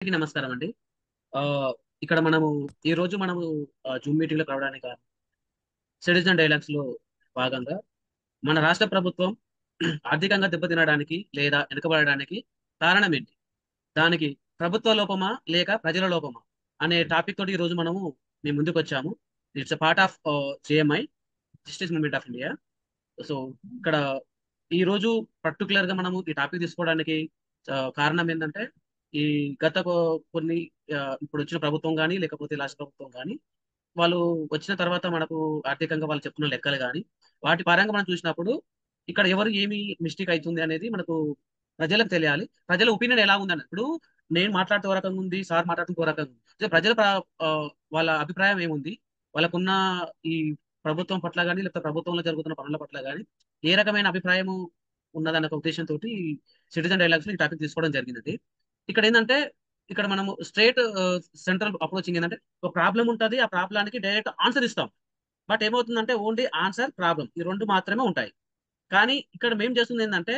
అందరికీ నమస్కారం అండి. ఇక్కడ మనము ఈ రోజు మనము జూమ్ మీటింగ్ లో కలవడానికి కారణం సిటిజన్ డైలాగ్స్ లో భాగంగా మన రాష్ట్ర ప్రభుత్వం ఆర్థికంగా దెబ్బతినడానికి లేదా వెనుకబడడానికి కారణం ఏంటి? దానికి ప్రభుత్వ లోపమా లేక ప్రజల లోపమా అనే టాపిక్ తోటి ఈ రోజు మనము మీ ముందుకు వచ్చాము. It's a part of JMI, justice movement of India. So ఇక్కడ ఈ రోజు పర్టికులర్ గా మనము ఈ టాపిక్ తీసుకోవడానికి కారణం ఏంటంటే ఈ గత కొన్ని ఇప్పుడు వచ్చిన ప్రభుత్వం కానీ లేకపోతే రాష్ట్ర ప్రభుత్వం కానీ వాళ్ళు వచ్చిన తర్వాత మనకు ఆర్థికంగా వాళ్ళు చెప్తున్న లెక్కలు కానీ వాటి పరంగా మనం చూసినప్పుడు ఇక్కడ ఎవరు ఏమి మిస్టేక్ అవుతుంది అనేది మనకు ప్రజలకు తెలియాలి. ప్రజల ఒపీనియన్ ఎలా ఉందని ఇప్పుడు నేను మాట్లాడుతూ ఒక రకంగా ఉంది, సార్ మాట్లాడుతూ ఒక రకంగా ఉంది. సో ప్రజల వాళ్ళ అభిప్రాయం ఏముంది, వాళ్ళకున్న ఈ ప్రభుత్వం పట్ల కానీ లేకపోతే ప్రభుత్వంలో జరుగుతున్న పనుల పట్ల కానీ ఏ రకమైన అభిప్రాయం ఉన్నదన్న ఒక ఉద్దేశంతో సిటిజన్ డైలాగ్స్ ఈ టాపిక్ తీసుకోవడం జరిగిందండి. ఇక్కడ ఏంటంటే ఇక్కడ మనము స్ట్రేట్ సెంట్రల్ అప్రోచింగ్ ఏంటంటే ఒక ప్రాబ్లం ఉంటుంది, ఆ ప్రాబ్లానికి డైరెక్ట్ ఆన్సర్ ఇస్తాం. బట్ ఏమవుతుందంటే ఓన్లీ ఆన్సర్ ప్రాబ్లం ఈ రెండు మాత్రమే ఉంటాయి. కానీ ఇక్కడ మేము చేస్తుంది ఏంటంటే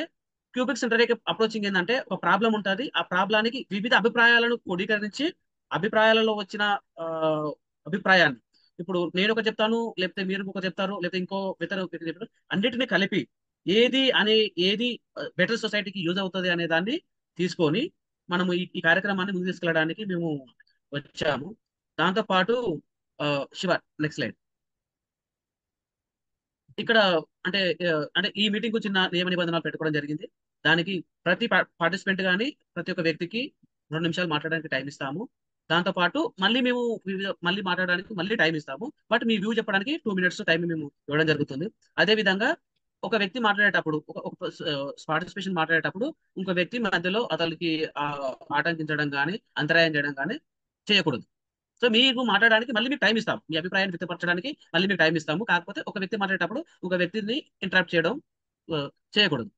క్యూబిక్ సెంటరిక్ అప్రోచింగ్ ఏంటంటే ఒక ప్రాబ్లం ఉంటుంది, ఆ ప్రాబ్లానికి వివిధ అభిప్రాయాలను క్రోడీకరించి అభిప్రాయాలలో వచ్చిన ఆ, అభిప్రాయాన్ని ఇప్పుడు నేను ఒక చెప్తాను, లేకపోతే మీరు ఒక చెప్తారు, లేకపోతే ఇంకో ఇతర వ్యక్తి చెప్తారు, అన్నిటిని కలిపి ఏది బెటర్ సొసైటీకి యూజ్ అవుతుంది అనే దాన్ని తీసుకొని మనము ఈ కార్యక్రమాన్ని ముందు తీసుకెళ్ళడానికి మేము వచ్చాము. దాంతో పాటు శివ, నెక్స్ట్ స్లైడ్. ఇక్కడ అంటే అంటే ఈ మీటింగ్ చిన్న నియమ నిబంధనలు పెట్టుకోవడం జరిగింది. దానికి ప్రతి పార్టిసిపెంట్ కానీ ప్రతి ఒక్క వ్యక్తికి 2 నిమిషాలు మాట్లాడడానికి టైం ఇస్తాము. దాంతో పాటు మళ్ళీ మేము మళ్ళీ మాట్లాడడానికి మళ్ళీ టైం ఇస్తాము. బట్ మీ వ్యూ చెప్పడానికి 2 మినిట్స్ టైం మేము ఇవ్వడం జరుగుతుంది. అదే విధంగా ఒక వ్యక్తి మాట్లాడేటప్పుడు ఒక పార్టిసిపేషన్ మాట్లాడేటప్పుడు ఇంకో వ్యక్తి మధ్యలో అతనికి ఆటంకించడం కానీ అంతరాయం చేయడం కానీ చేయకూడదు. సో మీకు మాట్లాడడానికి మళ్ళీ మీకు టైం ఇస్తాం, మీ అభిప్రాయాన్ని వ్యక్తపరచడానికి మళ్ళీ మీకు టైం ఇస్తాము. కాకపోతే ఒక వ్యక్తి మాట్లాడేటప్పుడు ఒక వ్యక్తిని ఇంటరప్ట్ చేయడం ఆ, చేయకూడదు.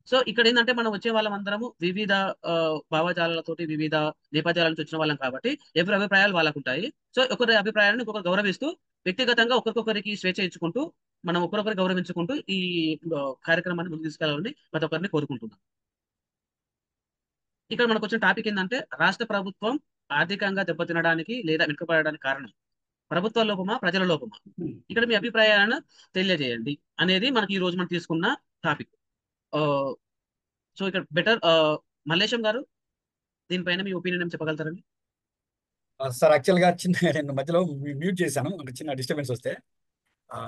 సో ఇక్కడ ఏంటంటే మనం వచ్చే వాళ్ళం అందరము వివిధ ఆ, భావజాలాలతోటి వివిధ నేపథ్యాల నుంచి వచ్చిన వాళ్ళం కాబట్టి ఎవరి అభిప్రాయాలు వాళ్ళకు ఉంటాయి. సో ఒకరి అభిప్రాయాన్ని ఇంకొకరు గౌరవిస్తూ వ్యక్తిగతంగా ఒకరికొకరికి స్వేచ్ఛ ఇచ్చుకుంటూ మనం ఒకరొకరు గౌరవించుకుంటూ ఈ కార్యక్రమాన్ని ముందుకు తీసుకెళ్లాలని ప్రతి ఒక్కరిని కోరుకుంటున్నాం. ఇక్కడ మనకు వచ్చిన టాపిక్ ఏంటంటే రాష్ట్ర ప్రభుత్వం ఆర్థికంగా దెబ్బతినడానికి లేదా వెనుకబడడానికి కారణం ప్రభుత్వ లోపమా ప్రజల లోపమా? ఇక్కడ మీ అభిప్రాయాలను తెలియజేయండి అనేది మనకి ఈ రోజు మనం తీసుకున్న టాపిక్. సో ఇక్కడ బెటర్ మల్లేశం గారు దీనిపైన మీ ఒపీనియన్ ఏం చెప్పగలుగుతారండి? సార్ యాక్చువల్గా చిన్న నేను మధ్యలో మ్యూట్ చేశాను, ఒక చిన్న డిస్టర్బెన్స్ వస్తే. ఆ,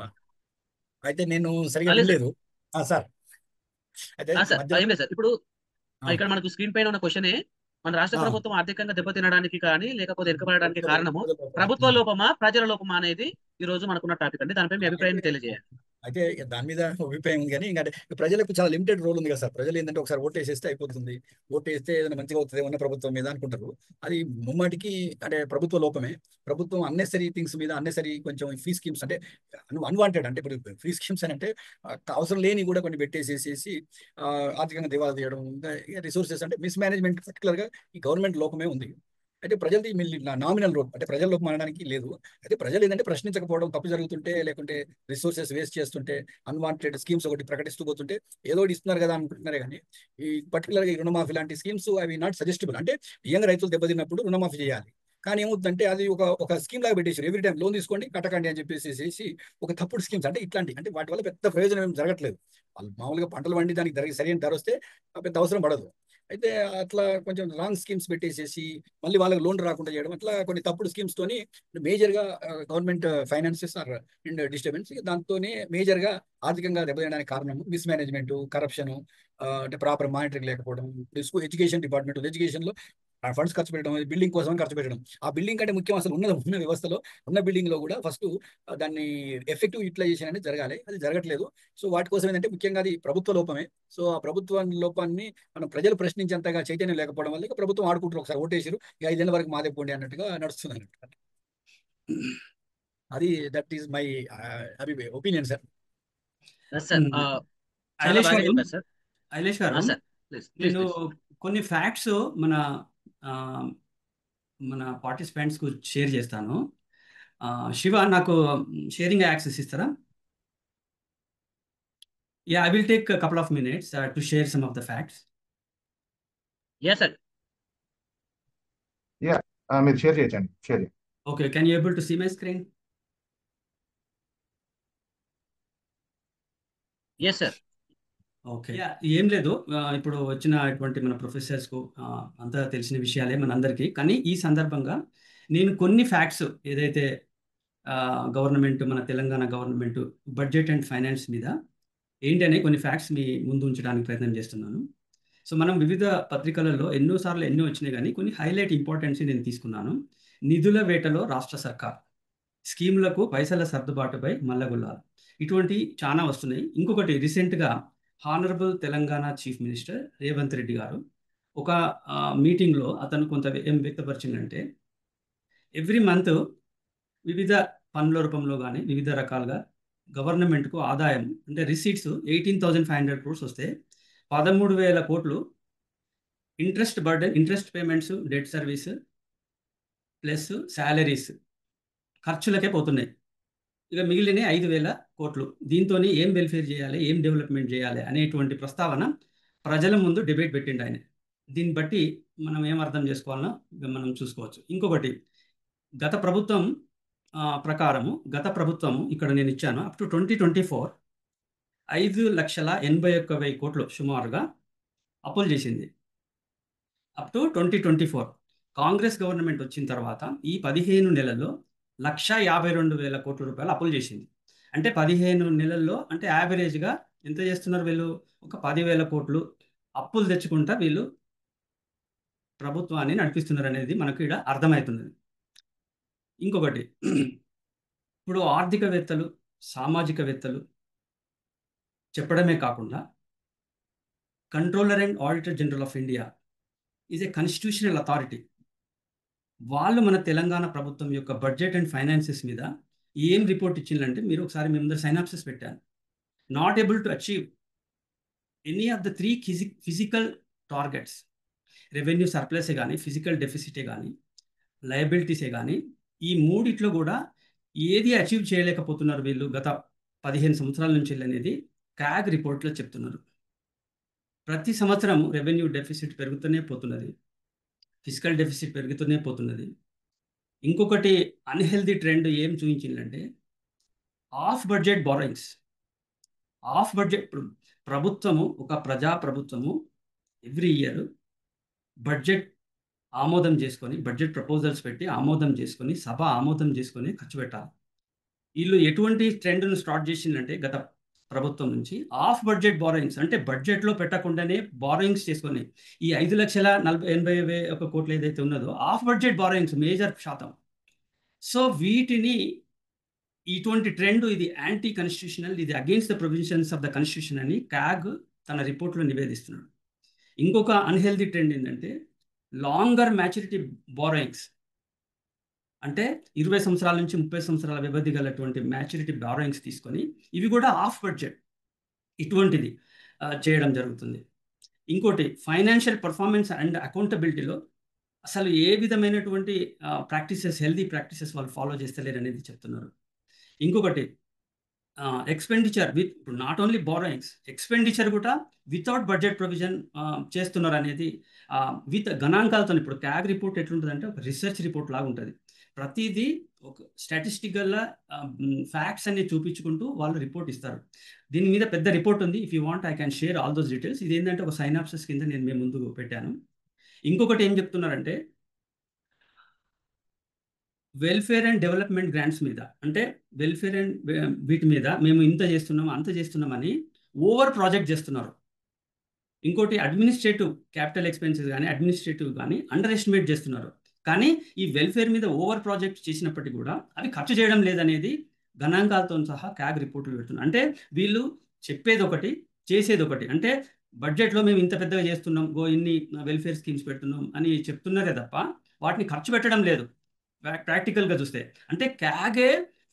అయితే నేను సరిగా లేదు సార్. వినలేదు. సార్ అయితే సార్ మధ్యలో ఏం లేదు సార్. ఇప్పుడు ఇక్కడ మనకు స్క్రీన్ పైన ఉన్న క్వశ్చనే మన రాష్ట్ర ఆ, ప్రభుత్వం ఆర్థికంగా దెబ్బతినడానికి కానీ లేకపోతే వెనుకబడడానికి ప్రభుత్వ కారణము ప్రభుత్వ లోపమా ప్రజల లోపమా అనేది ఈ రోజు మనకున్న టాపిక్ అండి. దానిపై మీ అయితే అభిప్రాయం తెలియజేయండి. అయితే దాని మీద అభిప్రాయం ఉంది, కానీ ఇంకా ప్రజలకు చాలా లిమిటెడ్ రోల్ ఉంది కదా సార్. ప్రజలు ఏంటంటే ఒకసారి ఓటు వేసేస్తే అయిపోతుంది, ఓటు వేస్తే ఏదైనా మంచిగా అవుతుంది ఉన్న ప్రభుత్వం మీద అనుకుంటారు. అది ముమ్మాటికి అంటే ప్రభుత్వ లోపమే. ప్రభుత్వం అన్నెసరీ థింగ్స్ మీద అన్నెసరీ కొంచెం ఫ్రీ స్కీమ్స్ అంటే అన్వాంటెడ్, అంటే ఇప్పుడు ఫ్రీ స్కీమ్స్ అని అంటే అవసరం లేని కూడా కొన్ని పెట్టేసేసి ఆ, ఆర్థికంగా దివాలా తీయడం, రిసోర్సెస్ అంటే మిస్ మేనేజ్మెంట్ పర్టికులర్ గా ఈ గవర్నమెంట్ లోపమే ఉంది. అయితే ప్రజలది నామినల్ రోల్, అంటే ప్రజల లోపం అనడానికి లేదు. అయితే ప్రజలు ఏంటంటే ప్రశ్నించకపోవడం, తప్పు జరుగుతుంటే లేకుంటే రిసోర్సెస్ వేస్ట్ చేస్తుంటే అన్వాంటెడ్ స్కీమ్స్ ఒకటి ప్రకటిస్తూ పోతుంటే ఏదో ఒకటి ఇస్తున్నారు కదా అనుకుంటున్నారే కానీ ఈ పర్టికులర్గా ఈ రుణమాఫీ లాంటి స్కీమ్స్ అవి నాట్ సజెస్టబుల్. అంటే నిజంగా రైతులు దెబ్బతిన్నప్పుడు రుణమాఫీ చేయాలి, కానీ ఏమవుతుందంటే అది ఒక స్కీమ్ లాగా పెట్టేసారు. ఎవ్రీ టైం లోన్ తీసుకోండి కట్టకండి అని చెప్పేసి ఒక తప్పుడు స్కీమ్స్. అంటే ఇట్లాంటి అంటే వాటి వల్ల పెద్ద ప్రయోజనం ఏం జరగట్లేదు. వాళ్ళు మామూలుగా పంటలు పండి దానికి సరైన ధర వస్తే పెద్ద అవసరం పడదు. అయితే అట్లా కొంచెం రాంగ్ స్కీమ్స్ పెట్టేసేసి మళ్ళీ వాళ్ళకి లోన్ రాకుండా చేయడం, అట్లా కొన్ని తప్పుడు స్కీమ్స్ తోని మేజర్ గా government finances are and disturbance. దాంతోనే మేజర్ గా ఆర్థికంగా దెబ్బతినడానికి కారణం మిస్ మేనేజ్మెంట్, కరప్షన్, అంటే ప్రాపర్ మానిటరింగ్ లేకపోవడం. ఎడ్యుకేషన్ డిపార్ట్మెంట్ ఎడ్యుకేషన్ లో ఫండ్స్ ఖర్చు పెట్టడం, బిల్డింగ్ కోసం ఖర్చు పెట్టడం. ఆ బిల్డింగ్ కంటే ముఖ్యం అసలు ఉన్న వ్యవస్థలో ఉన్న బిల్డింగ్ లో కూడా ఫస్ట్ దాన్ని ఎఫెక్టివ్ యూటిలైజేషన్ అనేది జరగాలి, అది జరగట్లేదు. సో వాటి కోసం ఏంటంటే ముఖ్యంగా అది ప్రభుత్వ లోపమే. సో ఆ ప్రభుత్వ లోపాన్ని మనం ప్రజలు ప్రశ్నించేంతగా చైతన్యం లేకపోవడం వల్ల ఇక ప్రభుత్వం ఆడుకుంటారు, ఒకసారి ఓటేసారు ఇక 5 ఏళ్ళ వరకు మాదే పోండి అన్నట్టుగా నడుస్తుంది అన్నట్టు. అది that is my opinion sir. Sir చాలా ఐలేష్ బాగా గారు, చెప్పారు సార్. ఐలేష్ గారు, సార్ ప్లీజ్ ప్లీజ్ నేను ప్లీజ్. కొన్ని ఫ్యాక్ట్స్ మన ఆ, మన పార్టిసిపెంట్స్ కు షేర్ చేస్తాను. శివ, నాకు షేరింగ్ యాక్సెస్ ఇస్తారా? Yeah, I will take couple of minutes to share some of the facts. Yes sir. Yeah, మీరు షేర్ చేయొచ్చండి, షేర్ చేయండి. Okay, can you able to see my screen? Yes sir. Okay, ఏం లేదు. ఇప్పుడు వచ్చినటువంటి మన ప్రొఫెసర్స్కు అంతా తెలిసిన విషయాలే మనందరికీ. కానీ ఈ సందర్భంగా నేను కొన్ని ఫ్యాక్ట్స్ ఏదైతే గవర్నమెంట్, మన Telangana government budget and finance మీద ఏంటి అనే కొన్ని ఫ్యాక్ట్స్ మీ ముందు ఉంచడానికి ప్రయత్నం చేస్తున్నాను. సో మనం వివిధ పత్రికలలో ఎన్నోసార్లు ఎన్నో వచ్చినాయి, కానీ కొన్ని హైలైట్ ఇంపార్టెన్స్ నేను తీసుకున్నాను. నిధుల వేటలో రాష్ట్ర సర్కార్, స్కీములకు పైసల సర్దుబాటుపై మల్లగుల్లాలు, ఇటువంటి చాలా వస్తున్నాయి. ఇంకొకటి రీసెంట్గా honourable Telangana chief minister Revanth Reddy గారు ఒక మీటింగ్లో అతను కొంత ఏం వ్యక్తపరిచిందంటే, ఎవ్రీ మంత్ వివిధ పన్నుల రూపంలో కానీ వివిధ రకాలుగా గవర్నమెంట్కు ఆదాయం అంటే రిసీట్స్ 18,500 crores వస్తే 13,000 కోట్లు interest burden, interest payments, debt service plus salaries ఖర్చులకే పోతున్నాయి. ఇక మిగిలిన 5,000 కోట్లు దీంతో ఏం వెల్ఫేర్ చేయాలి, ఏం డెవలప్మెంట్ చేయాలి అనేటువంటి ప్రస్తావన ప్రజల ముందు డిబేట్ పెట్టిండు ఆయన. దీన్ని బట్టి మనం ఏం అర్థం చేసుకోవాలనో మనం చూసుకోవచ్చు. ఇంకొకటి, గత ప్రభుత్వం ప్రకారము, గత ప్రభుత్వము ఇక్కడ నేను ఇచ్చాను అప్ టు 2024 5,81,000 కోట్లు సుమారుగా అప్పులు చేసింది. అప్ టు 2024 కాంగ్రెస్ గవర్నమెంట్ వచ్చిన తర్వాత ఈ 15 నెలల్లో 1,52,000 కోట్ల రూపాయలు అప్పులు చేసింది. అంటే 15 నెలల్లో అంటే యావరేజ్గా ఎంత చేస్తున్నారు వీళ్ళు? ఒక 10,000 కోట్లు అప్పులు తెచ్చుకుంటా వీళ్ళు ప్రభుత్వాన్ని నడిపిస్తున్నారు అనేది మనకు ఇక్కడ అర్థమవుతున్నది. ఇంకొకటి, ఇప్పుడు ఆర్థికవేత్తలు, సామాజికవేత్తలు చెప్పడమే కాకుండా controller and auditor general of India is a constitutional authority. వాళ్ళు మన తెలంగాణ ప్రభుత్వం యొక్క బడ్జెట్ అండ్ ఫైనాన్సెస్ మీద ఏం రిపోర్ట్ ఇచ్చిందంటే, మీరు ఒకసారి మీ ముందర సైనాప్సిస్ పెట్టాను. Not able to achieve any of the 3 physical targets, revenue సర్ప్లసే కానీ, ఫిజికల్ డెఫిసిటే కానీ, లయబిలిటీసే కానీ, ఈ మూడిట్లో కూడా ఏది అచీవ్ చేయలేకపోతున్నారు వీళ్ళు గత 15 సంవత్సరాల నుంచి అనేది క్యాగ్ రిపోర్ట్లో చెప్తున్నారు. ప్రతి సంవత్సరం రెవెన్యూ డెఫిసిట్ పెరుగుతూనే పోతున్నది, ఫిజికల్ డెఫిసిట్ పెరుగుతూనే పోతున్నది. ఇంకొకటి అన్హెల్దీ ట్రెండ్ ఏం చూపించిందంటే off budget borrowings. Off budget ప్రభుత్వము, ఒక ప్రజా ప్రభుత్వము ఎవ్రీ ఇయర్ బడ్జెట్ ఆమోదం చేసుకొని, బడ్జెట్ ప్రపోజల్స్ పెట్టి ఆమోదం చేసుకొని, సభ ఆమోదం చేసుకొని ఖర్చు పెట్టాలి. వీళ్ళు ఎటువంటి ట్రెండ్ను స్టార్ట్ చేసిందంటే గత ప్రభుత్వం నుంచి ఆఫ్ బడ్జెట్ బారోయింగ్స్, అంటే బడ్జెట్లో పెట్టకుండానే బారోయింగ్స్ చేసుకొని ఈ 5,80,000 కోట్లు ఏదైతే ఉన్నదో ఆఫ్ బడ్జెట్ బారోయింగ్స్ మేజర్ శాతం. సో వీటిని, ఇటువంటి ట్రెండ్ ఇది యాంటీ కాన్స్టిట్యూషనల్, ఇది against the provisions of the constitution అని క్యాగ్ తన రిపోర్ట్లో నివేదిస్తున్నాడు. ఇంకొక అన్హెల్దీ ట్రెండ్ ఏంటంటే లాంగర్ మ్యాచ్యూరిటీ బారోయింగ్స్, అంటే 20 సంవత్సరాల నుంచి 30 సంవత్సరాల వ్యవధి గలటువంటి మ్యాచ్యూరిటీ బారోయింగ్స్ తీసుకొని ఇవి కూడా ఆఫ్ బడ్జెట్ ఇటువంటిది చేయడం జరుగుతుంది. ఇంకోటి, ఫైనాన్షియల్ పర్ఫార్మెన్స్ అండ్ అకౌంటబిలిటీలో అసలు ఏ విధమైనటువంటి ప్రాక్టీసెస్, హెల్దీ ప్రాక్టీసెస్ వాళ్ళు ఫాలో చేస్తలేరు అనేది చెప్తున్నారు. ఇంకొకటి, ఎక్స్పెండిచర్ విత్, ఇప్పుడు నాట్ ఓన్లీ బారోయింగ్స్, ఎక్స్పెండిచర్ కూడా వితౌట్ బడ్జెట్ ప్రొవిజన్ చేస్తున్నారు అనేది విత్ గణాంకాలతో. ఇప్పుడు క్యాగ్ రిపోర్ట్ ఎట్లుంటుందంటే ఒక రీసెర్చ్ రిపోర్ట్ లాగా ఉంటుంది. ప్రతిదీ ఒక స్టాటిస్టికల్గా ఫ్యాక్ట్స్ అన్ని చూపించుకుంటూ వాళ్ళు రిపోర్ట్ ఇస్తారు. దీని మీద పెద్ద రిపోర్ట్ ఉంది. If you want I can share all those details. ఇది ఏంటంటే ఒక సైనాప్సిస్ కింద నేను మేము ముందుకు పెట్టాను. ఇంకొకటి ఏం చెప్తున్నారంటే వెల్ఫేర్ అండ్ డెవలప్మెంట్ గ్రాంట్స్ మీద, అంటే వెల్ఫేర్ అండ్ వీటి మీద మేము ఇంత చేస్తున్నాం అంత చేస్తున్నామని ఓవర్ ప్రాజెక్ట్ చేస్తున్నారు. ఇంకోటి, అడ్మినిస్ట్రేటివ్ క్యాపిటల్ ఎక్స్పెన్సెస్ కానీ అడ్మినిస్ట్రేటివ్ కానీ అండర్ ఎస్టిమేట్ చేస్తున్నారు. కానీ ఈ వెల్ఫేర్ మీద ఓవర్ ప్రాజెక్ట్ చేసినప్పటికీ కూడా అవి ఖర్చు చేయడం లేదనేది గణాంకాలతో సహా క్యాగ్ రిపోర్టులు పెడుతున్నారు. అంటే వీళ్ళు చెప్పేది ఒకటి, చేసేది ఒకటి. అంటే బడ్జెట్లో మేము ఇంత పెద్దగా చేస్తున్నాం, ఇన్ని వెల్ఫేర్ స్కీమ్స్ పెడుతున్నాం అని చెప్తున్నారే తప్ప వాటిని ఖర్చు పెట్టడం లేదు ప్రాక్టికల్గా చూస్తే. అంటే క్యాగే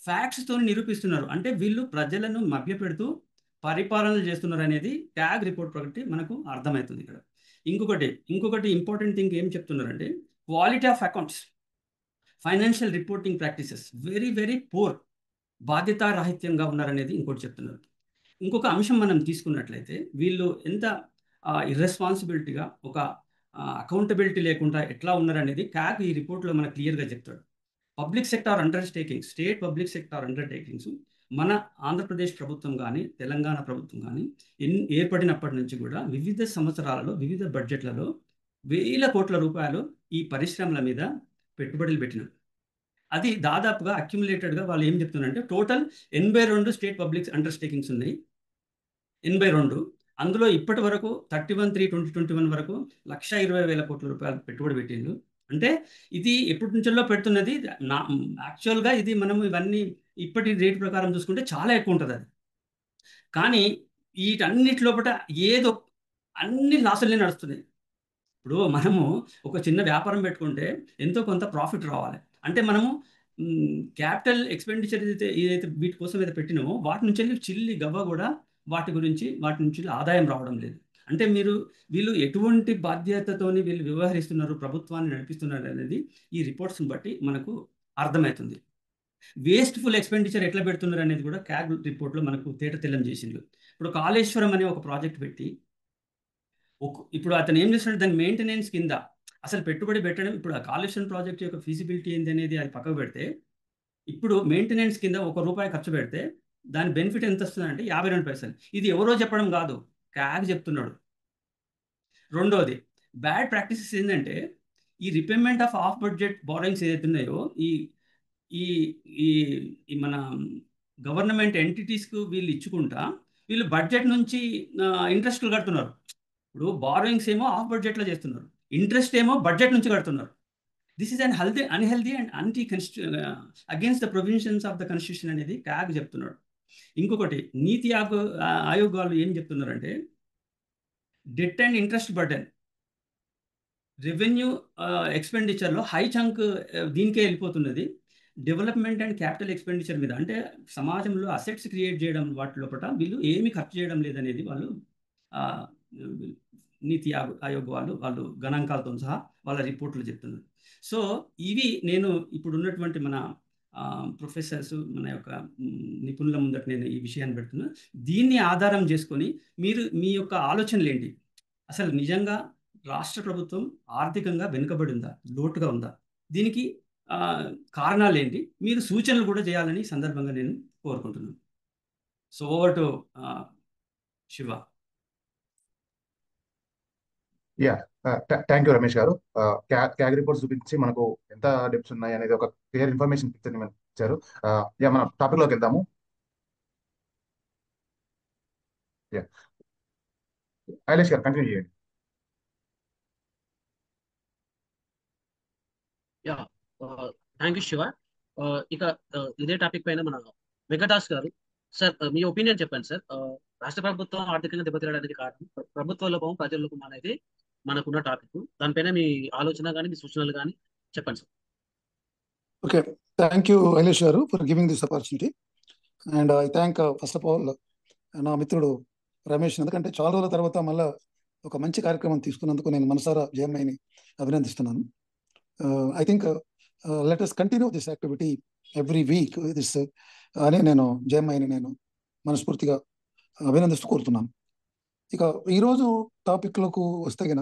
ఫ్యాక్ట్స్తో నిరూపిస్తున్నారు. అంటే వీళ్ళు ప్రజలను మభ్యపెడుతూ పరిపాలనలు చేస్తున్నారు అనేది క్యాగ్ రిపోర్ట్ ప్రకటి మనకు అర్థమవుతుంది ఇక్కడ. ఇంకొకటి ఇంపార్టెంట్ థింగ్ ఏం చెప్తున్నారంటే quality of accounts, financial reporting practices very very poor, బాధ్యతారాహిత్యంగా ఉన్నారనేది ఇంకోటి చెప్తున్నారు. ఇంకొక అంశం మనం తీసుకున్నట్లయితే వీళ్ళు ఎంత ఇర్రెస్పాన్సిబిలిటీగా ఒక అకౌంటబిలిటీ లేకుండా ఎట్లా ఉన్నారనేది క్యాగ్ ఈ రిపోర్ట్లో మనకు క్లియర్గా చెప్తాడు. Public sector undertakings, state public sector undertakings మన ఆంధ్రప్రదేశ్ ప్రభుత్వం కానీ తెలంగాణ ప్రభుత్వం కానీ ఏర్పడినప్పటి నుంచి కూడా వివిధ సంవత్సరాలలో వివిధ బడ్జెట్లలో వేల కోట్ల రూపాయలు ఈ పరిశ్రమల మీద పెట్టుబడులు పెట్టినారు. అది దాదాపుగా అక్యుములేటెడ్గా వాళ్ళు ఏం చెప్తున్నారంటే టోటల్ 82 స్టేట్ పబ్లిక్ అండర్టేకింగ్స్ ఉన్నాయి. 82. అందులో ఇప్పటి వరకు 31/3/2021 వరకు 1,20,000 కోట్ల రూపాయలు పెట్టుబడి పెట్టిండ్రు. అంటే ఇది ఎప్పటి నుంచో పెడుతున్నది. యాక్చువల్గా ఇది మనం ఇవన్నీ ఇప్పటి రేట్ ప్రకారం చూసుకుంటే చాలా ఎక్కువ ఉంటుంది అది. కానీ వీటన్నిటి లోపల ఏదో అన్ని లాసులనే నడుస్తున్నాయి. ఇప్పుడు మనము ఒక చిన్న వ్యాపారం పెట్టుకుంటే ఎంతో కొంత ప్రాఫిట్ రావాలి. అంటే మనము క్యాపిటల్ ఎక్స్పెండిచర్ ఏదైతే వీటి కోసం ఏదైతే పెట్టినామో వాటి నుంచి చిల్లి గవ్వ కూడా వాటి నుంచి ఆదాయం రావడం లేదు. అంటే వీళ్ళు ఎటువంటి బాధ్యతతోని వీళ్ళు వ్యవహరిస్తున్నారు, ప్రభుత్వాన్ని నడిపిస్తున్నారు అనేది ఈ రిపోర్ట్స్ని బట్టి మనకు అర్థమవుతుంది. వేస్ట్ఫుల్ ఎక్స్పెండిచర్ ఎట్లా పెడుతున్నారు అనేది కూడా క్యాగ్ రిపోర్ట్లో మనకు తేటతెల్లం చేసిండ్రు. ఇప్పుడు కాళేశ్వరం అనే ఒక ప్రాజెక్ట్ పెట్టి ఇప్పుడు అతను ఏం చేస్తున్నాడు, దాని మెయింటెనెన్స్ కింద అసలు పెట్టుబడి పెట్టడం. ఇప్పుడు ఆ కాళేశ్వరం ప్రాజెక్ట్ యొక్క ఫీజిబిలిటీ ఏంటి అనేది అది పక్కకు పెడితే, ఇప్పుడు మెయింటెనెన్స్ కింద ₹1 ఖర్చు పెడితే దాని బెనిఫిట్ ఎంత వస్తుందంటే 52 పైసలు. ఇది ఎవరో చెప్పడం కాదు, క్యాగ్ చెప్తున్నాడు. రెండోది బ్యాడ్ ప్రాక్టీసెస్ ఏంటంటే ఈ రిపేమెంట్ ఆఫ్ బడ్జెట్ బారోయింగ్స్ ఏదైతే ఉన్నాయో ఈ ఈ మన గవర్నమెంట్ ఎంటిటీస్కు వీళ్ళు ఇచ్చుకుంటా వీళ్ళు బడ్జెట్ నుంచి ఇంట్రెస్ట్లు కడుతున్నారు. ఇప్పుడు బారోయింగ్స్ ఏమో ఆఫ్ బడ్జెట్లో చేస్తున్నారు, ఇంట్రెస్ట్ ఏమో బడ్జెట్ నుంచి కడుతున్నారు. This is unhealthy and against the provisions of the constitution అనేది క్యాగ్ చెప్తున్నాడు. ఇంకొకటి నీతి ఆయోగ్ వాళ్ళు ఏం చెప్తున్నారంటే debt and interest burden revenue ఎక్స్పెండిచర్లో హై చంక్ దీనికే వెళ్ళిపోతున్నది. డెవలప్మెంట్ అండ్ క్యాపిటల్ ఎక్స్పెండిచర్ మీద, అంటే సమాజంలో అసెట్స్ క్రియేట్ చేయడం వాటి లోపల వీళ్ళు ఏమీ ఖర్చు చేయడం లేదనేది వాళ్ళు నీతి ఆయోగ్ వాళ్ళు గణాంకాలతో సహా వాళ్ళ రిపోర్ట్లు చెప్తున్నారు. సో ఇవి నేను ఇప్పుడు ఉన్నటువంటి మన ప్రొఫెసర్స్ మన యొక్క నిపుణుల ముందట నేను ఈ విషయాన్ని పెడుతున్నా. దీన్ని ఆధారం చేసుకొని మీ యొక్క ఆలోచనలు ఏంటి? అసలు నిజంగా రాష్ట్ర ప్రభుత్వం ఆర్థికంగా వెనుకబడి ఉందా, లోటుగా ఉందా? దీనికి కారణాలు ఏంటి? మీరు సూచనలు కూడా చేయాలని సందర్భంగా నేను కోరుకుంటున్నాను. So over to Shiva. Yeah, thank you Ramesh గారు. క్యాగ్ రిపోర్ట్స్ చూపించి మనకు ఎంత డెప్స్ ఉన్నాయి అనేది ఒక క్లియర్ ఇన్ఫర్మేషన్ పిక్చర్ ఇచ్చారు. యా, మనం టాపిక్ లోకి వెళ్దాము. యా, ఐలేష్ గారు కంటిన్యూ చేయండి. Yeah, thank you Shiva. ఇక ఇదే టాపిక్ పైన మన వెంకటాస్ గారు, సార్ మీ ఒపీనియన్ చెప్పండి సార్. రాష్ట్ర ప్రభుత్వం ఆర్థికంగా దెబ్బతినడానికి కారణం ప్రభుత్వ లోపం, ప్రజల లోపం అనేది మనకున్న టాపిక్. దానిపైన మీ ఆలోచన కానీ మీ సూచనలు కానీ చెప్పండి sir. Okay, thank you Ailesh గారు for giving this opportunity. And I thank first of all నా మిత్రుడు రమేష్, ఎందుకంటే చాలా రోజుల తర్వాత మళ్ళీ ఒక మంచి కార్యక్రమం తీసుకున్నందుకు నేను మనసారా జేఎంఐని అభినందిస్తున్నాను. I think let us continue this activity every week this అని నేను జేఎంఐని నేను మనస్ఫూర్తిగా అభినందిస్తూ కోరుతున్నాను. ఇక ఈరోజు టాపిక్లకు వస్తే గన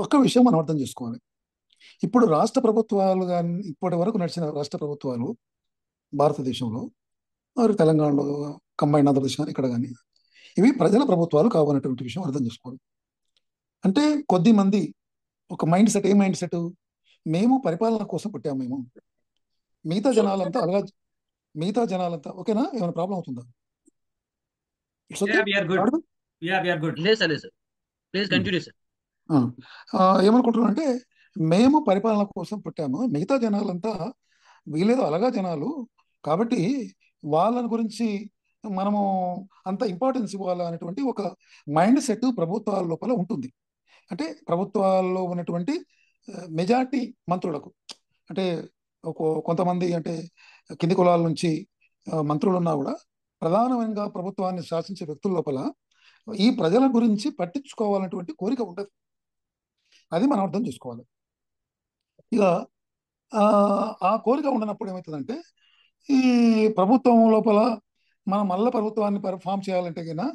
ఒక్క విషయం మనం అర్థం చేసుకోవాలి. ఇప్పుడు రాష్ట్ర ప్రభుత్వాలు కానీ ఇప్పటి వరకు నడిచిన రాష్ట్ర ప్రభుత్వాలు భారతదేశంలో మరి తెలంగాణలో కంబైన్ ఆంధ్రప్రదేశ్ కానీ ఇక్కడ కానీ ఇవి ప్రజల ప్రభుత్వాలు కావాలనేటువంటి విషయం అర్థం చేసుకోవాలి. అంటే కొద్ది మంది ఒక మైండ్ సెట్, ఏ మైండ్ సెట్, మేము పరిపాలన కోసం పుట్టాము, మేము మిగతా జనాలంతా అలాగా, మిగతా జనాలంతా ఓకేనా? ఏమైనా ప్రాబ్లం అవుతుందా? It's okay. లేదు సార్, లేదు సార్, ప్లీజ్ కంటిన్యూ సార్. ఏమనుకుంటున్నా అంటే మేము పరిపాలన కోసం పుట్టాము, మిగతా జనాలంతా వీళ్ళేదో అలాగా జనాలు కాబట్టి వాళ్ళని గురించి మనము అంత ఇంపార్టెన్స్ ఇవ్వాలి అనేటువంటి ఒక మైండ్ సెట్ ప్రభుత్వాల లోపల ఉంటుంది. అంటే ప్రభుత్వాల్లో ఉన్నటువంటి మెజారిటీ మంత్రులకు, అంటే కొంతమంది అంటే కింది కులాల నుంచి మంత్రులు ఉన్నా కూడా ప్రధానంగా ప్రభుత్వాన్ని శాసించే వ్యక్తుల లోపల ఈ ప్రజల గురించి పట్టించుకోవాలనేటువంటి కోరిక ఉండదు. అది మనం అర్థం చేసుకోవాలి. ఇక ఆ కోరిక ఉండనప్పుడు ఏమవుతుందంటే ఈ ప్రభుత్వం లోపల మనం మళ్ళీ ప్రభుత్వాన్ని ఫామ్ చేయాలంటే కన్నా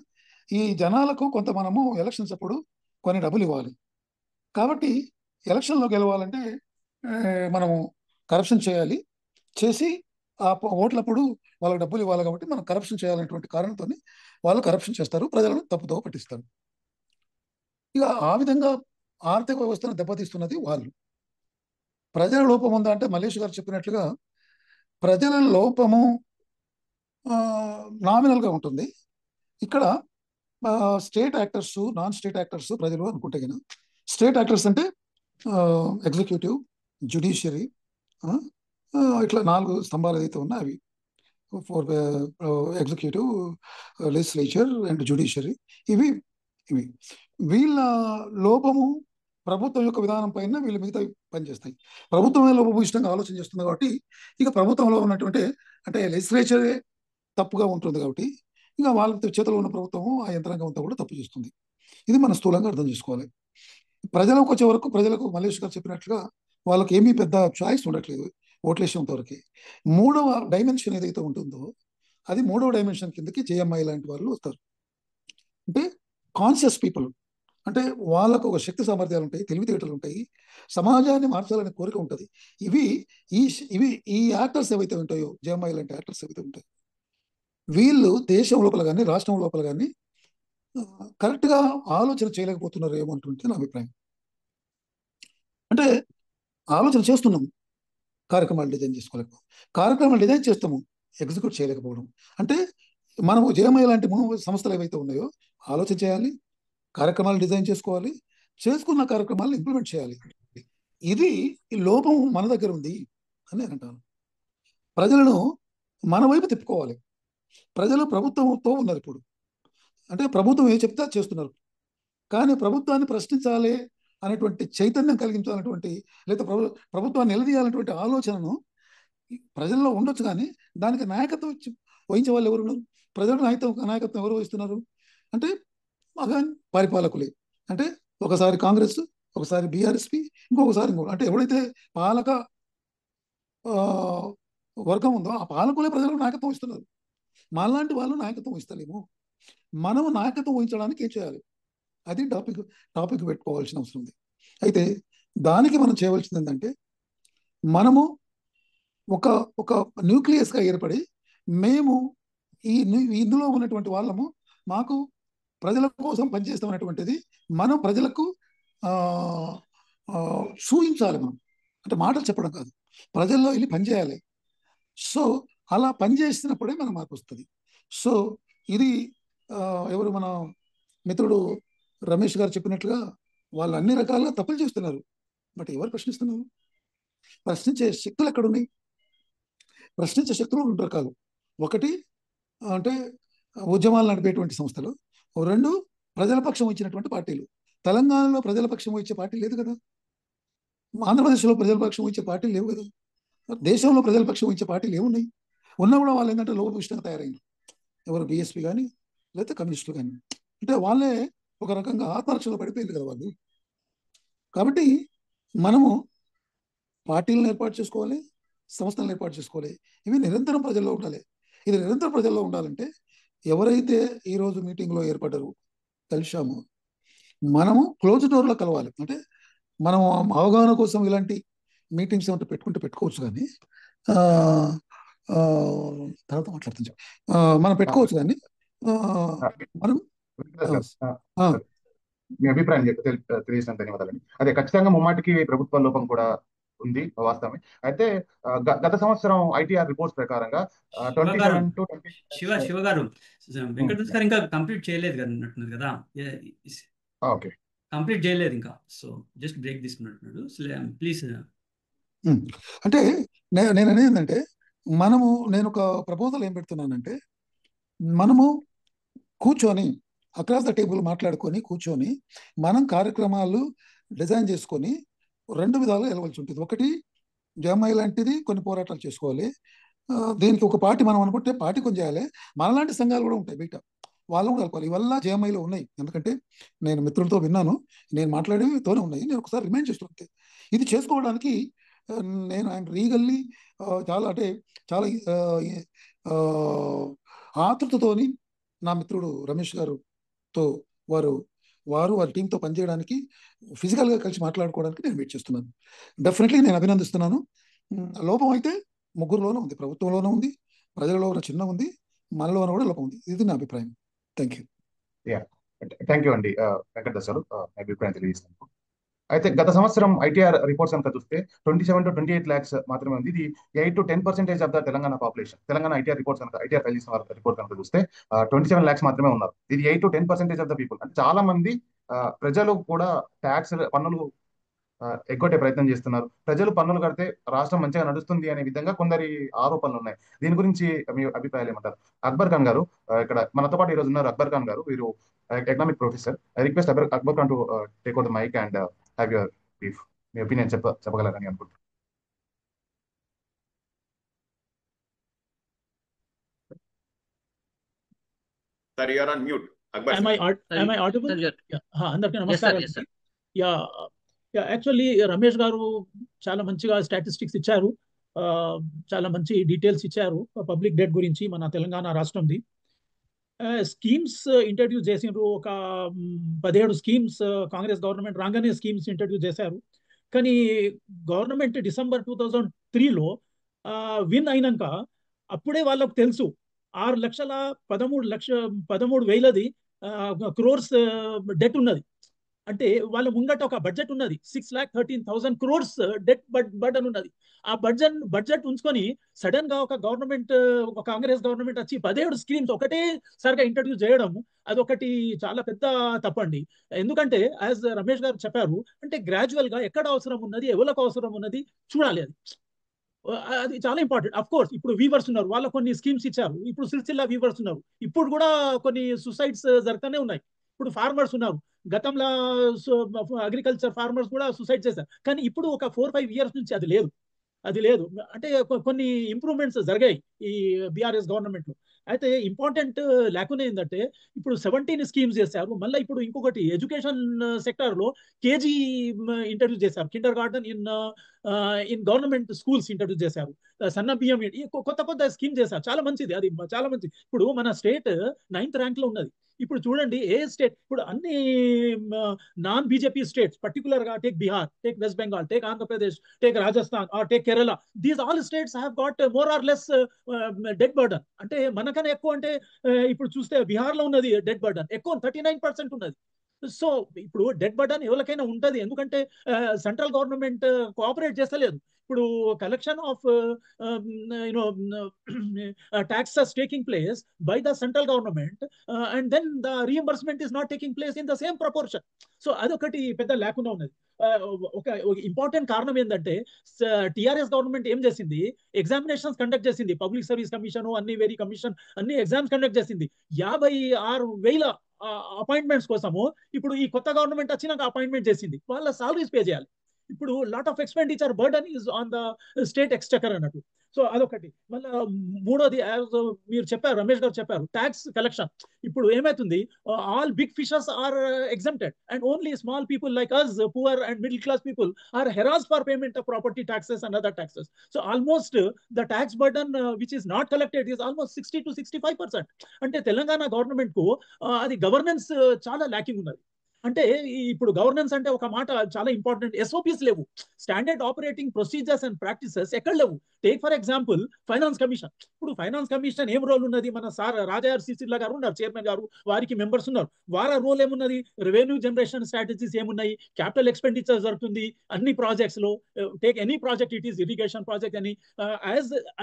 ఈ జనాలకు కొంత మనము ఎలక్షన్స్ అప్పుడు కొన్ని డబ్బులు ఇవ్వాలి. కాబట్టి ఎలక్షన్లో గెలవాలంటే మనము కరప్షన్ చేయాలి, చేసి ఆ ఓట్లప్పుడు వాళ్ళకి డబ్బులు ఇవ్వాలి. కాబట్టి మనం కరప్షన్ చేయాలనేటువంటి కారణంతో వాళ్ళు కరప్షన్ చేస్తారు, ప్రజలను తప్పుదోవ పట్టిస్తారు. ఇక ఆ విధంగా ఆర్థిక వ్యవస్థను దెబ్బతీస్తున్నది వాళ్ళు. ప్రజల లోపం ఉందా అంటే మల్లేష్ గారు చెప్పినట్లుగా ప్రజల లోపము నామినల్గా ఉంటుంది. ఇక్కడ state actors, non state actors ప్రజలు అనుకుంటే కనుక, స్టేట్ యాక్టర్స్ అంటే ఎగ్జిక్యూటివ్, జ్యుడిషియరీ, ఇట్లా 4 స్తంభాలు ఏదైతే ఉన్నా అవి four executive, legislature and judiciary. ఇవి ఇవి వీళ్ళ లోపము ప్రభుత్వం యొక్క విధానం పైన వీళ్ళ మిగతా పనిచేస్తాయి. ప్రభుత్వమే లోపభూయిష్టంగా ఆలోచన చేస్తుంది కాబట్టి ఇక ప్రభుత్వంలో ఉన్నటువంటి అంటే లెజిస్లేచరే తప్పుగా ఉంటుంది కాబట్టి ఇక వాళ్ళ చేతిలో ఉన్న ప్రభుత్వము ఆ యంత్రాంగం అంతా కూడా తప్పు చేస్తుంది. ఇది మనం స్థూలంగా అర్థం చేసుకోవాలి. ప్రజలకు వచ్చే వరకు ప్రజలకు మల్లేష్ గారు చెప్పినట్లుగా వాళ్ళకి ఏమీ పెద్ద చాయిస్ ఉండట్లేదు ఓట్లేసేంత వరకు. 3వ డైమెన్షన్ ఏదైతే ఉంటుందో అది 3వ డైమెన్షన్ కిందకి జేఎంఐ లాంటి వాళ్ళు వస్తారు. అంటే కాన్షియస్ పీపుల్, అంటే వాళ్ళకు ఒక శక్తి సామర్థ్యాలు ఉంటాయి, తెలివితేటలు ఉంటాయి, సమాజాన్ని మార్చాలనే కోరిక ఉంటుంది. ఇవి ఈ యాక్టర్స్ ఏవైతే ఉంటాయో, జేఎంఐ లాంటి యాక్టర్స్ ఏవైతే ఉంటాయో వీళ్ళు దేశం లోపల కానీ రాష్ట్రం లోపల కానీ కరెక్ట్గా ఆలోచన చేయలేకపోతున్నారు ఏమంటుంటే నా అభిప్రాయం. అంటే ఆలోచన చేస్తున్నాము, కార్యక్రమాలు డిజైన్ చేసుకోలేకపోవడం, కార్యక్రమాలు డిజైన్ చేస్తాము, ఎగ్జిక్యూట్ చేయలేకపోవడం. అంటే మనము జేఎంఐ లాంటి సంస్థలు ఏవైతే ఉన్నాయో ఆలోచన చేయాలి, కార్యక్రమాలు డిజైన్ చేసుకోవాలి, చేసుకున్న కార్యక్రమాలను ఇంప్లిమెంట్ చేయాలి. ఇది ఈ లోపం మన దగ్గర ఉంది అని నేను అంటాను. ప్రజలను మన వైపు తిప్పుకోవాలి. ప్రజలు ప్రభుత్వంతో ఉన్నారు ఇప్పుడు, అంటే ప్రభుత్వం ఏం చెప్తే చేస్తున్నారు. కానీ ప్రభుత్వాన్ని ప్రశ్నించాలి అనేటువంటి చైతన్యం కలిగించాలనేటువంటి, లేదా ప్రభుత్వాన్ని నిలదీయాలనేటువంటి ఆలోచనను ప్రజల్లో ఉండొచ్చు. కానీ దానికి నాయకత్వం వహించే వాళ్ళు ఎవరు ఉన్నారు? ప్రజల నాయకత్వం ఎవరు వహిస్తున్నారు అంటే పరిపాలకులే. అంటే ఒకసారి కాంగ్రెస్, ఒకసారి బీఆర్ఎస్పీ, ఇంకొకసారి అంటే ఎవడైతే పాలక వర్గం ఉందో ఆ పాలకులే ప్రజలకు నాయకత్వం ఇస్తున్నారు. మనలాంటి వాళ్ళు నాయకత్వం వహిస్తలేము. మనము నాయకత్వం వహించడానికి ఏం చేయాలి? అది టాపిక్ పెట్టుకోవాల్సిన అవసరం ఉంది. అయితే దానికి మనం చేయవలసింది ఏంటంటే మనము ఒక న్యూక్లియస్గా ఏర్పడి మేము ఇందులో ఉన్నటువంటి వాళ్ళము మాకు ప్రజల కోసం పనిచేస్తామనేటువంటిది మనం ప్రజలకు చూపించాలి. మనం అంటే మాటలు చెప్పడం కాదు, ప్రజల్లో వెళ్ళి పనిచేయాలి. సో అలా పనిచేసినప్పుడే మన మార్పు వస్తుంది. సో ఇది ఎవరు మన మిత్రుడు రమేష్ గారు చెప్పినట్లుగా వాళ్ళు అన్ని రకాలుగా తప్పులు చేస్తున్నారు. బట్ ఎవరు ప్రశ్నిస్తున్నారు? ప్రశ్నించే శక్తులు ఎక్కడున్నాయి? ప్రశ్నించే శక్తులు 2 రకాలు. ఒకటి అంటే ఉద్యమాలు నడిపేటువంటి సంస్థలు, 2 ప్రజల పక్షం ఇచ్చినటువంటి పార్టీలు. తెలంగాణలో ప్రజల పక్షం ఇచ్చే పార్టీ లేదు కదా, ఆంధ్రప్రదేశ్లో ప్రజల పక్షం ఇచ్చే పార్టీలు లేవు కదా, దేశంలో ప్రజల పక్షం ఇచ్చే పార్టీలు ఏమున్నాయి? ఉన్నా కూడా వాళ్ళు ఏంటంటే లోపభూయిష్టంగా తయారైంది. ఎవరు బీఎస్పీ కానీ లేకపోతే కమ్యూనిస్టులు కానీ, అంటే వాళ్ళే ఒక రకంగా ఆత్మరక్షలో పడిపోయింది కదా వాళ్ళు. కాబట్టి మనము పార్టీలను ఏర్పాటు చేసుకోవాలి, సంస్థలను ఏర్పాటు చేసుకోవాలి. ఇవి నిరంతరం ప్రజల్లో ఉండాలి. ఇది నిరంతరం ప్రజల్లో ఉండాలంటే ఎవరైతే ఈరోజు మీటింగ్లో ఏర్పడ్డారు కలిశాము, మనము క్లోజ్ డోర్లో కలవాలి. అంటే మనము అవగాహన కోసం ఇలాంటి మీటింగ్స్ ఏమంటే పెట్టుకోవచ్చు, కానీ తర్వాత మాట్లాడుతుంది మనం పెట్టుకోవచ్చు. కానీ మనం మీ అభిప్రాయం తెలియజేసిన ధన్యవాదాలండి. అదే ఖచ్చితంగా ముమ్మాటికి ప్రభుత్వ లోపం కూడా ఉంది, వాస్తవమే. అయితే గత సంవత్సరం ఐటీఆర్ రిపోర్ట్స్ ప్రకారంగా 27 to 20 శివ గారు, వెంకటేష్ గారు ఇంకా కంప్లీట్ చేయలేదు కదా కదా, ఓకే, కంప్లీట్ చేయలేదు ఇంకా. సో జస్ట్ బ్రేక్ తీసుకున్నట్టున్నాడు. ప్లీజ్. అంటే నేను అనేది ఏంటంటే నేను ఒక ప్రపోజల్ ఏం పెడుతున్నానంటే మనము కూర్చొని అక్రాస్ ద టేబుల్ మాట్లాడుకొని కూర్చొని మనం కార్యక్రమాలు డిజైన్ చేసుకొని 2 విధాలుగా వెళ్ళవలసి ఉంటుంది. ఒకటి జేఎంఐ లాంటిది కొన్ని పోరాటాలు చేసుకోవాలి. దీనికి ఒక పార్టీ మనం అనుకుంటే పార్టీ కొంచెం చేయాలి. మనలాంటి సంఘాలు కూడా ఉంటాయి బయట, వాళ్ళు కూడా కలపాలి. ఇవల్ల జేఎంఐలో ఉన్నాయి. ఎందుకంటే నేను మిత్రులతో విన్నాను, నేను మాట్లాడేవితోనే ఉన్నాయి. నేను ఒకసారి రిమైండ్ చేస్తుంటే ఇది చేసుకోవడానికి నేను ఆయన రీగల్లీ చాలా ఆతృతతోని నా మిత్రుడు రమేష్ గారుతో వారు వారి టీంతో పనిచేయడానికి, ఫిజికల్గా కలిసి మాట్లాడుకోవడానికి నేను వెయిట్ చేస్తున్నాను. డెఫినెట్లీ నేను అభినందిస్తున్నాను. లోపం అయితే ముగ్గురులోనూ ఉంది, ప్రభుత్వంలోనూ ఉంది, ప్రజలలో చిన్న ఉంది, మనలోనూ కూడా లోపం ఉంది. ఇది నా అభిప్రాయం. Thank you. థ్యాంక్ యూ అండి వెంకటదాస్ గారు, అభిప్రాయం తెలియజేసినందుకు. అయితే గత సంవత్సరం ఐటీఆర్ రిపోర్ట్స్ కనుక చూస్తే 27 to 28 lakhs మాత్రమే ఉంది. ఇది 8 to 10% of the Telangana population. Telangana ITR reports కనుక, ఐటీఆర్ ఫైల్ చేసిన రిపోర్ట్ కనుక చూస్తే 27 lakhs మాత్రమే ఉన్నారు. ఇది 8 to 10% ఆఫ్ ద పీపుల్. అంటే చాలా మంది ప్రజలు కూడా ట్యాక్స్ పన్నులు ఎగ్గొట్టే ప్రయత్నం చేస్తున్నారు. ప్రజలు పన్నులు కడితే రాష్ట్రం మంచిగా నడుస్తుంది అనే విధంగా కొందరి ఆరోపణలు ఉన్నాయి. దీని గురించి మీ అభిప్రాయాలు ఏమంటారు? అక్బర్ ఖాన్ గారు ఇక్కడ మనతో పాటు ఈరోజు ఉన్నారు. అక్బర్ ఖాన్ గారు, వీరు economic professor. I request Akbar Khan to take over the mike and have your brief. మీ ఒపీనియన్ చెప్పగలరని అనుకుంటున్నాను. Sir, you are on mute. Akbar, Am sir. am I audible? Sir, Yeah. అందరికీ yes sir, నమస్కారం. yes sir. యాక్చువల్లీ రమేష్ గారు చాలా మంచిగా statistics ఇచ్చారు, చాలా మంచి డీటెయిల్స్ ఇచ్చారు పబ్లిక్ డెట్ గురించి మన తెలంగాణ రాష్ట్రంది. స్కీమ్స్ ఇంట్రడ్యూస్ చేసిండ్రు, ఒక 17 స్కీమ్స్ కాంగ్రెస్ గవర్నమెంట్ రాగానే స్కీమ్స్ ఇంట్రడ్యూస్ చేశారు. కానీ గవర్నమెంట్ December 2003లో విన్ అయినాక అప్పుడే వాళ్ళకు తెలుసు 6,13,000 crores డెట్ ఉన్నది. అంటే వాళ్ళ ముంగట ఒక బడ్జెట్ ఉన్నది, 6,13,000 crores డెట్ బర్డన్ ఉన్నది. ఆ బడ్జెట్ ఉంచుకొని సడన్ గా ఒక కాంగ్రెస్ గవర్నమెంట్ వచ్చి 17 స్కీమ్స్ ఒకటే సారిగా ఇంట్రడ్యూస్ చేయడం, అదొకటి చాలా పెద్ద తప్పండి. ఎందుకంటే యాజ్ రమేష్ గారు చెప్పారు, అంటే గ్రాడ్యువల్ గా ఎక్కడ అవసరం ఉన్నది, ఎవరికి అవసరం ఉన్నది చూడాలి. అది చాలా ఇంపార్టెంట్. అఫ్ కోర్స్ ఇప్పుడు వీవర్స్ ఉన్నారు, వాళ్ళ కొన్ని స్కీమ్స్ ఇచ్చారు. ఇప్పుడు సిరిసిల్ల వీవర్స్ ఉన్నారు, ఇప్పుడు కూడా కొన్ని సూసైడ్స్ జరుగుతూనే ఉన్నాయి. ఇప్పుడు ఫార్మర్స్ ఉన్నారు, గతంలో అగ్రికల్చర్ ఫార్మర్స్ కూడా సూసైడ్ చేశారు. కానీ ఇప్పుడు ఒక 4-5 years నుంచి అది లేదు. అంటే కొన్ని ఇంప్రూవ్మెంట్స్ జరిగాయి ఈ బీఆర్ఎస్ గవర్నమెంట్ లో. అయితే ఇంపార్టెంట్ లేకుండా ఏంటంటే ఇప్పుడు 17 స్కీమ్స్ చేశారు. మళ్ళీ ఇప్పుడు ఇంకొకటి ఎడ్యుకేషన్ సెక్టర్ లో కేజీ ఇంట్రడ్యూస్ చేశారు, Kinder garden in government schools introduce చేశారు, సన్న బియ్యం, కొత్త స్కీమ్ చేశారు. చాలా మంచిది, అది చాలా మంచిది. ఇప్పుడు మన స్టేట్ 9th ర్యాంక్ లో ఉన్నది. ఇప్పుడు చూడండి ఏ స్టేట్, ఇప్పుడు అన్ని నాన్ బీజేపీ స్టేట్స్, పర్టికులర్ గా take Bihar, take West Bengal, take Andhra Pradesh, take Rajasthan or take Kerala, these all states have got more or less debt burden. అంటే మనకన్నా ఎక్కువ, అంటే ఇప్పుడు చూస్తే బీహార్ లో ఉన్నది డెట్ బర్డన్ ఎక్కువ, 39% ఉన్నది. సో ఇప్పుడు డెట్ బర్డన్ ఎవరికైనా ఉంటది, ఎందుకంటే సెంట్రల్ గవర్నమెంట్ కోఆపరేట్ చేస్తలేదు. ఇప్పుడు collection of taxes taking place by the central government, and then the reimbursement is not taking place in the same proportion. So అదొకటి పెద్ద లేకుండా ఉన్నది. ఒక ఇంపార్టెంట్ కారణం ఏంటంటే టిఆర్ఎస్ గవర్నమెంట్ ఏం చేసింది, ఎగ్జామినేషన్స్ కండక్ట్ చేసింది, పబ్లిక్ సర్వీస్ కమిషన్, అన్ని వేరీ కమిషన్, అన్ని ఎగ్జామ్స్ కండక్ట్ చేసింది. 56,000 అపాయింట్మెంట్స్ కోసము. ఇప్పుడు ఈ కొత్త గవర్నమెంట్ వచ్చినాక అపాయింట్మెంట్ చేసింది, వాళ్ళ సాలరీస్ పే చేయాలి. ఇప్పుడు lot of expenditure burden is on the state Exchequer అన్నట్టు. సో అదొకటి. మళ్ళీ మూడోది, మీరు చెప్పారు, రమేష్ గారు చెప్పారు, ట్యాక్స్ కలెక్షన్. ఇప్పుడు ఏమైతుంది, all big fishers are exempted and only small people like us, poor and middle class people are harassed for payment of property taxes and other taxes. So almost the tax burden which is not collected is almost 60 to 65%. అంటే Telangana government కు అది governance చాలా lacking ఉన్నది. అంటే ఇప్పుడు governance అంటే ఒక మాట చాలా ఇంపార్టెంట్, SOPs లేవు, standard operating procedures and practices ఎక్కడ లేవు. Take for example finance commission. ఇప్పుడు ఫైనాన్స్ కమిషన్ ఏం రోల్ ఉన్నది, మన సార్ రాజార్ సిసిల్లా గారు ఉన్నారు, చైర్మన్ గారు, వారికి మెంబర్స్ ఉన్నారు. వారి రోల్ ఏమున్నది, రెవెన్యూ జనరేషన్ స్ట్రాటజీస్ ఏమున్నాయి, క్యాపిటల్ ఎక్స్పెండిచర్ జరుగుతుంది అన్ని ప్రాజెక్ట్స్ లో. Take any project, it is irrigation project అని,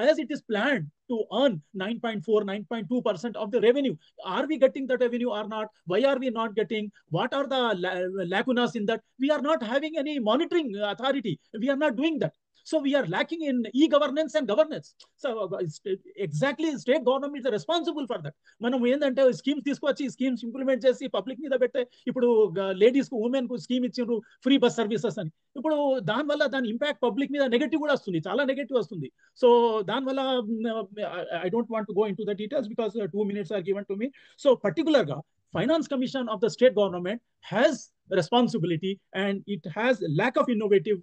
as it is planned to earn 9.2% of the revenue. Are we getting that revenue or not? Why are we not getting? What are the lacunas in that? We are not having any monitoring authority. We are not doing that. So we are lacking in e-governance and governance. So exactly state government is responsible for that. మనం ఏంటంటే schemes తీసుకొచ్చి schemes implement చేసి public మీద పెట్టే, ఇప్పుడు ladies కు, women కు scheme ఇచ్చిండ్రు ఫ్రీ బస్ సర్వీసెస్ అని. ఇప్పుడు దానివల్ల దాని ఇంపాక్ట్ పబ్లిక్ మీద నెగటివ్ కూడా వస్తుంది, చాలా నెగటివ్ వస్తుంది. సో దానివల్ల I don't want to go in to the details because 2 minutes are given to me. So particular గా finance commission of the state government has responsibility, and it has lack of innovative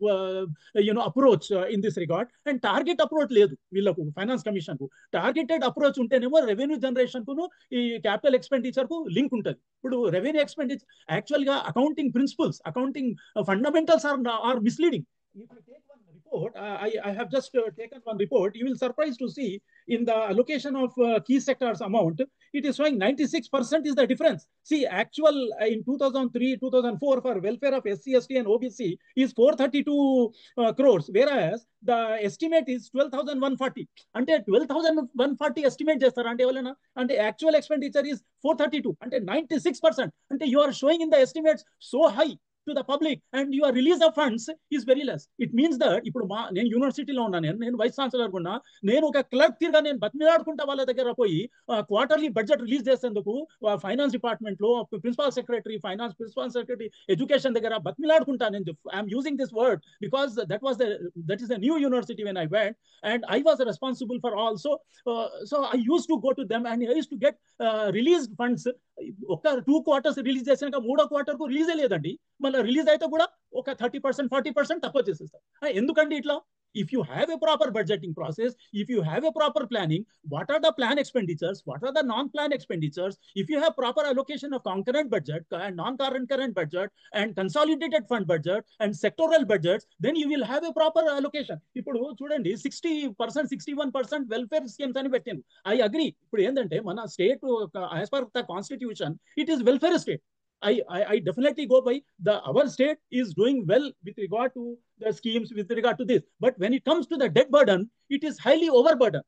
approach in this regard. And target approach లేదు వీళ్ళకు finance commission కు. Targeted approach ఉంటేనేమో revenue generation కును ఈ capital expenditure కు link ఉంటుంది. ఇప్పుడు రెవెన్యూ ఎక్స్పెండిచర్ యాక్చువల్ గా accounting principles, accounting fundamentals are misleading. If I take one report, I have just taken one report. You will surprise to see in the allocation of key sectors amount, it is showing 96% is the difference. See, actual in 2003, 2004 for welfare of SC, ST and OBC is 432 crores, whereas the estimate is 12,140. అంటే 12,140 estimate చేస్తారా అంటే ఎవరైనా? అంటే actual expenditure is 432, అంటే 96%. అంటే you are showing in the estimates so high to the public and your release of funds is very less. It means that ఇప్పుడు నేను యూనివర్సిటీలో ఉన్నా, నేను వైస్ ఛాన్సలర్ ఉన్నా, నేను ఒక క్లర్క్ తిరిగా నేను బతిమిలాడుకుంటా వాళ్ళ దగ్గర పోయి క్వార్టర్లీ బడ్జెట్ రిలీజ్ చేసేందుకు ఫైనాన్స్ డిపార్ట్మెంట్ లో principal secretary, finance principal secretary, education దగ్గర బతిమిలాడుకుంటా. నేను I'm using this word because that is the new university when I went and I was responsible for all. So I used to go to them and I used to get released funds. ఒక 2 quarters release చేసినాక 3వ quarter కు రిలీజే లేదండి. మళ్ళీ release అయితే కూడా ఒక 30%, 40% తక్కువ చేసేస్తారు. ఎందుకండి ఇట్లా? If you have a proper budgeting process, if you have a proper planning, what are the plan expenditures, what are the non-plan expenditures, if you have proper allocation of concurrent budget and non-concurrent budget and consolidated fund budget and sectoral budgets, then you will have a proper allocation. ఇప్పుడు చూడండి 60%, 61% welfare schemes అని పెట్టింది. I agree. ఇప్పుడు ఏంటంటే మన state as per the constitution, it is welfare state. I definitely go by our state is doing well with regard to the schemes, with regard to this. But when it comes to the debt burden, it is highly overburdened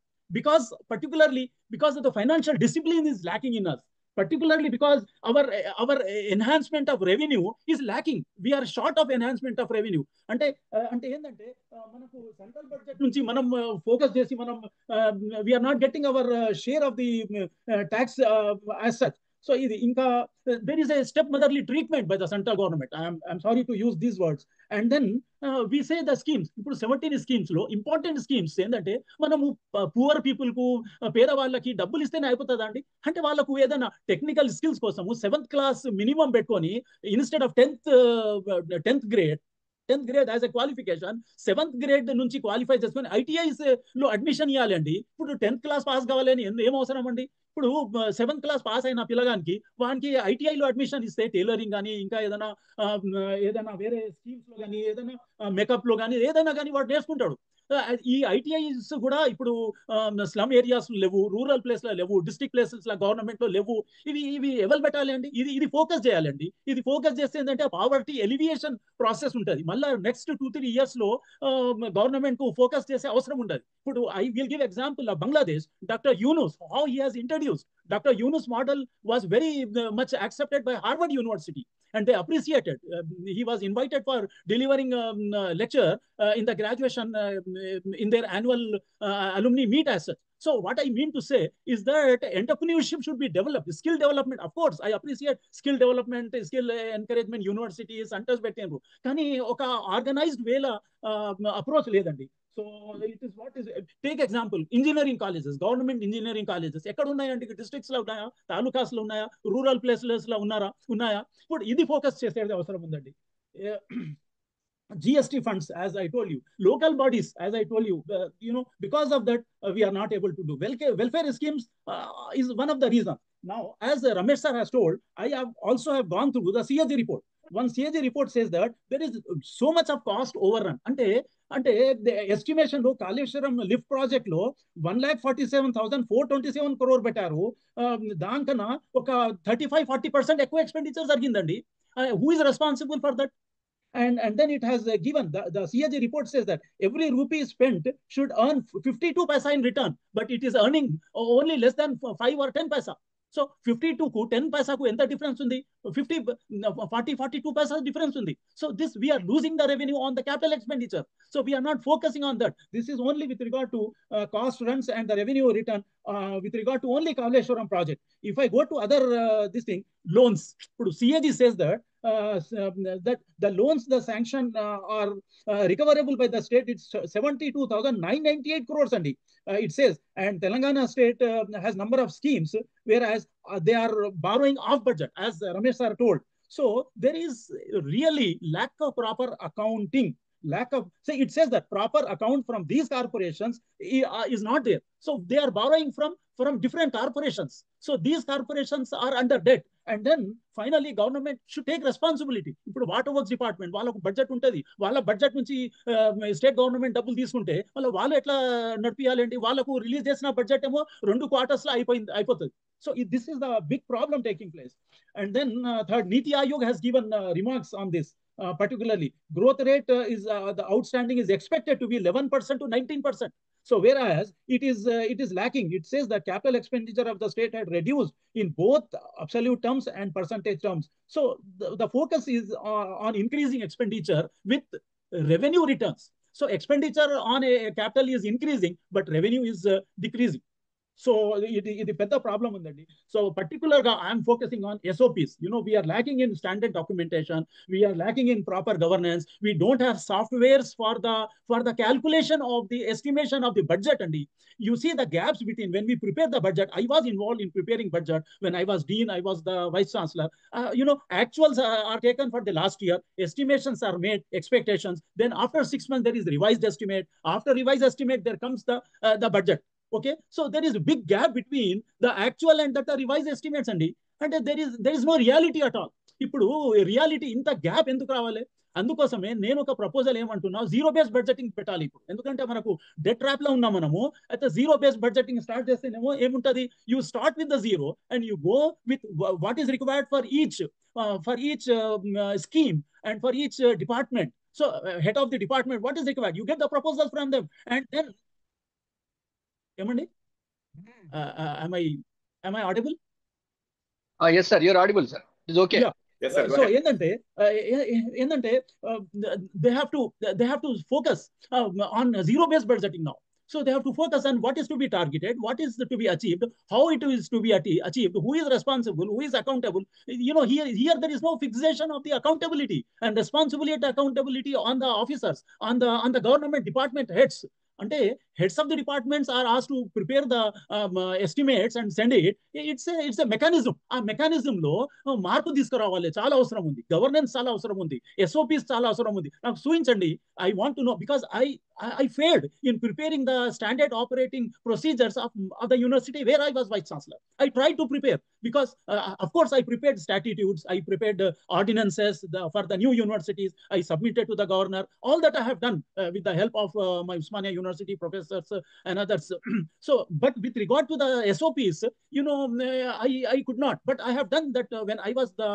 particularly because of the financial discipline is lacking in us. Particularly because our enhancement of revenue is lacking. We are short of enhancement of revenue. అంటే ఏంటంటే మనకు central budget నుంచి మనం focus చేసి మనం we are not getting our share of the tax as such. So there is a stepmotherly treatment by the central government. I'm sorry to use these words. And then we say the schemes. ఇప్పుడు 17 schemes లో important schemes ఏంటంటే మనము poor people కు, పేదవాళ్ళకి డబ్బులు ఇస్తేనే అయిపోతుందా అండి? అంటే వాళ్ళకు ఏదైనా టెక్నికల్ స్కిల్స్ కోసము 7th క్లాస్ మినిమం పెట్టుకొని instead of 10th grade as a qualification, 7th grade నుంచి క్వాలిఫై చేసుకొని ఐటీఐస్ లో అడ్మిషన్ ఇవ్వాలండి. ఇప్పుడు 10th క్లాస్ పాస్ కావాలని ఏం అవసరం అండి? ఇప్పుడు 7th క్లాస్ పాస్ అయిన పిల్లగానికి వానికి ఐటీఐలో అడ్మిషన్ ఇస్తే టైలరింగ్ కానీ ఇంకా ఏదైనా వేరే స్కీమ్స్ లో కానీ ఏదైనా మేకప్ లో కానీ ఏదైనా కానీ వాడు నేర్చుకుంటాడు. ఈ ఐటీఐస్ కూడా ఇప్పుడు స్లమ్ ఏరియాస్ లేవు, రూరల్ ప్లేస్ లో లేవు, డిస్ట్రిక్ట్ ప్లేసెస్ లో గవర్నమెంట్ లో లేవు. ఇవి ఎవరు పెట్టాలి అండి? ఇది ఫోకస్ చేయాలండి. ఇది ఫోకస్ చేస్తే ఏంటంటే పావర్టీ ఎలివియేషన్ ప్రాసెస్ ఉంటుంది. మళ్ళీ నెక్స్ట్ 2-3 years లో గవర్నమెంట్ కు ఫోకస్ చేసే అవసరం ఉండదు. ఇప్పుడు I will give example of Bangladesh. Doctor Yunus, how he has introduced Dr. Yunus model was very much accepted by Harvard University and they appreciated. He was invited for delivering lecture in the graduation in their annual alumni meet as such. So what I mean to say is that entrepreneurship should be developed, skill development. Of course, I appreciate skill development, skill encouragement, universities, centers పెట్టిండ్రు. కానీ ఒక organised వేల approach లేదండి. So it is what is, take example, engineering colleges, government engineering colleges ఎక్కడ ఉన్నాయండి? Districts లో ఉన్నాయా, తాలూకాస్ లో ఉన్నాయా, రూరల్ ప్లేసెస్ లో ఉన్నాయా? ఇప్పుడు ఇది ఫోకస్ చేసేది అవసరం ఉందండి. GST funds, as I told you, local bodies, as I told you, because of that, we are not able to do welfare schemes. Is one of the reasons. Now, as Ramesh sir has told, I have also gone through the CAG report. One CAG report says that there is so much of cost overrun. అంటే estimation లో Kaleshwaram lift project లో 1,47,427 crore పెట్టారు. దానికన్నా ఒక 35-40% ఎక్కువ expenditure జరిగిందండి. Who is responsible for that? And then it has given, the CAG report says that every rupee spent should earn 52 paisa in return, but it is earning only less than 5 or 10 paisa. So 52 ku 10 paisa ku enta difference undi? 42 paisa difference undi. So this, we are losing the revenue on the capital expenditure. So we are not focusing on that. This is only with regard to cost runs and the revenue return with regard to only Kavleshwaram project. If I go to other this thing, loans, CAG says that that the loans, the sanction are recoverable by the state, it's 72,998 crores and it says, and Telangana state has number of schemes whereas they are borrowing off budget, as Ramesh sir told. So there is really lack of proper accounting. It says that proper account from these corporations is not there. So they are borrowing from different corporations. So these corporations are under debt. And then finally government should take responsibility. ఇప్పుడు water works department వాళ్ళకు budget ఉంటుంది, వాళ్ళ budget నుంచి state government డబ్బులు తీసుకుంటే వాళ్ళు ఎట్లా నడిపియాలండి? వాళ్ళకు రిలీజ్ చేసిన బడ్జెట్ ఏమో 2 quarters లో అయిపోతుంది. So this is the big problem taking place. And then third, Niti Aayog has given remarks on this. Particularly, growth rate the outstanding is expected to be 11% to 19%. So whereas it is lacking. It says that capital expenditure of the state had reduced in both absolute terms and percentage terms. So the focus is on increasing expenditure with revenue returns. So expenditure on a capital is increasing, but revenue is decreasing. So ఇది పెద్ద problem ఉందండి. So particular గా I'm focusing on SOPs. We are lacking in standard documentation. We are lacking in proper governance. We don't have softwares for the calculation of the estimation of the budget. And you see the gaps between when we prepare the budget. I was involved in preparing budget when I was dean. I was the vice chancellor. Actuals are taken for the last year. Estimations are made, expectations. Then after 6 months there is revised estimate. After revised estimate there comes the budget. Okay, so there is a big gap between the actual and the revised estimates, and there is no reality at all. ఇప్పుడు reality ఇంత gap ఎందుకు రావాలి? అందుకోసమే నేను ఒక proposal ఏమంటున్నా, zero base budgeting పెట్టాలి ఇప్పుడు. ఎందుకంటే మనకు డెట్ ట్రాప్ లో ఉన్నాం మనము. అయితే జీరో బేస్ బడ్జెటింగ్ స్టార్ట్ చేస్తేనేమో ఏముంటది, you start with the zero and you go with what is required for each scheme and for each department. So head of the department, what is required? You get the proposals from them, and then ఏమండి, am I audible? Yes sir, you're audible sir. It's okay. Yeah. Yes sir, go So ahead. ఏంటంటే they have to focus on zero based budgeting now. So they have to focus on what is to be targeted, what is to be achieved, how it is to be achieved, who is responsible, who is accountable. Here there is no fixation of the accountability and responsibility, accountability on the officers, on the government department heads. అంటే heads of the departments are asked to prepare the estimates and send it. It's a mechanism. ఆ mechanism లో మార్పు తీసుకురావాలి, చాలా అవసరం ఉంది. Governance చాలా అవసరం ఉంది. SOPs చాలా అవసరం ఉంది. నాకు చూపించండి. I want to know, because I failed in preparing the standard operating procedures of the university where I was vice chancellor. I tried to prepare because of course I prepared statutes, I prepared ordinances for the new universities. I submitted to the governor. All that I have done with the help of my Usmania University professors and others. So but with regard to the SOPs, I could not. But I have done that when I was the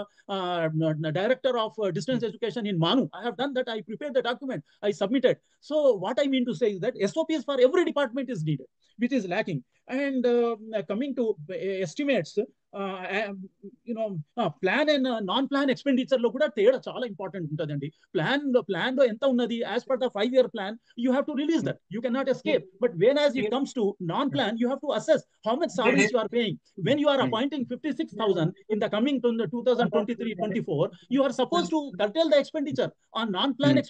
director of distance education in Manu. I have done that. I prepared the document. I submitted. So what I mean to say is that SOPs for every department is needed, which is lacking. And coming to estimates, plan and non plan expenditure లో కూడా తేడా చాలా important ఉంటుందండి. Plan లో ఎంత ఉన్నది, as per the 5-year plan, you have to release that. You cannot escape. But whereas it comes to non-plan, you have to assess how much salaries you are paying. When you are appointing 56,000 in the coming 2023-24, you are supposed to curtail the expenditure on non-plan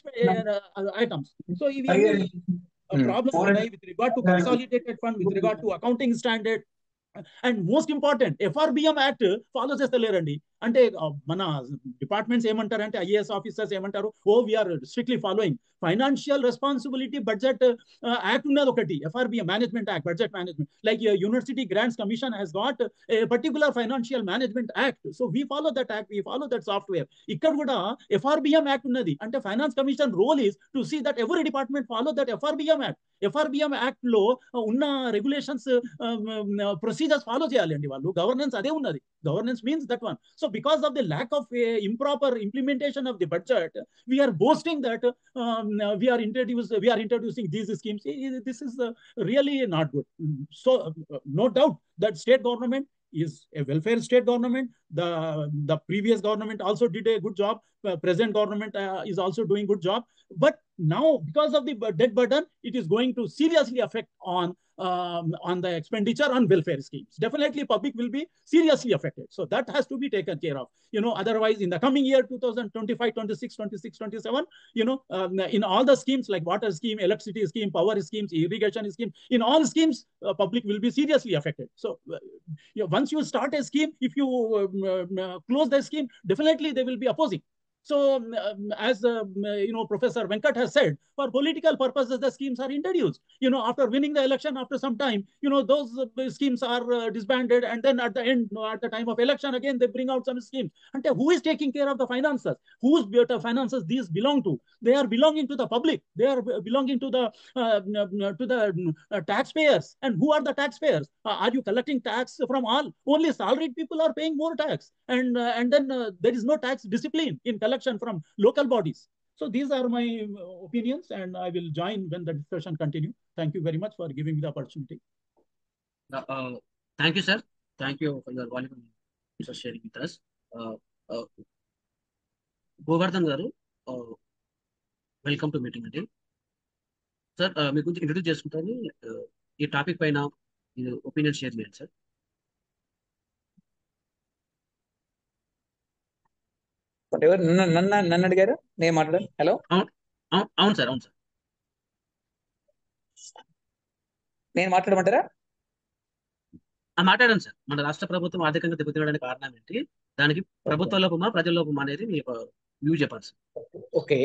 items. So if problems with regard to consolidated fund, with regard to accounting standard, and most important, FRBM Act follow చేస్తలేరండి. అంటే మన departments ఏమంటారంటే, IAS officers ఏమంటారు, we are strictly following financial responsibility budget act ఉన్నది ఒకటి, FRBM management act, budget management. Like university grants commission has got a particular financial management act. So we follow that act, we follow that software. ఇక్కడ కూడా FRBM యాక్ట్ ఉన్నది. అంటే finance commission role is to see that every department follow that FRBM act. FRBM act లో ఉన్న regulations, procedures follow చేయాలండి వాళ్ళు. Governance అదే ఉన్నది. Governance means that one. So because of the lack of improper implementation of the budget, we are boasting that we are introducing these schemes. This is really not good. So no doubt that state government is a welfare state government. The previous government also did a good job. Present government is also doing good job. But now, because of the debt burden, it is going to seriously affect on on the expenditure on welfare schemes. Definitely, public will be seriously affected. So that has to be taken care of. Otherwise, in the coming year, 2025, 26, 26, 27, in all the schemes like water scheme, electricity scheme, power schemes, irrigation scheme, in all schemes, public will be seriously affected. So once you start a scheme, if you close the scheme, definitely they will be opposing. So as Professor Venkat has said, for political purposes, the schemes are introduced. After winning the election, after some time, those schemes are disbanded, and then at the end, at the time of election, again they bring out some schemes. And who is taking care of the finances? Whose finances these belong to? They are belonging to the public. They are belonging to the taxpayers. And who are the taxpayers? Are you collecting tax from all? Only salaried people are paying more tax, and then there is no tax discipline in collection from local bodies. So these are my opinions, and I will join when the discussion continue. Thank you very much for giving me the opportunity. Thank you, sir. Thank you for your valuable for sharing with us. Govardhan garu, welcome to meeting అండి. Sir మీ గురించి introduce చేసుకుంటాను. ఈ topic పైన opinion share చేయండి sir. నన్ను అడిగారు, నేను మాట్లాడాను. హలో, అవును సార్, అవును సార్, నేను మాట్లాడమంటారా? మాట్లాడండి సార్. మన రాష్ట్ర ప్రభుత్వం ఆర్థికంగా దెబ్బతినడానికి కారణం ఏంటి, దానికి ప్రభుత్వ లోపమా ప్రజల లోపమా అనేది మీ వ్యూ చెప్పండి సార్. ఓకే,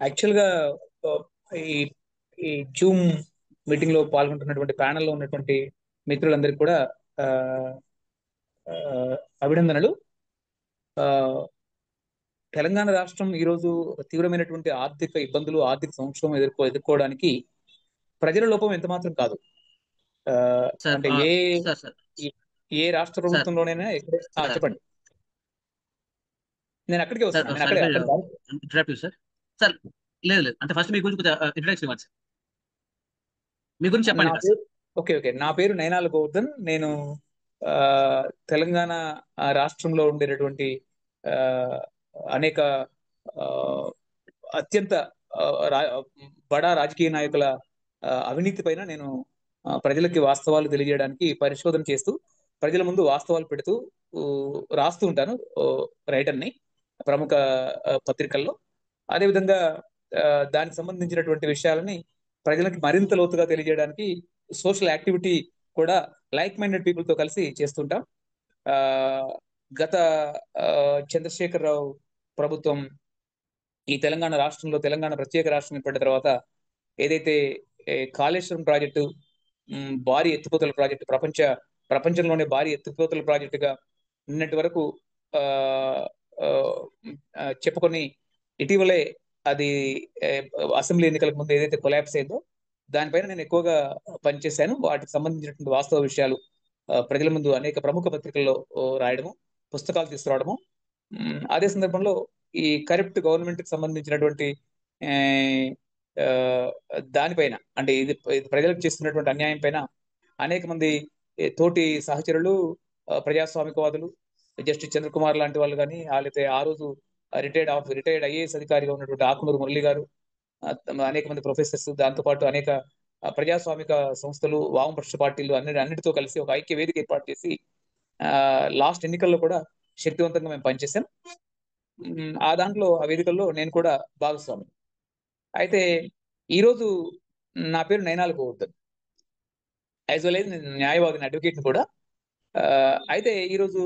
యాక్చువల్గా ఈ జూమ్ మీటింగ్ లో పాల్గొంటున్నటువంటి ప్యానెల్లో ఉన్నటువంటి మిత్రులందరికీ కూడా అభినందనలు. తెలంగాణ రాష్ట్రం ఈరోజు తీవ్రమైనటువంటి ఆర్థిక ఇబ్బందులు, ఆర్థిక సంక్షోభం ఎదుర్కోవడానికి ప్రజల లోపం ఎంత మాత్రం కాదు. అంటే ఏ రాష్ట్ర ప్రభుత్వంలోనైనా చెప్పండి. నేను అక్కడికే వస్తాను. సార్ లేదు, అంటే ఫస్ట్ మీ గురించి ఇంట్రడక్షన్ ఇవ్వండి సార్. మీ గురించి చెప్పండి. ఓకే, నా పేరు నైనాల గోవర్ధన్. నేను తెలంగాణ రాష్ట్రంలో ఉండేటటువంటి అనేక అత్యంత బడా రాజకీయ నాయకుల అవినీతి పైన నేను ప్రజలకి వాస్తవాలు తెలియజేయడానికి పరిశోధన చేస్తూ ప్రజల ముందు వాస్తవాలు పెడుతూ రాస్తూ ఉంటాను, రైటర్ని ప్రముఖ పత్రికల్లో. అదేవిధంగా దానికి సంబంధించినటువంటి విషయాలని ప్రజలకి మరింత లోతుగా తెలియజేయడానికి సోషల్ యాక్టివిటీ కూడా లైక్ మైండెడ్ పీపుల్ తో కలిసి చేస్తుంటాం. గత చంద్రశేఖరరావు ప్రభుత్వం ఈ తెలంగాణ రాష్ట్రంలో తెలంగాణ ప్రత్యేక రాష్ట్రం ఏర్పడిన తర్వాత ఏదైతే కాళేశ్వరం ప్రాజెక్టు భారీ ఎత్తిపోతల ప్రాజెక్టు, ప్రపంచంలోనే భారీ ఎత్తిపోతల ప్రాజెక్టుగా నిన్నటి వరకు చెప్పుకొని ఇటీవలే అది అసెంబ్లీ ఎన్నికలకు ముందు ఏదైతే కొలాప్స్ అయిందో దానిపైన నేను ఎక్కువగా పనిచేశాను. వాటికి సంబంధించినటువంటి వాస్తవ విషయాలు ప్రజల ముందు అనేక ప్రముఖ పత్రికల్లో రాయడము, పుస్తకాలు తీసుకురావడము. అదే సందర్భంలో ఈ కరప్ట్ గవర్నమెంట్ కి సంబంధించినటువంటి దానిపైన, అంటే ఇది ప్రజలకు చేస్తున్నటువంటి అన్యాయం పైన అనేక మంది తోటి సహచరులు, ప్రజాస్వామికవాదులు, జస్టిస్ చంద్రకుమార్ లాంటి వాళ్ళు కానీ, లేకపోతే ఆ రోజు రిటైర్డ్ ఐఏఎస్ అధికారిగా ఉన్నటువంటి ఆకునూరు మురళి గారు, అనేక మంది ప్రొఫెసర్స్, దాంతోపాటు అనేక ప్రజాస్వామిక సంస్థలు, వామపక్ష పార్టీలు అన్నిటితో కలిసి ఒక ఐక్య వేదిక ఏర్పాటు చేసి లాస్ట్ ఎన్నికల్లో కూడా శక్తివంతంగా మేము పనిచేసాం. ఆ దాంట్లో ఆ వేదికల్లో నేను కూడా భాగస్వామి. అయితే ఈరోజు నా పేరు నైనాల గోవర్ధన్, యాజ్ వెల్ నేను న్యాయవాదిని, అడ్వకేట్ని కూడా. అయితే ఈరోజు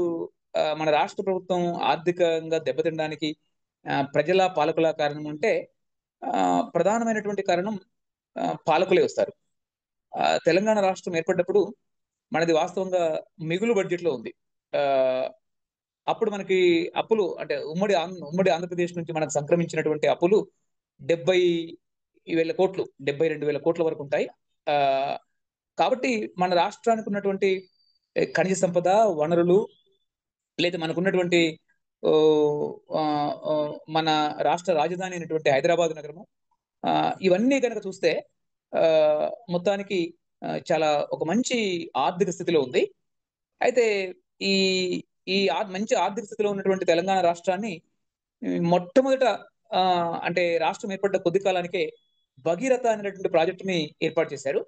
మన రాష్ట్ర ప్రభుత్వం ఆర్థికంగా దెబ్బతినడానికి ప్రజల పాలకుల కారణం అంటే ప్రధానమైనటువంటి కారణం పాలకులే వస్తారు. తెలంగాణ రాష్ట్రం ఏర్పడ్డప్పుడు మనది వాస్తవంగా మిగులు బడ్జెట్లో ఉంది. అప్పుడు మనకి అప్పులు అంటే ఉమ్మడి ఆంధ్రప్రదేశ్ నుంచి మనకు సంక్రమించినటువంటి అప్పులు 70,000 కోట్లు, 72,000 కోట్ల వరకు ఉంటాయి. కాబట్టి మన రాష్ట్రానికి ఉన్నటువంటి ఖనిజ సంపద, వనరులు, లేదా మనకున్నటువంటి మన రాష్ట్ర రాజధాని అయినటువంటి హైదరాబాద్ నగరము, ఇవన్నీ కనుక చూస్తే మొత్తానికి చాలా ఒక మంచి ఆర్థిక స్థితిలో ఉంది. అయితే ఈ మంచి ఆర్థిక స్థితిలో ఉన్నటువంటి తెలంగాణ రాష్ట్రాన్ని మొట్టమొదట అంటే రాష్ట్రం ఏర్పడ్డ కొద్ది కాలానికే భగీరథ అనేటువంటి ప్రాజెక్టుని ఏర్పాటు చేశారు.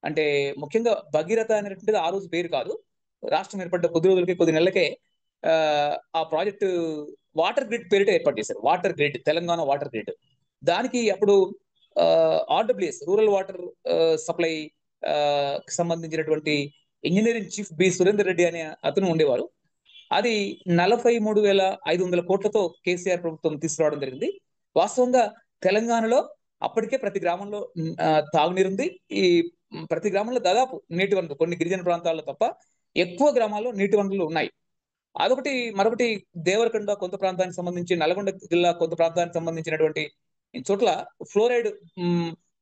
అంటే ముఖ్యంగా భగీరథ అనేటువంటిది ఆ రోజు పేరు కాదు, రాష్ట్రం ఏర్పడ్డ కొద్ది రోజులకి కొద్ది నెలలకే ఆ ప్రాజెక్టు వాటర్ గ్రిడ్ పేరిట ఏర్పాటు చేశారు. Water grid, Telangana water grid. దానికి అప్పుడు ఆర్డబ్ల్యూఎస్, రూరల్ వాటర్ సప్లై సంబంధించినటువంటి engineering chief B Surender Reddy అనే అతను ఉండేవారు. అది 43,500 కోట్లతో కేసీఆర్ ప్రభుత్వం తీసుకురావడం జరిగింది. వాస్తవంగా తెలంగాణలో అప్పటికే ప్రతి గ్రామంలో తాగునీరుంది. ఈ ప్రతి గ్రామంలో దాదాపు నీటి వనరులు, కొన్ని గిరిజన ప్రాంతాల్లో తప్ప ఎక్కువ గ్రామాల్లో నీటి వనరులు ఉన్నాయి. అదొకటి. మరొకటి దేవరకొండ కొంత ప్రాంతానికి సంబంధించి, నల్గొండ జిల్లా కొంత ప్రాంతానికి సంబంధించినటువంటి చోట్ల ఫ్లోరైడ్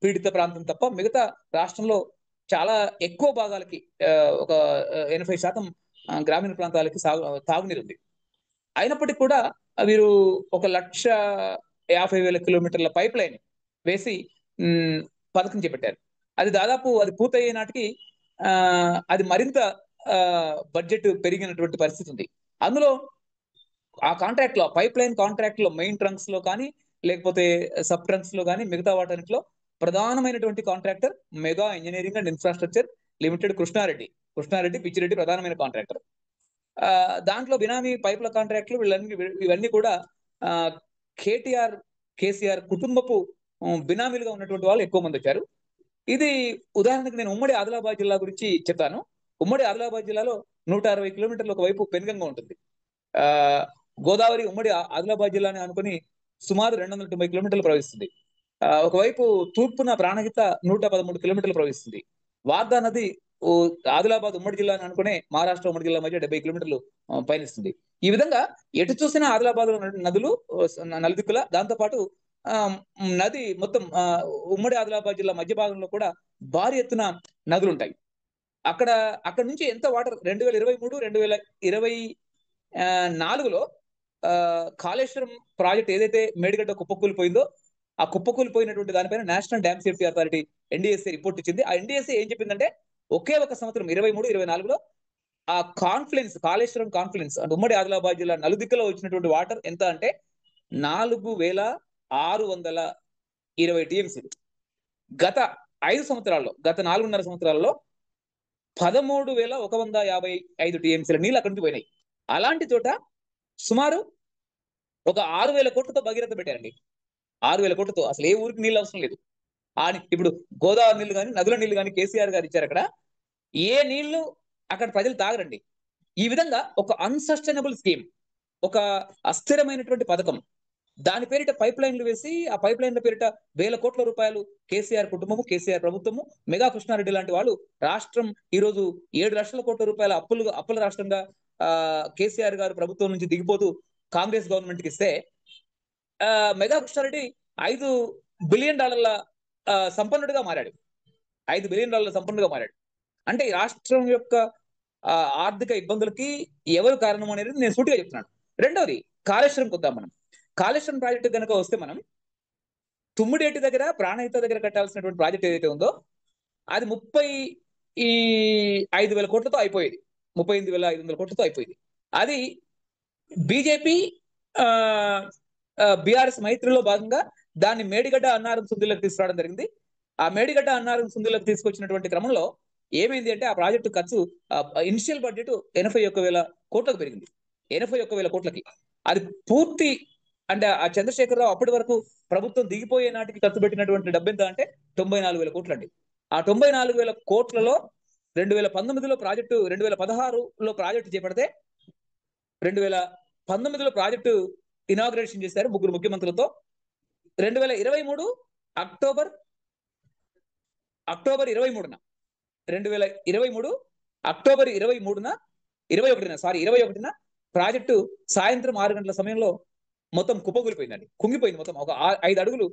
పీడిత ప్రాంతం తప్ప మిగతా రాష్ట్రంలో చాలా ఎక్కువ భాగాలకి ఒక 80% గ్రామీణ ప్రాంతాలకి తాగునీరు ఉంది. అయినప్పటికీ కూడా వీరు 1,50,000 కిలోమీటర్ల పైప్ లైన్ వేసి పథకం చేపట్టారు. అది దాదాపు అది పూర్తయ్యే నాటికి అది మరింత బడ్జెట్ పెరిగినటువంటి పరిస్థితి ఉంది. అందులో ఆ కాంట్రాక్ట్ లో, పైప్ లైన్ కాంట్రాక్ట్ లో, మెయిన్ ట్రంక్స్ లో కానీ లేకపోతే సబ్ ట్రంక్స్ లో కానీ మిగతా వాటిలో ప్రధానమైనటువంటి contractor mega engineering and infrastructure limited Krishna Reddy Pichi Reddy ప్రధానమైన కాంట్రాక్టర్. దాంట్లో బినామీ పైపుల కాంట్రాక్టులు ఇవన్నీ కూడా కేసీఆర్ కుటుంబపు బినామీలుగా ఉన్నటువంటి వాళ్ళు ఎక్కువ మంది వచ్చారు. ఇది ఉదాహరణకు నేను ఉమ్మడి ఆదిలాబాద్ జిల్లా గురించి చెప్తాను. ఉమ్మడి ఆదిలాబాద్ జిల్లాలో 160 కిలోమీటర్లు ఒకవైపు పెనుగంగా ఉంటుంది. గోదావరి ఉమ్మడి ఆదిలాబాద్ జిల్లాని అనుకుని సుమారు 290 కిలోమీటర్లు ప్రవహిస్తుంది. ఒకవైపు తూర్పున ప్రాణహిత 113 కిలోమీటర్లు ప్రవహిస్తుంది. వార్దా నది ఆదిలాబాద్ ఉమ్మడి జిల్లాని అనుకునే మహారాష్ట్ర ఉమ్మడి జిల్లా మధ్య 70 కిలోమీటర్లు పయనిస్తుంది. ఈ విధంగా ఎటు చూసినా ఆదిలాబాద్ నదులు నలుదిక్కుల, దాంతోపాటు నది మొత్తం ఉమ్మడి ఆదిలాబాద్ జిల్లా మధ్య భాగంలో కూడా భారీ ఎత్తున నదులు ఉంటాయి. అక్కడ నుంచి ఎంత వాటర్ 2023-2024లో కాళేశ్వరం ప్రాజెక్ట్ ఏదైతే మేడిగడ్డ కుప్పకూలిపోయిందో, ఆ కుప్పకూలిపోయినటువంటి దానిపైన national dam safety authority NDSA report ఇచ్చింది. ఆ NDSA ఏం చెప్పిందంటే ఒకే ఒక సంవత్సరం 23-24లో ఆ కాన్ఫ్లుయెన్స్, కాళేశ్వరం కాన్ఫ్లుయెన్స్ అంటే ఉమ్మడి ఆదిలాబాద్ జిల్లా నలుదిక్కులో వచ్చినటువంటి వాటర్ ఎంత అంటే 4,620 TMC. గత 5 సంవత్సరాల్లో, గత 4.5 సంవత్సరాల్లో 13,155 TMCల నీళ్ళు అక్కడి నుంచి పోయినాయి. అలాంటి చోట సుమారు ఒక 6,000 కోట్లతో భగీరథ పెట్టారండి. 6,000 కోట్లతో అసలు ఏ ఊరికి నీళ్ళు అవసరం లేదు. ఇప్పుడు గోదావరి నీళ్లు కానీ, నదుల నీళ్లు కానీ కేసీఆర్ గారు ఇచ్చారు. అక్కడ ఏ నీళ్లు అక్కడ ప్రజలు తాగరండి. ఈ విధంగా ఒక అన్సస్టైనబుల్ స్కీమ్, ఒక అస్థిరమైనటువంటి పథకం, దాని పేరిట పైప్ లైన్లు వేసి ఆ పైప్ లైన్ల పేరిట 1,000 కోట్ల రూపాయలు కేసీఆర్ కుటుంబము, కేసీఆర్ ప్రభుత్వము, మెగా కృష్ణారెడ్డి లాంటి వాళ్ళు రాష్ట్రం ఈరోజు 7 లక్షల కోట్ల రూపాయల అప్పుల రాష్ట్రంగా కేసీఆర్ గారు ప్రభుత్వం నుంచి దిగిపోతూ కాంగ్రెస్ గవర్నమెంట్ కి ఇస్తే మెగా కృష్ణారెడ్డి $5 బిలియన్ సంపన్నుడిగా మారాడు. $5 బిలియన్ సంపన్నుడిగా మారాడు. అంటే ఈ రాష్ట్రం యొక్క ఆర్థిక ఇబ్బందులకి ఎవరు కారణం అనేది నేను సూటిగా చెప్తున్నాను. రెండవది కాళేశ్వరం కొద్దాం. మనం కాళేశ్వరం ప్రాజెక్టు కనుక వస్తే మనం తుమ్మిడేటి దగ్గర, ప్రాణహిత దగ్గర కట్టాల్సినటువంటి ప్రాజెక్ట్ ఏదైతే ఉందో అది 35,000 కోట్లతో అయిపోయేది. 38,500 కోట్లతో అయిపోయింది. అది బీజేపీ బీఆర్ఎస్ మైత్రిలో భాగంగా దాన్ని మేడిగడ్డ అన్నారం సుందిలకు తీసుకురావడం జరిగింది. ఆ మేడిగడ్డ అన్నారం సుందిలకు తీసుకొచ్చినటువంటి క్రమంలో ఏమైంది అంటే ఆ ప్రాజెక్టు ఖర్చు ఇనిషియల్ బడ్జెట్ 81,000 కోట్లకు పెరిగింది. 81,000 కోట్లకి అది పూర్తి అంటే ఆ చంద్రశేఖరరావు అప్పటి వరకు ప్రభుత్వం దిగిపోయే నాటికి ఖర్చు పెట్టినటువంటి డబ్బు ఎంత అంటే 94,000 కోట్లు అండి. ఆ 94,000 కోట్లలో 2019లో ప్రాజెక్టు, 2016లో ప్రాజెక్టు చేపడితే 2019లో ప్రాజెక్టు ఇనాగ్రేషన్ చేశారు 3 ముఖ్యమంత్రులతో. 2023 అక్టోబర్ 23న 2023 అక్టోబర్ 21న ప్రాజెక్టు సాయంత్రం 6 గంటల సమయంలో మొత్తం కుప్పకూలిపోయిందండి. కుంగిపోయింది. మొత్తం ఒక 5 అడుగులు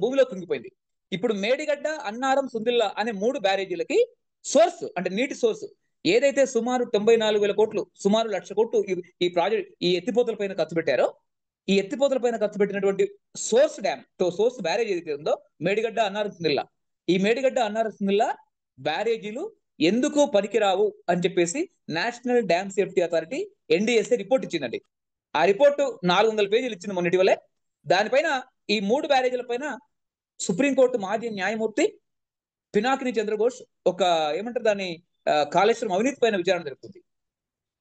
భూమిలో కుంగిపోయింది. ఇప్పుడు మేడిగడ్డ, అన్నారం, సుందిల్లా అనే 3 బ్యారేజీలకి సోర్స్ అంటే నీటి సోర్స్ ఏదైతే సుమారు 94,000 కోట్లు, సుమారు 1,00,000 కోట్లు ఈ ప్రాజెక్ట్ ఈ ఎత్తిపోతల పైన ఖర్చు పెట్టారో, ఈ ఎత్తిపోతల పైన ఖర్చు పెట్టినటువంటి సోర్స్ డ్యామ్ సోర్స్ బ్యారేజ్ ఏదైతే ఉందో మేడిగడ్డ, అన్నారం, సుందిల్లా, ఈ మేడిగడ్డ, అన్నారం, సుందిల్లా బ్యారేజీలు ఎందుకు పనికిరావు అని చెప్పేసి national dam safety authority NDSA report ఇచ్చిందండి. ఆ రిపోర్టు 400 పేజీలు ఇచ్చింది మొన్న ఇటీవలే. దానిపైన ఈ 3 బ్యారేజీల పైన సుప్రీంకోర్టు మాజీ న్యాయమూర్తి పినాకిని చంద్రఘోష్ ఒక ఏమంటారు దాన్ని కాళేశ్వరం అవినీతి పైన విచారణ జరుగుతుంది.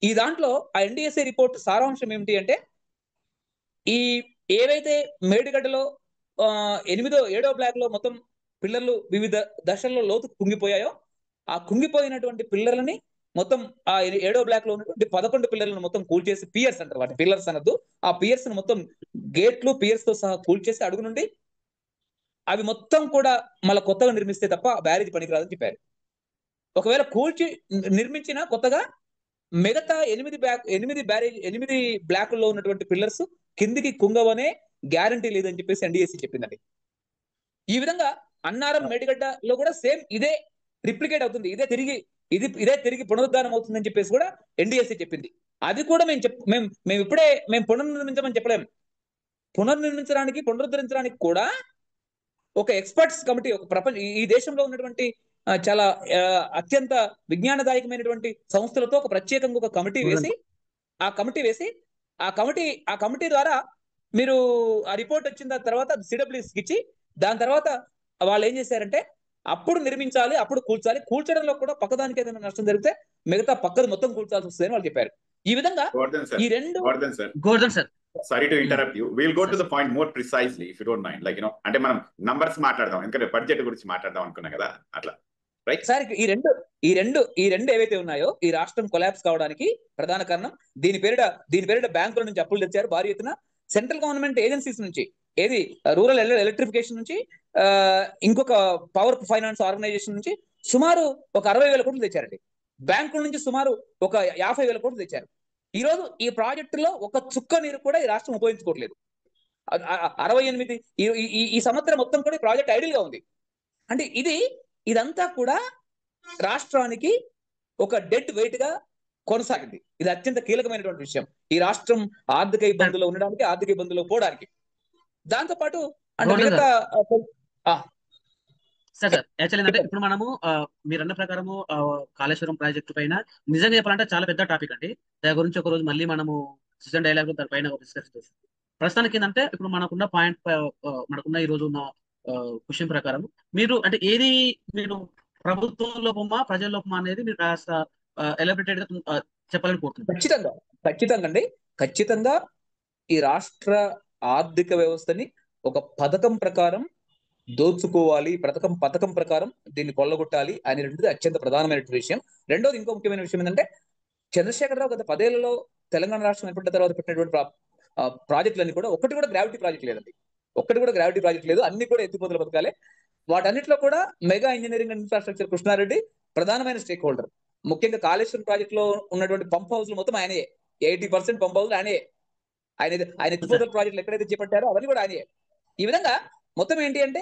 ఈ దాంట్లో ఆ ఎన్డీఎస్ఏ రిపోర్ట్ సారాంశం ఏమిటి అంటే, ఈ ఏవైతే మేడిగడ్డలో 7వ బ్లాక్ లో మొత్తం పిల్లర్లు వివిధ దశల్లో లోతు కుంగిపోయాయో, ఆ కుంగిపోయినటువంటి పిల్లర్లని మొత్తం ఆ 7వ బ్లాక్ లో ఉన్నటువంటి 11 పిల్లర్లను మొత్తం కూల్చేసి, పియర్స్ అంటారు వాటి, పిల్లర్స్ అనద్దు, ఆ పియర్స్ ను మొత్తం గేట్లు పియర్స్ తో సహా కూల్చేసి అడుగు నుండి అవి మొత్తం కూడా మళ్ళీ కొత్తగా నిర్మిస్తే తప్ప బ్యారేజ్ పనికిరాదని చెప్పారు. ఒకవేళ కూల్చి నిర్మించిన కొత్తగా మిగతా 8 బ్లాకుల్లో ఉన్నటువంటి పిల్లర్స్ కిందికి కుంగవనే గ్యారంటీ లేదని చెప్పేసి ఎన్డీఎస్సీ చెప్పిందండి. ఈ విధంగా అన్నారం మేడిగడ్డలో కూడా సేమ్ ఇదే రిప్లికేట్ అవుతుంది, ఇదే తిరిగి పునరుద్ధానం అవుతుందని చెప్పేసి కూడా ఎన్డీఎస్సీ చెప్పింది. అది కూడా మేము ఇప్పుడే పునర్నిర్మించమని చెప్పలేము. పునరుద్ధరించడానికి కూడా ఒక ఎక్స్పర్ట్స్ కమిటీ, ఒక ఈ దేశంలో ఉన్నటువంటి చాలా అత్యంత విజ్ఞానదాయకమైనటువంటి సంస్థలతో ఒక ప్రత్యేకంగా ఒక కమిటీ వేసి ఆ కమిటీ ద్వారా మీరు ఆ రిపోర్ట్ వచ్చిన తర్వాత సిడబ్ల్యూసీకి ఇచ్చి, దాని తర్వాత వాళ్ళు ఏం చేశారంటే అప్పుడు నిర్మించాలి, అప్పుడు కూల్చడంలో కూడా పక్కదానికి ఏదైనా నష్టం జరిగితే మిగతా పక్కది మొత్తం కూల్చాల్సి వస్తుందని వాళ్ళు చెప్పారు. ఈ విధంగా ఈ రెండు Govardhan sir, sorry to interrupt you, will go to the point more precisely if you don't mind. Like అంటే మనం నంబర్స్ మాట్లాడదాం, ఎందుకంటే బడ్జెట్ గురించి మాట్లాడదాం అనుకున్నాం కదా, అట్లా రైట్ సార్. ఈ రెండు ఏవైతే ఉన్నాయో ఈ రాష్ట్రం కొలాప్స్ కావడానికి ప్రధాన కారణం, దీని పేరిట బ్యాంకుల నుంచి అప్పులు తెచ్చారు భారీ ఎత్తున, సెంట్రల్ గవర్నమెంట్ ఏజెన్సీస్ నుంచి, ఏది రూరల్ ఎలక్ట్రిఫికేషన్ నుంచి, ఇంకొక పవర్ ఫైనాన్స్ ఆర్గనైజేషన్ నుంచి సుమారు ఒక 60,000 కోట్లు తెచ్చారండి. బ్యాంకుల నుంచి సుమారు ఒక 50,000 కోట్లు తెచ్చారు. ఈ రోజు ఈ ప్రాజెక్టులో ఒక చుక్క నీరు కూడా ఈ రాష్ట్రం ఉపయోగించుకోవట్లేదు. 68 ఈ సంవత్సరం మొత్తం కూడా ఈ ప్రాజెక్ట్ ఐడిల్ గా ఉంది. అంటే ఇదంతా కూడా రాష్ట్రానికి ఒక డెడ్ వెయిట్ గా కొనసాగింది. ఇది అత్యంత కీలకమైనటువంటి విషయం ఈ రాష్ట్రం ఆర్థిక ఇబ్బందుల్లో ఉండడానికి, ఆర్థిక ఇబ్బందుల్లో పోవడానికి. దాంతో పాటు అంటే మిగతా సార్ యాక్చువల్లీ ఏంటంటే ఇప్పుడు మనము మీరు అన్న ప్రకారము కాళేశ్వరం ప్రాజెక్టు పైన నిజంగా చెప్పాలంటే చాలా పెద్ద టాపిక్ అండి. దాని గురించి ఒక రోజు మళ్ళీ మనము సీజన్ డైలాగ్ దానిపైన డిస్కస్ చేస్తాం. ప్రస్తుతానికి ఏంటంటే ఇప్పుడు మనకున్న పాయింట్, మనకున్న ఈ రోజు ఉన్న క్వశ్చన్ ప్రకారం మీరు అంటే ఏది మీరు ప్రభుత్వం లోపమా ప్రజల లోపమా అనేది మీరు కాస్త ఎలాబరేటెడ్ గా చెప్పాలని కోరుతున్నాను. ఖచ్చితంగా ఈ రాష్ట్ర ఆర్థిక వ్యవస్థని ఒక పథకం ప్రకారం దోచుకోవాలి, పథకం ప్రకారం దీన్ని కొల్లగొట్టాలి అనేటువంటిది అత్యంత ప్రధానమైన విషయం. రెండోది, ఇంకో ముఖ్యమైన విషయం ఏంటంటే, చంద్రశేఖరరావు గత 10 ఏళ్లలో తెలంగాణ రాష్ట్రం ఏర్పడిన తర్వాత పెట్టినటువంటి ప్రాజెక్టులన్నీ కూడా ఒకటి కూడా గ్రావిటీ ప్రాజెక్ట్ లేదండి. అన్ని కూడా ఎత్తిపోతల పథకాలే. వాటన్నిటిలో కూడా mega engineering and infrastructure Krishna Reddy ప్రధానమైన స్టేక్ హోల్డర్. ముఖ్యంగా కాళేశ్వరం ప్రాజెక్ట్ లో ఉన్నటువంటి పంప్ హౌస్లు మొత్తం ఆయనే, 80% పంప్ హౌస్లు ఆయన ఎత్తిపోతల ప్రాజెక్టులు ఎక్కడైతే చేపట్టారో అవన్నీ కూడా ఆయనే. ఈ విధంగా మొత్తం ఏంటి అంటే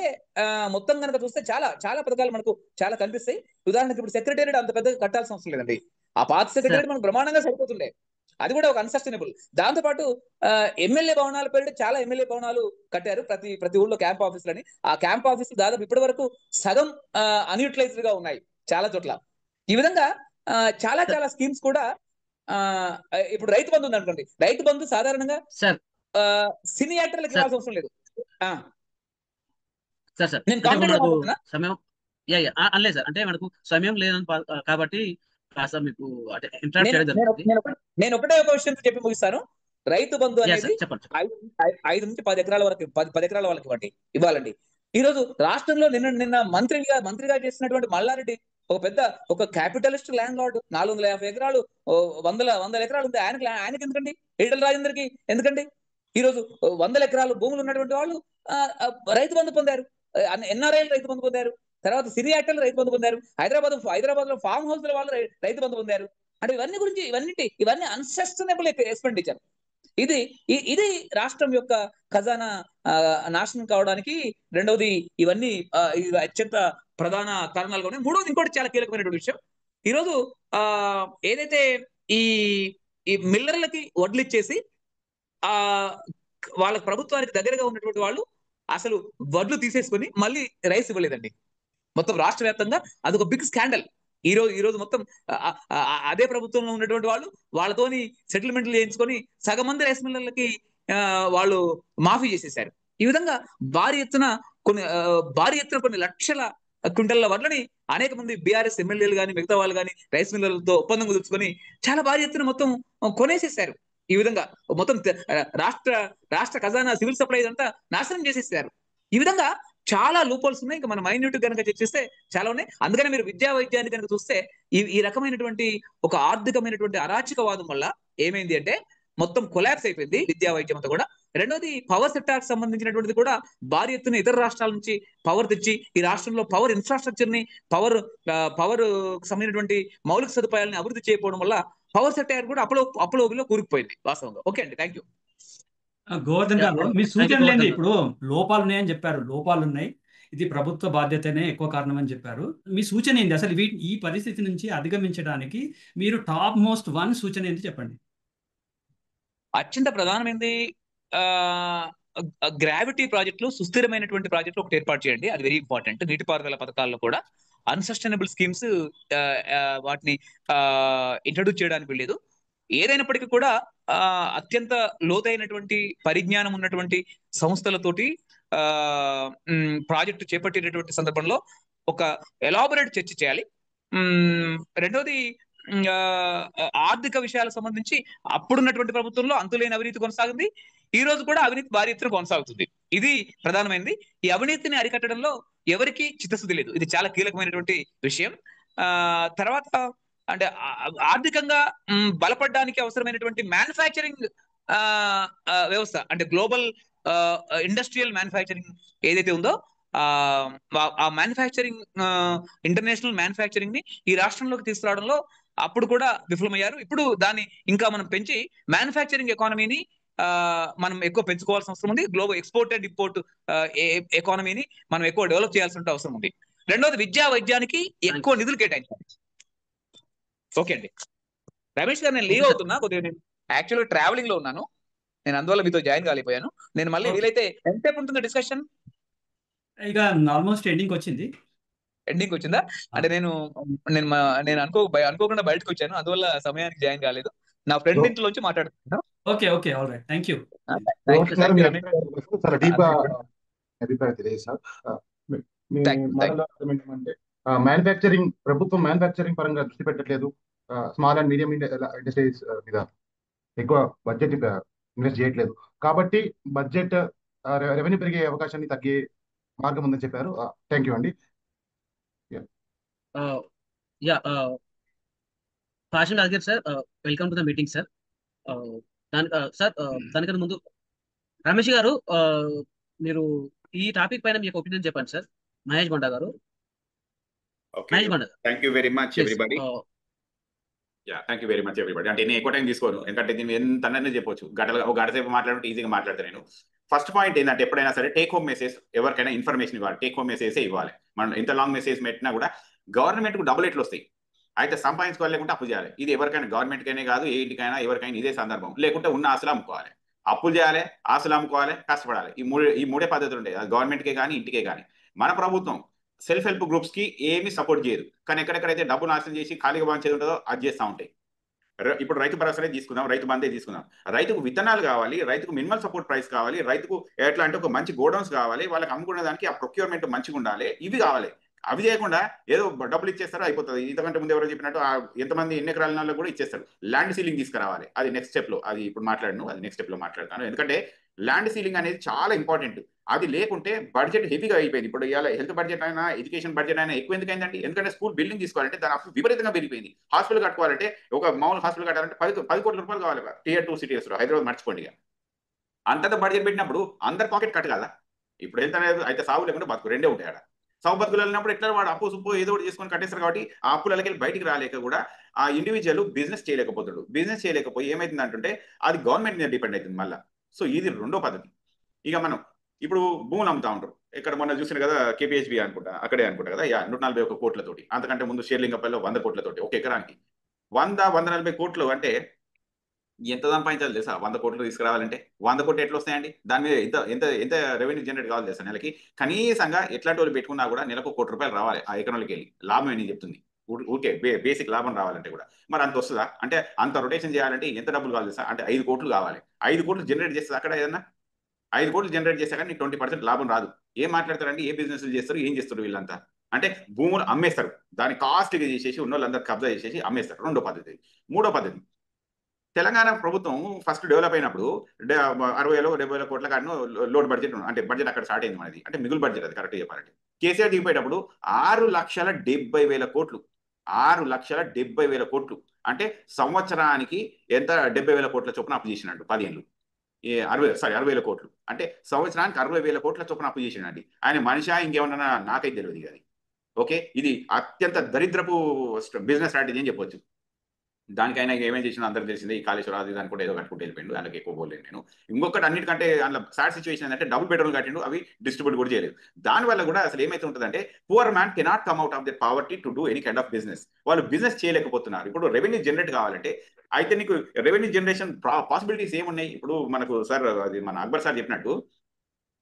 మొత్తం కనుక చూస్తే చాలా పథకాలు మనకు చాలా కనిపిస్తాయి. ఉదాహరణకు ఇప్పుడు సెక్రటేరియట్ అంత పెద్దగా కట్టాల్సిన అవసరం లేదండి. ఆ పాత సెక్రటేరియట్ మనకు బ్రహ్మాండంగా సరిపోతుండే, అది కూడా ఒక అన్సస్టైనబుల్. దాంతోపాటు ఎమ్మెల్యే భవనాల పేరు చాలా ఎమ్మెల్యే భవనాలు కట్టారు ప్రతి ఊళ్ళో క్యాంప్ ఆఫీసులని. ఆ క్యాంప్ ఆఫీసులు దాదాపు ఇప్పటి వరకు సగం అన్యూటిలైజ్డ్ గా ఉన్నాయి చాలా చోట్ల. ఈ విధంగా చాలా స్కీమ్స్ కూడా ఇప్పుడు రైతు బంధు ఉంది అనుకోండి, రైతు బంధు సాధారణంగా సినీ యాక్టర్లకు ఇవ్వాల్సిన అవసరం లేదు. సమయం అనలేదు సార్, అంటే మనకు సమయం లేదని కాబట్టి కాస్త మీకు నేను ఒకటే ఒక విషయం చెప్పి ముగిస్తాను. రైతు బంధు అనేది 5 నుంచి 10 ఎకరాల వరకు 10 ఎకరాల వాళ్ళకి ఇవ్వాలండి. ఈ రోజు రాష్ట్రంలో నిన్న మంత్రిగా చేసినటువంటి మల్లారెడ్డి ఒక క్యాపిటలిస్ట్ ల్యాండ్ లార్డ్, 450 ఎకరాలు 100 ఎకరాలు ఉంది ఆయనకి ఎందుకండి, ఈటల రాజేందర్కి ఎందుకండి? ఈ రోజు 100 ఎకరాలు భూములు ఉన్నటువంటి వాళ్ళు రైతు బంధు పొందారు, ఎన్ఆర్ఐలు రైతు బంధు పొందారు, తర్వాత సినీ యాక్టర్లు రైతు బంధు పొందారు, హైదరాబాద్ లో ఫామ్ హౌస్ల వాళ్ళు రైతు బంధు పొందారు. అంటే ఇవన్నీ అన్సస్టైనబుల్ ఎక్స్పెండిచర్. ఇది రాష్ట్రం యొక్క ఖజానా నాశనం కావడానికి రెండవది. ఇవన్నీ అత్యంత ప్రధాన కారణాలుగా ఉన్నాయి. మూడవది, ఇంకోటి చాలా కీలకమైనటువంటి విషయం. ఈరోజు ఏదైతే ఈ మిల్లర్లకి వడ్లు ఇచ్చేసి వాళ్ళ ప్రభుత్వానికి దగ్గరగా ఉన్నటువంటి వాళ్ళు అసలు వడ్లు తీసేసుకొని మళ్ళీ రైస్ ఇవ్వలేదండి. మొత్తం రాష్ట్ర వ్యాప్తంగా అదొక బిగ్ స్కాండల్. ఈ రోజు మొత్తం అదే ప్రభుత్వంలో ఉన్నటువంటి వాళ్ళు వాళ్ళతోని సెటిల్మెంట్లు చేయించుకొని సగం మంది రైస్ మిల్లర్లకి వాళ్ళు మాఫీ చేసేసారు. ఈ విధంగా భారీ ఎత్తున కొన్ని భారీ ఎత్తున కొన్ని లక్షల క్వింటల్ల వడ్లని అనేక మంది బీఆర్ఎస్ ఎమ్మెల్యేలు కానీ మిగతా వాళ్ళు కానీ రైస్ మిల్లర్లతో ఒప్పందం కుదుర్చుకొని చాలా భారీ ఎత్తున మొత్తం కొనేసేసారు. ఈ విధంగా మొత్తం రాష్ట్ర ఖజానా సివిల్ సప్లైస్ అంతా నాశనం చేసేసారు. ఈ విధంగా చాలా లూపోల్స్ ఉన్నాయి. ఇంకా మనం మైన్యూట్ కనుక చర్చిస్తే చాలా ఉన్నాయి. అందుకని మీరు విద్యా వైద్యాన్ని కనుక చూస్తే ఈ రకమైనటువంటి ఒక ఆర్థికమైనటువంటి అరాచకవాదం వల్ల ఏమైంది అంటే మొత్తం కొలాప్స్ అయిపోయింది విద్యా వైద్యం అంతా కూడా. రెండోది పవర్ సెక్టార్ సంబంధించినటువంటిది కూడా భారీ ఎత్తున ఇతర రాష్ట్రాల నుంచి పవర్ తెచ్చి ఈ రాష్ట్రంలో పవర్ ఇన్ఫ్రాస్ట్రక్చర్ ని పవర్ సంబంధించినటువంటి మౌలిక సదుపాయాలని అభివృద్ధి చేయకపోవడం వల్ల పవర్ సెక్టార్ కూడా అప్పులో కూరుకుపోయింది వాస్తవంగా. ఓకే అండి, థ్యాంక్ యూ. గోవర్ధన్ గారు, మీ సూచనలు ఏంటి? ఇప్పుడు లోపాలు ఉన్నాయని చెప్పారు, లోపాలు ఉన్నాయి, ఇది ప్రభుత్వ బాధ్యతనే ఎక్కువ కారణం అని చెప్పారు. మీ సూచన ఏంటి అసలు ఈ పరిస్థితి నుంచి అధిగమించడానికి? మీరు టాప్ మోస్ట్ వన్ సూచన ఏంటి చెప్పండి. అత్యంత ప్రధానమైనది గ్రావిటీ ప్రాజెక్టులు, సుస్థిరమైనటువంటి ప్రాజెక్టులు ఒకటి ఏర్పాటు చేయండి. అది వెరీ ఇంపార్టెంట్. నీటిపారుదల పథకాల్లో కూడా అన్సస్టైనబుల్ స్కీమ్స్ వాటిని ఇంట్రడ్యూస్ చేయడానికి లేదు. ఏదైనప్పటికీ కూడా అత్యంత లోతైనటువంటి పరిజ్ఞానం ఉన్నటువంటి సంస్థలతోటి ప్రాజెక్టు చేపట్టేటటువంటి సందర్భంలో ఒక ఎలాబొరేట్ చర్చ చేయాలి. రెండోది ఆర్థిక విషయాలకు సంబంధించి అప్పుడున్నటువంటి ప్రభుత్వంలో అంతులేని అవినీతి కొనసాగింది. ఈ రోజు కూడా అవినీతి భారీ ఎత్తున కొనసాగుతుంది. ఇది ప్రధానమైనది. ఈ అవినీతిని అరికట్టడంలో ఎవరికి చిత్తశుద్ధి లేదు. ఇది చాలా కీలకమైనటువంటి విషయం. తర్వాత అంటే ఆర్థికంగా బలపడడానికి అవసరమైనటువంటి మ్యానుఫ్యాక్చరింగ్ వ్యవస్థ, అంటే గ్లోబల్ ఇండస్ట్రియల్ మ్యానుఫ్యాక్చరింగ్ ఏదైతే ఉందో ఆ మ్యానుఫ్యాక్చరింగ్, ఇంటర్నేషనల్ మ్యానుఫ్యాక్చరింగ్ ని ఈ రాష్ట్రంలోకి తీసుకురావడంలో అప్పుడు కూడా విఫలమయ్యారు. ఇప్పుడు దాన్ని ఇంకా మనం పెంచి మ్యానుఫ్యాక్చరింగ్ ఎకానమీని మనం ఎక్కువ పెంచుకోవాల్సిన అవసరం ఉంది. గ్లోబల్ ఎక్స్పోర్ట్ అండ్ ఇంపోర్ట్ ఎకానమీని మనం ఎక్కువ డెవలప్ చేయాల్సిన అవసరం ఉంది. రెండోది విద్యా వైద్యానికి ఎక్కువ నిధులు కేటాయించాలి. ఓకే అండి. రమేష్ గారు, నేను లీవ్ అవుతున్నా కొద్దిగా. నేను యాక్చువల్గా ట్రావెలింగ్ లో ఉన్నాను, నేను అందువల్ల మీతో జాయిన్ కాలిపోయాను. నేను మళ్ళీ వీలైతే ఎంతసేపు ఉంటుందో డిస్కషన్? ఇక ఆల్మోస్ట్ ఎండింగ్ వచ్చింది. ఎండింగ్ వచ్చిందా? అంటే నేను అనుకోకుండా బయటకు వచ్చాను, అందువల్ల సమయానికి జాయిన్ కాలేదు. నా ఫ్రెండ్ ఇంట్లోంచి మాట్లాడుతున్నాను. Okay okay, all right, thank you. చాలా డీప్ అభిప్రాయం తెలియదు సార్. అంటే మ్యానుఫ్యాక్చరింగ్, ప్రభుత్వం మ్యానుఫ్యాక్చరింగ్ పరంగా దృష్టి పెట్టట్లేదు. స్మాల్ అండ్ మీడియం ఇండస్ట్రీస్ మీద ఎక్కువ బడ్జెట్ ఇన్వెస్ట్ చేయట్లేదు. కాబట్టి బడ్జెట్ రెవెన్యూ పెరిగే అవకాశాన్ని తగ్గే మార్గం ఉందని చెప్పారు. థ్యాంక్ యూ అండి. పాషం రాజగర్ sir, welcome to the meeting sir. దానికన్నా ముందు రమేష్ గారు, మీరు ఈ టాపిక్ పైన మీకు ఒపీనియన్ చెప్పండి సార్. మహేష్ బండా గారు. మహేష్ బండా గారు. Thank you very much everybody. Thank you very much everybody. అంటే నేను ఎక్కువ టైం తీసుకోను, ఎందుకంటే దీన్ని ఎంత చెప్పొచ్చు. ఒక గంట సేపు మాట్లాడుతూ ఈజీగా మాట్లాడతాను నేను. ఫస్ట్ పాయింట్ ఏంటంటే, ఎప్పుడైనా సరే టేక్ హోమ్ మెసేజ్, ఎవరికైనా ఇన్ఫర్మేషన్ ఇవ్వాలి, టేక్ హోమ్ మెసేజ్ ఇవ్వాలి. మనం ఎంత లాంగ్ మెసేజ్ పెట్టినా కూడా గవర్నమెంట్కు డబుల్ ఎట్లు వస్తాయి. అయితే సంపాదించుకోవాలి, లేకుంటే అప్పు చేయాలి. ఇది ఎవరికైనా, గవర్నమెంట్కైనా కాదు, ఏ ఇంటికైనా ఎవరికైనా ఇదే సందర్భం. లేకుంటే ఉన్న ఆశలు అమ్ముకోవాలి, అప్పులు చేయాలి, ఆశలు అమ్ముకోవాలి, కష్టపడాలి. ఈ మూడే పద్ధతులు ఉంటాయి, అది గవర్నమెంట్కే కానీ ఇంటికే కానీ. మన ప్రభుత్వం సెల్ఫ్ హెల్ప్ గ్రూప్స్ కి ఏమీ సపోర్ట్ చేయదు, కానీ ఎక్కడెక్కడైతే డబ్బు నాశనం చేసి ఖాళీగా బాంచేది ఉంటుందో అది చేస్తూ ఉంటాయి. ఇప్పుడు రైతు భరోసానే తీసుకుందాం, రైతు బందే తీసుకుందాం. రైతుకు విత్తనాలు కావాలి, రైతుకు మినిమల్ సపోర్ట్ ప్రైస్ కావాలి, రైతుకు ఎట్లా అంటే ఒక మంచి గోడౌన్స్ కావాలి, వాళ్ళకి అమ్ముకునే దానికి ఆ ప్రొక్యూర్మెంట్ మంచిగా ఉండాలి. ఇవి కావాలి. అవి చేయకుండా ఏదో డబ్బులు ఇచ్చేస్తారో అయిపోతుంది. ఇంతకంటే ముందు ఎవరో చెప్పినట్టు ఎంతమంది ఎన్ని ఎకరాల కూడా ఇచ్చేస్తారు. ల్యాండ్ సీలింగ్ తీసుకురావాలి, అది నెక్స్ట్ స్టెప్ లో, అది ఇప్పుడు మాట్లాడను, అది నెక్స్ట్ స్టెప్ లో మాట్లాడతాను. ఎందుకంటే ల్యాండ్ సీలింగ్ అనేది చాలా ఇంపార్టెంట్. అది లేకుంటే బడ్జెట్ హెవీగా అయిపోయింది. ఇప్పుడు ఇవాళ హెల్త్ బడ్జెట్ అయినా, ఎడ్యుకేషన్ బడ్జెట్ అయినా ఎక్కువ ఎందుకైందండి? ఎందుకంటే స్కూల్ బిల్డింగ్ తీసుకోవాలంటే దాని అప్పు విపరీతంగా పెరిగిపోయింది. హాస్పిటల్ కట్టుకోవాలంటే, ఒక మామూలు హాస్పిటల్ కట్టాలంటే 10 కోట్ల రూపాయలు కావాలి. Tier 2 cities లో, హైదరాబాద్ మర్చిపోండి. అంతంత బడ్జెట్ పెట్టినప్పుడు అందరి పాకెట్ కట్ కదా. ఇప్పుడు హెల్త్ అనేది అయితే సాగు లేకుండా బతుకు రెండే ఉంటాయి. సాగు బతుకులు వెళ్ళినప్పుడు ఎట్లా వాడు అప్పు సుప్పు ఏదో ఒకటి చేసుకొని కట్టేస్తారు. కాబట్టి ఆ అప్పులకి బయటికి రాలేక కూడా ఆ ఇండివిజువల్ బిజినెస్ చేయలేకపోతాడు. బిజినెస్ చేయలేకపోయి ఏమైతుంది అంటే అది గవర్నమెంట్ మీద డిపెండ్ అవుతుంది మళ్ళీ. సో ఇది రెండో పద్ధతి. ఇక మనం ఇప్పుడు భూములు అమ్ముతా ఉంటారు. ఇక్కడ మొన్న చూసిన కదా, KPHB అనుకుంటా, అక్కడే అనుకుంటా కదా, 141 కోట్లతోటి. అంతకంటే ముందు షేర్లింగపల్లిలో 100 కోట్లతోటి ఒక ఎకరానికి. 140 కోట్లు అంటే ఎంత సంపాదించాలి తెలుసా? 100 కోట్లు తీసుకురావాలంటే 100 కోట్లు ఎట్లా వస్తాయండి? దాని మీద ఎంత రెవెన్యూ జనరేట్ కావాలి తెలుసా? నెలకి కనీసంగా ఎట్లాంటి వాళ్ళు పెట్టుకున్నా కూడా నెలకు 1 కోటి రూపాయలు రావాలి ఆ ఎకరంలోకి వెళ్ళి. లాభం అని చెప్తుంది ఊరికే, బేసిక్ లాభం రావాలంటే కూడా. మరి అంత వస్తుందా? అంటే అంత రొటేషన్ చేయాలంటే ఎంత డబ్బులు కావాలి తెలుసా? అంటే 5 కోట్లు కావాలి. 5 కోట్లు జనరేట్ చేస్తుంది అక్కడ ఏదన్నా? 5 కోట్లు జనరేట్ చేస్తే కానీ నీకు 20% లాభం రాదు. ఏం మాట్లాడతారండి, ఏ బిజినెస్ చేస్తారు, ఏం చేస్తారు వీళ్ళంతా అంటే భూములు అమ్మేస్తారు, దాని కాస్ట్గా చేసేసి ఉన్న వాళ్ళందరూ కబ్జా చేసేసి అమ్మేస్తారు. రెండో పద్ధతి. మూడో పద్ధతి, తెలంగాణ ప్రభుత్వం ఫస్ట్ డెవలప్ అయినప్పుడు 60,000-70,000 కోట్ల కాడను లోడ్ బడ్జెట్ అంటే బడ్జెట్ అక్కడ స్టార్ట్ అయింది మనది, అంటే మిగులు బడ్జెట్ అది కరెక్ట్ చెప్పాలంటే. కేసీఆర్ దిగిపోయేటప్పుడు 6,70,000 కోట్లు, 6,70,000 కోట్లు అంటే సంవత్సరానికి ఎంత 70,000 కోట్ల చొప్పున అప్పు చేసినట్టు 10 ఏళ్ళు. 60,000 కోట్లు అంటే సంవత్సరానికి 60,000 కోట్ల చొప్పున అప్పు చేసినండి. ఆయన మనిషా ఇంకేమన్నా నాకైతే తెలియదు అది. ఓకే, ఇది అత్యంత దరిద్రపు బిజినెస్ స్ట్రాటజీ అని చెప్పొచ్చు. దానికైనా ఏమేం చేసినా అందరికి తెలిసిందే. ఈ కాళేశ్వరం అది దాని కూడా ఏదో కట్టుకుంటూ వెళ్ళిపోయిండు, అందులో ఎక్కువ పోలేదు నేను. ఇంకొకటి అన్నిటికంటే అందులో సాడ్ సిచ్యువేషన్ ఏంటంటే డబుల్ బెడ్రూమ్ కట్టిండు, అవి డిస్ట్రిబ్యూట్ కూడా చేయలేదు. దానివల్ల కూడా అసలు ఏమైతే ఉంటుందంటే poor man cannot come out of the poverty to do any kind of business. వాళ్ళు బిజినెస్ చేయలేకపోతున్నారు. ఇప్పుడు రెవెన్యూ జనరేట్ కావాలంటే అయితే నీకు రెవెన్యూ జనరేషన్ పాసిబిలిటీస్ ఏమున్నాయి? ఇప్పుడు మనకు సార్ అది మన అక్బర్ సార్ చెప్పినట్టు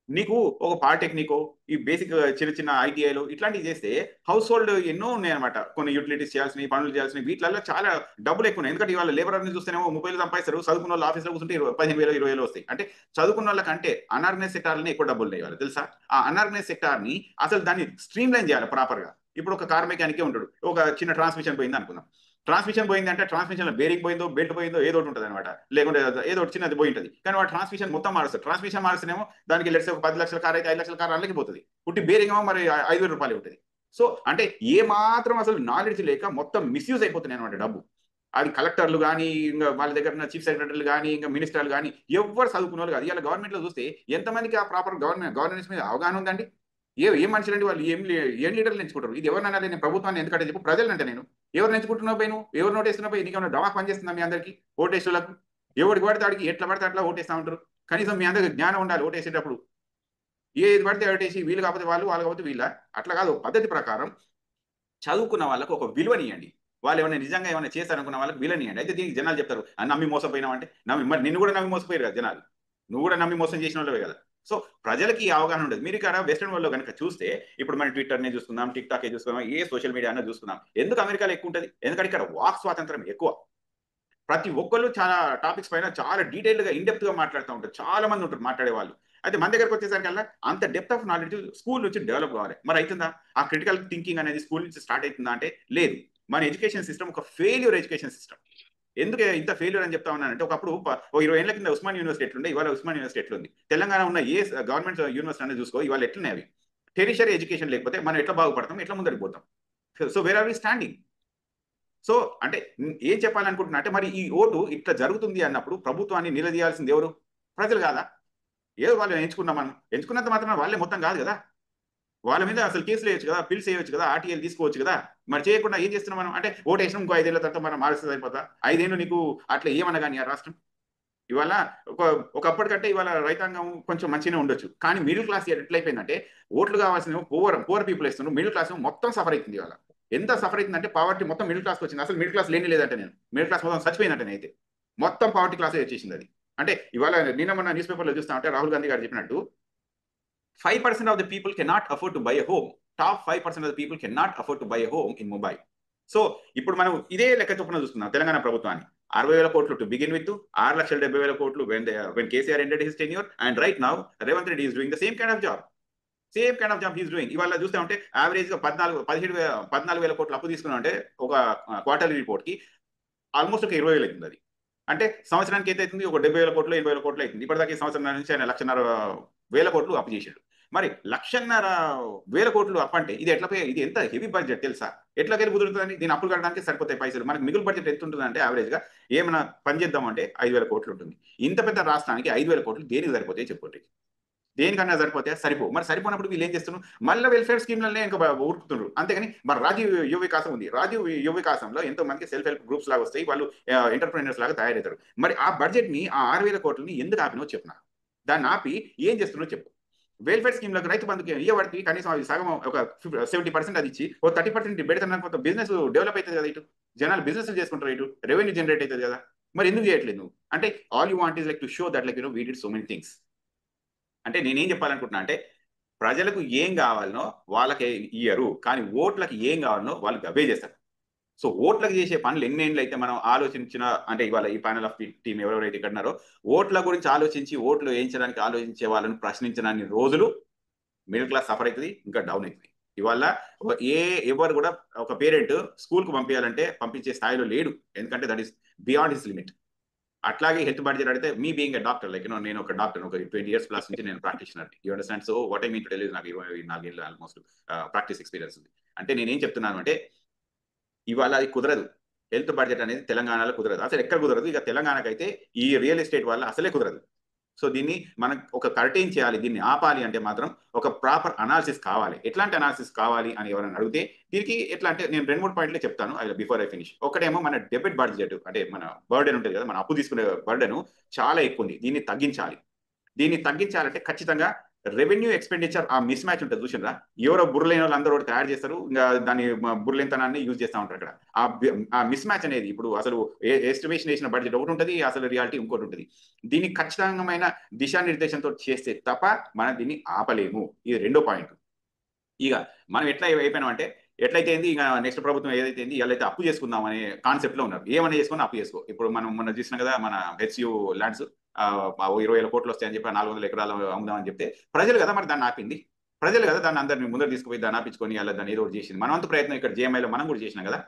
నీకు ఒక పాలిటెక్నిక్, ఈ బేసిక్ చిన్న చిన్న ఐటీఐలు ఇట్లాంటివి చేస్తే హౌస్ హోల్డ్ ఎన్నో ఉన్నాయి అనమాట. కొన్ని యూటిలిటీస్ చేయాల్సినవి, పనులు చేయాల్సినవి, వీటిల్లో చాలా డబ్బులు ఎక్కువ ఉన్నాయి. ఎందుకంటే ఇవాళ లేబర్ అని చూస్తేనేమో 30,000 సంపాదిస్తారు, చదువుకున్న వాళ్ళు ఆఫీస్లో కూర్చుంటే 15,000 20,000 వస్తాయి. అంటే చదువుకున్న వాళ్ళకంటే అన్ఆర్గనైజ్ సెక్టార్లని ఎక్కువ డబ్బులు ఉన్నాయి ఇవాళ, తెలుసా? ఆ అన్ఆర్గనైజ్ సెక్టార్ని అసలు దాన్ని స్ట్రీమ్ లైన్ చేయాలి ప్రాపర్గా. ఇప్పుడు ఒక కార్ మెకానికే ఉంటాడు, ఒక చిన్న ట్రాన్స్మిషన్ పోయింది అనుకుందాం. ట్రాన్స్మిషన్ పోయిందంటే ట్రాన్స్మిషన్ బేరింగ్ పోయిందో, బెల్ట్ పోయిందో, ఏదో ఒకటి ఉంటుంది అనమాట, లేకుంటే ఏదో ఒకటి చిన్నది పోయి ఉంటుంది. కానీ వాడు ట్రాన్స్మిషన్ మొత్తం మారుస్తారు. ట్రాన్స్మిషన్ మారుస్తేనేమో దానికి లెట్స్ ఒక 10 లక్షల కార్ అయితే 5 లక్షల కార్ అందులోకి పోతుంది. పుట్టి బేరింగ్ ఏమో మరి 5,000 రూపాయలు ఉంటుంది. సో అంటే ఏ మాత్రం అసలు నాలెడ్జ్ లేక మొత్తం మిస్యూజ్ అయిపోతున్నాయి అనమాట డబ్బు. అది కలెక్టర్లు కానీ, ఇంకా వాళ్ళ దగ్గర ఉన్న చీఫ్ సెక్రటరీలు కానీ, ఇంకా మినిస్టర్లు కానీ ఎవరు చదువుకున్న వాళ్ళు కాదు. ఇలా గవర్నమెంట్లో చూస్తే ఎంతమందికి ఆ ప్రాపర్ గవర్నెన్స్ మీద అవగాహన ఉందండి? ఏం మనుషులండి వాళ్ళు, ఏం లీడర్లు ఎంచుకుంటారు? ఇది ఎవరినన్నా నేను ప్రభుత్వాన్ని ఎందుకంటే చెప్పు, ప్రజలంటే నేను ఎవరు ఎంచుకుంటున్నావు పోయి, నువ్వు ఎవరు నోటేస్తున్నావు పోయి? నీకేమైనా డమా పనిచేస్తుందా మీ అందరికీ? ఓటేసులకు ఎవరికి పడితే ఆడికి ఎట్లా పడితే అట్లా ఓటేస్తూ ఉంటారు. కనీసం మీ అందరికి జ్ఞానం ఉండాలి ఓటేసేటప్పుడు. ఏది పడితే ఓటేసి వీళ్ళు కాకపోతే వాళ్ళు, వాళ్ళు కాకపోతే వీళ్ళ, అట్లా కాదు. పద్ధతి ప్రకారం చదువుకున్న వాళ్ళకు ఒక విలువనియండి. వాళ్ళు ఏమైనా నిజంగా ఏమైనా చేస్తారనుకున్న వాళ్ళకి విలువనియండి. అయితే దీనికి జనాలు చెప్తారు నమ్మి మోసపోయినావు అంటే, మరి నిన్ను కూడా నమ్మి మోసపోయారు కదా జనాలు, నువ్వు కూడా నమ్మి మోసం చేసిన వాళ్ళవే కదా. సో ప్రజలకి అవగాహన ఉండదు. మీరు ఇక్కడ వెస్టర్న్ వరల్డ్లో కనుక చూస్తే, ఇప్పుడు మనం ట్విట్టర్నే చూస్తున్నాం, టిక్టాక్ చూస్తున్నాం, ఏ సోషల్ మీడియానే చూస్తున్నాం. ఎందుకు అమెరికాలో ఎక్కువ ఉంటుంది? ఎందుకంటే ఇక్కడ వాక్ స్వాతంత్రం ఎక్కువ. ప్రతి ఒక్కళ్ళు చాలా టాపిక్స్ పైన చాలా డీటెయిల్గా ఇన్డెప్త్గా మాట్లాడుతూ ఉంటారు. చాలా మంది ఉంటారు మాట్లాడే వాళ్ళు. అయితే మన దగ్గరకు వచ్చేసరికల్లా అంత డెప్త్ ఆఫ్ నాలెడ్జ్ స్కూల్ నుంచి డెవలప్ కావాలి. మరి అవుతుందా? ఆ క్రిటికల్ థింకింగ్ అనేది స్కూల్ నుంచి స్టార్ట్ అవుతుందా అంటే లేదు. మన ఎడ్యుకేషన్ సిస్టమ్ ఒక ఫెయిల్యూర్ ఎడ్యుకేషన్ సిస్టమ్. ఎందుకు ఇంత ఫెయిల్యూర్ అని చెప్తా ఉన్నానంటే, ఒకప్పుడు 20 ఏళ్ల కింద ఉస్మాన్ యూనివర్సిటీ ఎట్లుండే, ఇవాళ ఉస్మాన్ యూనివర్సిటీ ఎట్లుంది? తెలంగాణ ఉన్న ఏ గవర్నమెంట్ యూనివర్సిటీ అనేది చూసుకో, ఇవాళ ఎట్లున్నాయి అవి? టెరిషరీ ఎడ్యుకేషన్ లేకపోతే మనం ఎట్లా బాగుపడతాం, ఎట్లా ముందరికి పోతాం? So where are we standing? So అంటే ఏం చెప్పాలనుకుంటున్నా అంటే, మరి ఈ ఓటు ఇట్లా జరుగుతుంది అన్నప్పుడు ప్రభుత్వాన్ని నిలదీయాల్సింది ఎవరు? ప్రజలు కాదా? ఏదో వాళ్ళు ఎంచుకున్నాం, మనం ఎంచుకున్నంత మాత్రం వాళ్ళే మొత్తం కాదు కదా. వాళ్ళ మీద అసలు కేసులు వేయచ్చు కదా, పిల్స్ వేయచ్చు కదా, ఆర్టీఐలు తీసుకోవచ్చు కదా. మరి చేయకుండా ఏం చేస్తున్నాం మనం అంటే, ఓటు వేసినాం ఇంకో 5 ఏళ్ల తర్వాత మనం మారుస్తుంది అయిపోతా? 5 ఏళ్ళు నీకు అట్లా ఏమన్నా కానీ ఆ రాష్ట్రం ఇవాళ ఒకప్పటికంటే ఇవాళ రైతాంగం కొంచెం మంచిగానే ఉండొచ్చు. కానీ మిడిల్ క్లాస్ ఎట్లయిపోయిందంటే, ఓట్లు కావాల్సిన పువర్ పీపుల్ ఇస్తున్నారు, మిడిల్ క్లాస్ మొత్తం సఫర్ అవుతుంది. ఇవాళ ఎంత సఫర్ అవుతుందంటే పావర్టీ మొత్తం మిడిల్ క్లాస్కి వచ్చింది. అసలు మిడిల్ క్లాస్ లేని లేదంటే, నేను మిడిల్ క్లాస్ మొత్తం చచ్చిపోయిందంటే అయితే మొత్తం పావర్టీ క్లాసే వచ్చేసింది అది. అంటే ఇవాళ నిన్న మొన్న న్యూస్ పేపర్లో చూస్తా ఉంటే రాహుల్ గాంధీ గారు చెప్పినట్టు 5% of the people cannot afford to buy a home. Top 5% of the people cannot afford to buy a home in Mumbai. So ఇప్పుడు మనం ఇదే లెక్క చొప్పున చూస్తున్నాం తెలంగాణ ప్రభుత్వాన్ని. 60,000 కోట్లు టు బిగిన్ విత్, 6,70,000 కోట్లు when KCR ended his tenure, and right now Revanth Reddy is doing the same kind of job. He is doing. ఇవాళ చూస్తే ఉంటే యావరేజ్గా 14,000 కోట్లు అప్పు తీసుకున్నా అంటే ఒక క్వార్టర్లీ రిపోర్ట్కి ఆల్మోస్ట్ ఒక 20,000 అవుతుంది. అది అంటే సంవత్సరానికి ఎంత అవుతుంది? ఒక 70,000 కోట్లు 80,000 కోట్లు అవుతుంది. ఇప్పటిదాకా ఈ సంవత్సరం నుంచి ఆయన 1,50,000 కోట్లు అప్పు చేశాడు. మరి 1,50,000 కోట్లు అప్పు అంటే ఇది ఎట్లా ఇది ఎంత హెవీ బడ్జెట్ తెలుసా? ఎట్లాగైనా కుదురుతుందని? దీని అప్పులు కట్టడానికి సరిపోతాయి పైసలు. మనకి మిగులు బడ్జెట్ ఎంత ఉంటుంది అంటే యావరేజ్గా ఏమైనా పని చేద్దామంటే 5,000 కోట్లు ఉంటుంది. ఇంత పెద్ద రాష్ట్రానికి 5,000 కోట్లు దేనికి సరిపోతాయి చెప్పండి? దేనికన్నా సరిపోతే సరిపో. మరి సరిపోయినప్పుడు వీళ్ళు ఏం చేస్తున్నారు? మళ్ళీ వెల్ఫేర్ స్కీమ్లనే ఇంకా ఊరుకుతున్నారు. అంతేగాని మరి రాజీవ్ యువ వికాసం ఉంది. రాజీవ్ యువ వికాసంలో ఎంతో మందికి సెల్ఫ్ హెల్ప్ గ్రూప్స్ లాగా వస్తాయి, వాళ్ళు ఎంటర్ప్రైనర్స్ లాగా తయారవుతారు. మరి ఆ బడ్జెట్ని ఆ 6,000 కోట్లని ఎందుకు ఆపినో చెప్పినా, దాన్ని ఆపి ఏం చేస్తున్నారో చెప్పు. వెల్ఫేర్ స్కీమ్లకు రైతు బంధుకి ఇవ్వబడికి కనీసం అది సగం ఒక 70% అది ఇచ్చి ఓ 30% పెడతాను. కొంత బిజినెస్ డెవలప్ అవుతుంది కదా, ఇటు జనాలు బిజినెస్ చేసుకుంటారు, ఇటు రెవెన్యూ జనరేట్ అవుతుంది కదా. మరి ఎందుకు చేయట్లేదు నువ్వు? అంటే all you want is like to show that like we did so many things. అంటే నేనేం చెప్పాలనుకుంటున్నా అంటే, ప్రజలకు ఏం కావాలనో వాళ్ళకి ఇయ్యరు, కానీ ఓట్లకి ఏం కావాలనో వాళ్ళు అవే చేస్తారు. సో ఓట్లకు చేసే పనులు ఎన్నేళ్ళు అయితే మనం ఆలోచించిన, అంటే ఇవాళ ఈ ప్యానల్ ఆఫ్ టీం ఎవరెవరైతే ఇక్కడ ఉన్నారో ఓట్ల గురించి ఆలోచించి ఓట్లు వేయించడానికి ఆలోచించే వాళ్ళని ప్రశ్నించడానికి రోజులు మిడిల్ క్లాస్ సఫర్ అవుతుంది, ఇంకా డౌన్ అవుతుంది. ఇవాళ ఎవరు కూడా ఒక పేరెంట్ స్కూల్కి పంపించాలంటే పంపించే స్థాయిలో లేడు, ఎందుకంటే that is beyond his limit. అట్లాగే హెల్త్ బడ్జెట్ అడిగితే మీ బీయింగ్ ఏ డాక్టర్, లైక్ నేను ఒక డాక్టర్, ఒక 20 years ప్లస్ నుంచి నేను practitioner, you understand. So what I mean to tell is నాకు 24 ఏళ్ళు ఆల్మోస్ట్ ప్రాక్టీస్ ఎక్స్పీరియన్స్ ఉంది. అంటే నేనేం చెప్తున్నాను అంటే ఇవాళ అది కుదరదు, హెల్త్ బడ్జెట్ అనేది తెలంగాణలో కుదరదు, అసలు ఎక్కడ కుదరదు. ఇక తెలంగాణకైతే ఈ రియల్ ఎస్టేట్ వల్ల అసలే కుదరదు. సో దీన్ని మనం ఒక కర్టైన్ చేయాలి, దీన్ని ఆపాలి అంటే మాత్రం ఒక ప్రాపర్ అనాలిసిస్ కావాలి. ఎట్లాంటి అనాలిసిస్ కావాలి అని ఎవరైనా అడిగితే దీనికి ఎట్లా అంటే నేను 2-3 పాయింట్లే చెప్తాను బిఫోర్ ఐ ఫినిష్. ఒకటేమో మన డెబిట్ బడ్జెట్, అంటే మన బర్డెన్ ఉంటుంది కదా, మన అప్పు తీసుకునే బర్డెన్ చాలా ఎక్కువ ఉంది, దీన్ని తగ్గించాలి. దీన్ని తగ్గించాలంటే ఖచ్చితంగా రెవెన్యూ ఎక్స్పెండిచర్ ఆ మిస్ మ్యాచ్ ఉంటుంది చూసినరా, ఎవరో బుర్రలేని వాళ్ళు అందరూ తయారు చేస్తారు, ఇంకా దాని బుర్రలేనితనాన్ని యూజ్ చేస్తూ ఉంటారు. అక్కడ ఆ మిస్ మ్యాచ్ అనేది ఇప్పుడు అసలు ఎస్టిమేషన్ వేసిన బడ్జెట్ ఒకటి ఉంటుంది, అసలు రియాలిటీ ఇంకోటి ఉంటుంది. దీన్ని ఖచ్చితమైన దిశానిర్దేశంతో చేస్తే తప్ప మనం దీన్ని ఆపలేము. ఇది రెండో పాయింట్. ఇక మనం ఎట్లా అయిపోయినాం అంటే ఎట్లయితే ఇక నెక్స్ట్ ప్రభుత్వం ఏదైతే వీళ్ళైతే అప్పు చేసుకుందాం అనే కాన్సెప్ట్ లో ఉన్నారు. ఏమైనా చేసుకుని అప్పు చేసుకో. ఇప్పుడు మనం మొన్న చూసినాం కదా, మన హెచ్యూ ల్యాండ్స్ 20,000 కోట్లు వస్తాయని చెప్పి 400 ఎకరాలు అమ్ముదామని చెప్తే ప్రజలు కదా మరి దాన్ని ఆపింది, ప్రజలు కదా దాన్ని అందరిని ముందర తీసుకుపోయి దాన్ని ఆపించుకొని అలా దాన్ని ఏదో ఒకటి చేసింది. మనమంత ప్రయత్నం ఇక్కడ జేఎంఐలో మనం కూడా చేసినాం కదా.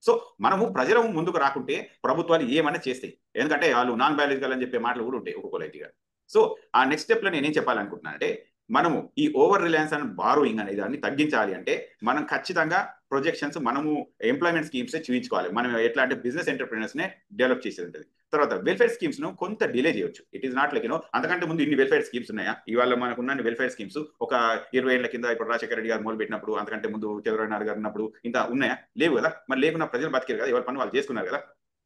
సో మనము ప్రజలు ముందుకు రాకుంటే ప్రభుత్వాలు ఏమైనా చేస్తాయి, ఎందుకంటే వాళ్ళు నాన్ బయాలజికల్ అని చెప్పే మాటలు కూడా ఉంటాయి ఒక్కొక్కలైట్గా. సో ఆ నెక్స్ట్ స్టెప్ లో నేనేం చెప్పాలనుకుంటున్నాను అంటే మనము ఈ ఓవర్ రిలయన్స్ అండ్ బారోయింగ్ అనే దాన్ని తగ్గించాలి అంటే మనం ఖచ్చితంగా ప్రొజెక్షన్స్ మనము ఎంప్లాయ్మెంట్ స్కీమ్స్ చూపించుకోవాలి. మనం ఎట్లా అంటే బిజినెస్ ఎంటర్ప్రీనర్స్ నే డెవలప్ చేసేది ఉంటుంది. తర్వాత వెల్ఫేర్ స్కీమ్స్ ను కొంత డిలే చేయొచ్చు. ఇట్ ఈస్ నాట్ లైక్ అంతకంటే ముందు ఇన్ని వెల్ఫేర్ స్కీమ్స్ ఉన్నాయా? ఇవాళ మనకున్న వెల్ఫేర్ స్కీమ్స్ ఒక 20 ఏళ్ల కింద ఇప్పుడు రాజశేఖర రెడ్డి గారు మొదలు పెట్టినప్పుడు, అంతకంటే ముందు చంద్రబాబు నాయుడు గారు ఉన్నప్పుడు ఇంత ఉన్నాయా? లేవు కదా. మరి లేకున్నా ప్రజలు బతికారు కదా, ఎవరి పని వాళ్ళు చేసుకున్నారు కదా.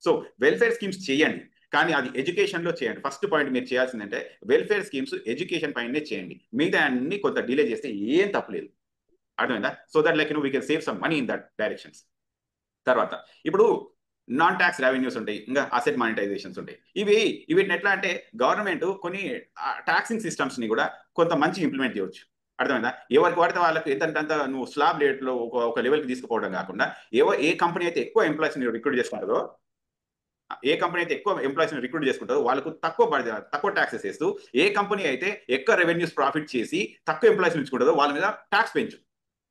సో వెల్ఫేర్ స్కీమ్స్ చేయండి, కానీ అది ఎడ్యుకేషన్ లో చేయండి. ఫస్ట్ పాయింట్ మీరు చేయాల్సిందంటే వెల్ఫేర్ స్కీమ్స్ ఎడ్యుకేషన్ పైనే చేయండి. మిగతా అన్ని కొంత డిలే చేస్తే ఏం తప్పలేదు, అర్థమైందా? So that like we can save some money in that directions. తర్వాత ఇప్పుడు నాన్ ట్యాక్స్ రెవెన్యూస్ ఉంటాయి, ఇంకా అసెట్ మానిటైజేషన్స్ ఉంటాయి. వీటిని ఎట్లా అంటే గవర్నమెంట్ కొన్ని ట్యాక్సింగ్ సిస్టమ్స్ ని కూడా కొంత మంచి ఇంప్లిమెంట్ చేయవచ్చు, అర్థమైందా? ఎవరికి వాడితే వాళ్ళకి ఎంతంత నువ్వు స్లాబ్ రేట్ లో ఒక లెవెల్కి తీసుకుపోవడం కాకుండా ఏ కంపెనీ అయితే ఎక్కువ ఎంప్లాయీస్ ని రిక్రూట్ చేసుకుంటుందో, రిక్రూట్ చేసుకుంటారో వాళ్ళకు తక్కువ ట్యాక్సెస్ వేస్తూ, ఏ కంపెనీ అయితే ఎక్కువ రెవెన్యూస్ ప్రాఫిట్ చేసి తక్కువ ఎంప్లాయీస్ ఉంచుకుంటుందో వాళ్ళ మీద ట్యాక్స్ పెంచు.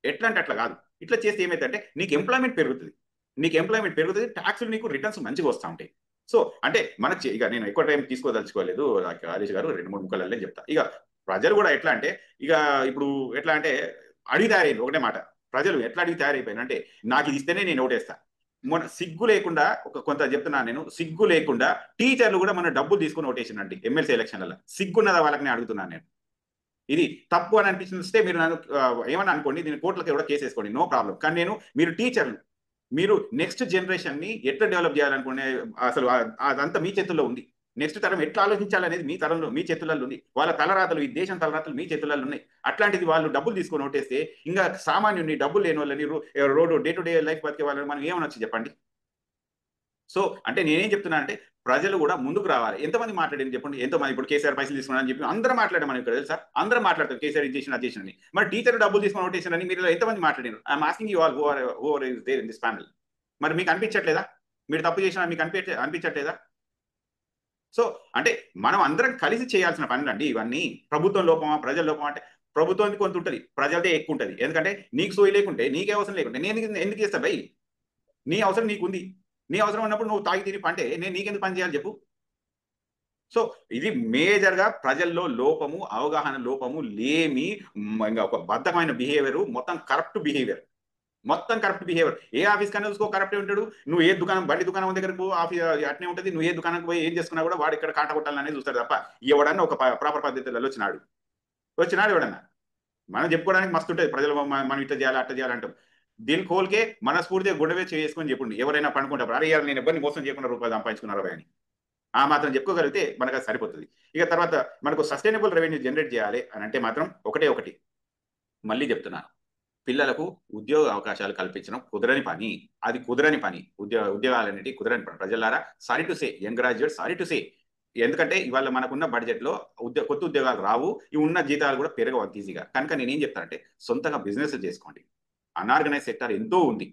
ఎట్లా అంటే అట్లా కాదు. ఇట్లా చేస్తే ఏమైందంటే నీకు ఎంప్లాయ్మెంట్ పెరుగుతుంది, ట్యాక్స్లు నీకు రిటర్న్స్ మంచిగా వస్తూ ఉంటాయి. సో అంటే మనకి ఇక నేను ఎక్కువ టైం తీసుకోదలుచుకోలేదు హరీష్ గారు, 2-3 ముక్కలల్లే చెప్తా. ఇక ప్రజలు కూడా ఎట్లా అంటే ఇక ఇప్పుడు ఎట్లా అంటే అడిగి తయారైంది. ఒకటే మాట, ప్రజలు ఎట్లా అడిగి తయారైపోయినా అంటే నాకు ఇది ఇస్తేనే నేను ఓటేస్తా. మన సిగ్గు లేకుండా కొంత చెప్తున్నాను నేను, సిగ్గు లేకుండా టీచర్లు కూడా మన డబ్బులు తీసుకుని ఓటేసినండి ఎమ్మెల్సీ ఎలక్షన్లలో. సిగ్గున్నదా వాళ్ళకి నేను అడుగుతున్నాను నేను. ఇది తప్పు అని అనిపిస్తే మీరు నన్ను ఏమన్నా అనుకోండి, దీని కోర్టులకు కూడా కేసు వేసుకోండి, నో ప్రాబ్లం. కానీ మీరు టీచర్లు, మీరు నెక్స్ట్ జనరేషన్ ని ఎట్లా డెవలప్ చేయాలనుకునే అసలు అదంతా మీ చేతుల్లో ఉంది. నెక్స్ట్ తరం ఎట్లా ఆలోచించాలనేది మీ తరంలో, మీ చేతులలో ఉంది. వాళ్ళ తలరాతలు, ఈ దేశం తలరాతలు మీ చేతులలో ఉన్నాయి. అట్లాంటిది వాళ్ళు డబ్బులు తీసుకొని ఓటేస్తే ఇంకా సామాన్యుని, డబ్బులు లేని వాళ్ళని, road day to day life బతికే వాళ్ళని మనం ఏమనొచ్చు చెప్పండి? సో అంటే నేనేం చెప్తున్నా అంటే ప్రజలు కూడా ముందుకు రావాలి. ఎంతమంది మాట్లాడింది చెప్పండి? ఎంతమంది ఇప్పుడు కేసీఆర్ పైసలు తీసుకున్నా అని చెప్పి అందరూ మాట్లాడారు. మనం ఇక్కడ తెలుసా, అందరూ మాట్లాడతారు కేసీఆర్ ఇది చేసిన, అది చేసిన. మరి టీచర్ డబ్బులు తీసుకుని ఓటేసారని మీరు ఎంతమంది మాట్లాడారు? I'm asking you all who are there in this panel. మరి మీకు అనిపించట్లేదా? మీరు తప్పు చేసినా మీకు అనిపించట్లేదా? సో అంటే మనం అందరం కలిసి చేయాల్సిన పనులు అండి ఇవన్నీ. ప్రభుత్వం లోపమా, ప్రజల లోపమా అంటే ప్రభుత్వానికి కొంత ఉంటుంది, ప్రజలదే ఎక్కువ ఉంటుంది. ఎందుకంటే నీకు సోయి లేకుంటే, నీకే అవసరం లేకుంటే నేను ఎందుకు చేస్తా భయ్? నీ అవసరం నీకుంది, నీ అవసరం ఉన్నప్పుడు నువ్వు తాగి తిని పంటే నేను నీకెందుకు పని చేయాలి చెప్పు? సో ఇది మేజర్గా ప్రజల్లో లోపము, అవగాహన లోపము, లేమి, ఇంకా ఒక బద్ధకమైన బిహేవియర్, మొత్తం కరప్ట్ బిహేవియర్. ఏ ఆఫీస్ కన్నా చూసుకో కరప్టే ఉంటాడు. నువ్వు ఏ దుకాణం, బండి దుకాణం దగ్గరకు ఆఫీస్ అట్నే ఉంటుంది. నువ్వు ఏ దుకాణానికి పోయి ఏం చేసుకున్నా కూడా వాడు ఇక్కడ కాట కొట్టాలనేది చూస్తాడు తప్ప ఎవడన్నా ఒక ప్రాపర్ పద్ధతిలో వచ్చినాడు ఎవడన్నా. మనం చెప్పుకోవడానికి మస్తు ఉంటుంది, ప్రజలు మనం ఇట్లా చేయాలి అట్లా చేయాలంటాం. దీని కోల్కే మనస్ఫూర్తిగా గుండెవే చేసుకొని చెప్పండి. ఎవరైనా పనుకుంటారు, అరే నేను ఎవరిని మోసం చేయకుండా రూపాయలు సంపాదించుకున్నారు అని ఆ మాత్రం చెప్పుకోగలిగితే మనకు అది సరిపోతుంది. ఇక తర్వాత మనకు సస్టైనబుల్ రెవెన్యూ జనరేట్ చేయాలి అని అంటే మాత్రం ఒకటి మళ్ళీ చెప్తున్నాను, పిల్లలకు ఉద్యోగ అవకాశాలు కల్పించడం కుదరని పని. అది కుదరని పని. ఉద్యోగాలన్నిటి కుదరని పని. ప్రజలారా, sorry to say, young graduate, sorry to say. ఎందుకంటే ఇవాళ మనకున్న బడ్జెట్ లో కొత్త ఉద్యోగాలు రావు, ఈ ఉన్న జీతాలు కూడా పెరగవు ఈజీగా. కనుక నేనేం చెప్తానంటే సొంతంగా బిజినెస్ చేసుకోండి. అన్ఆర్గనైజ్ సెక్టర్ ఎంతో ఉంది.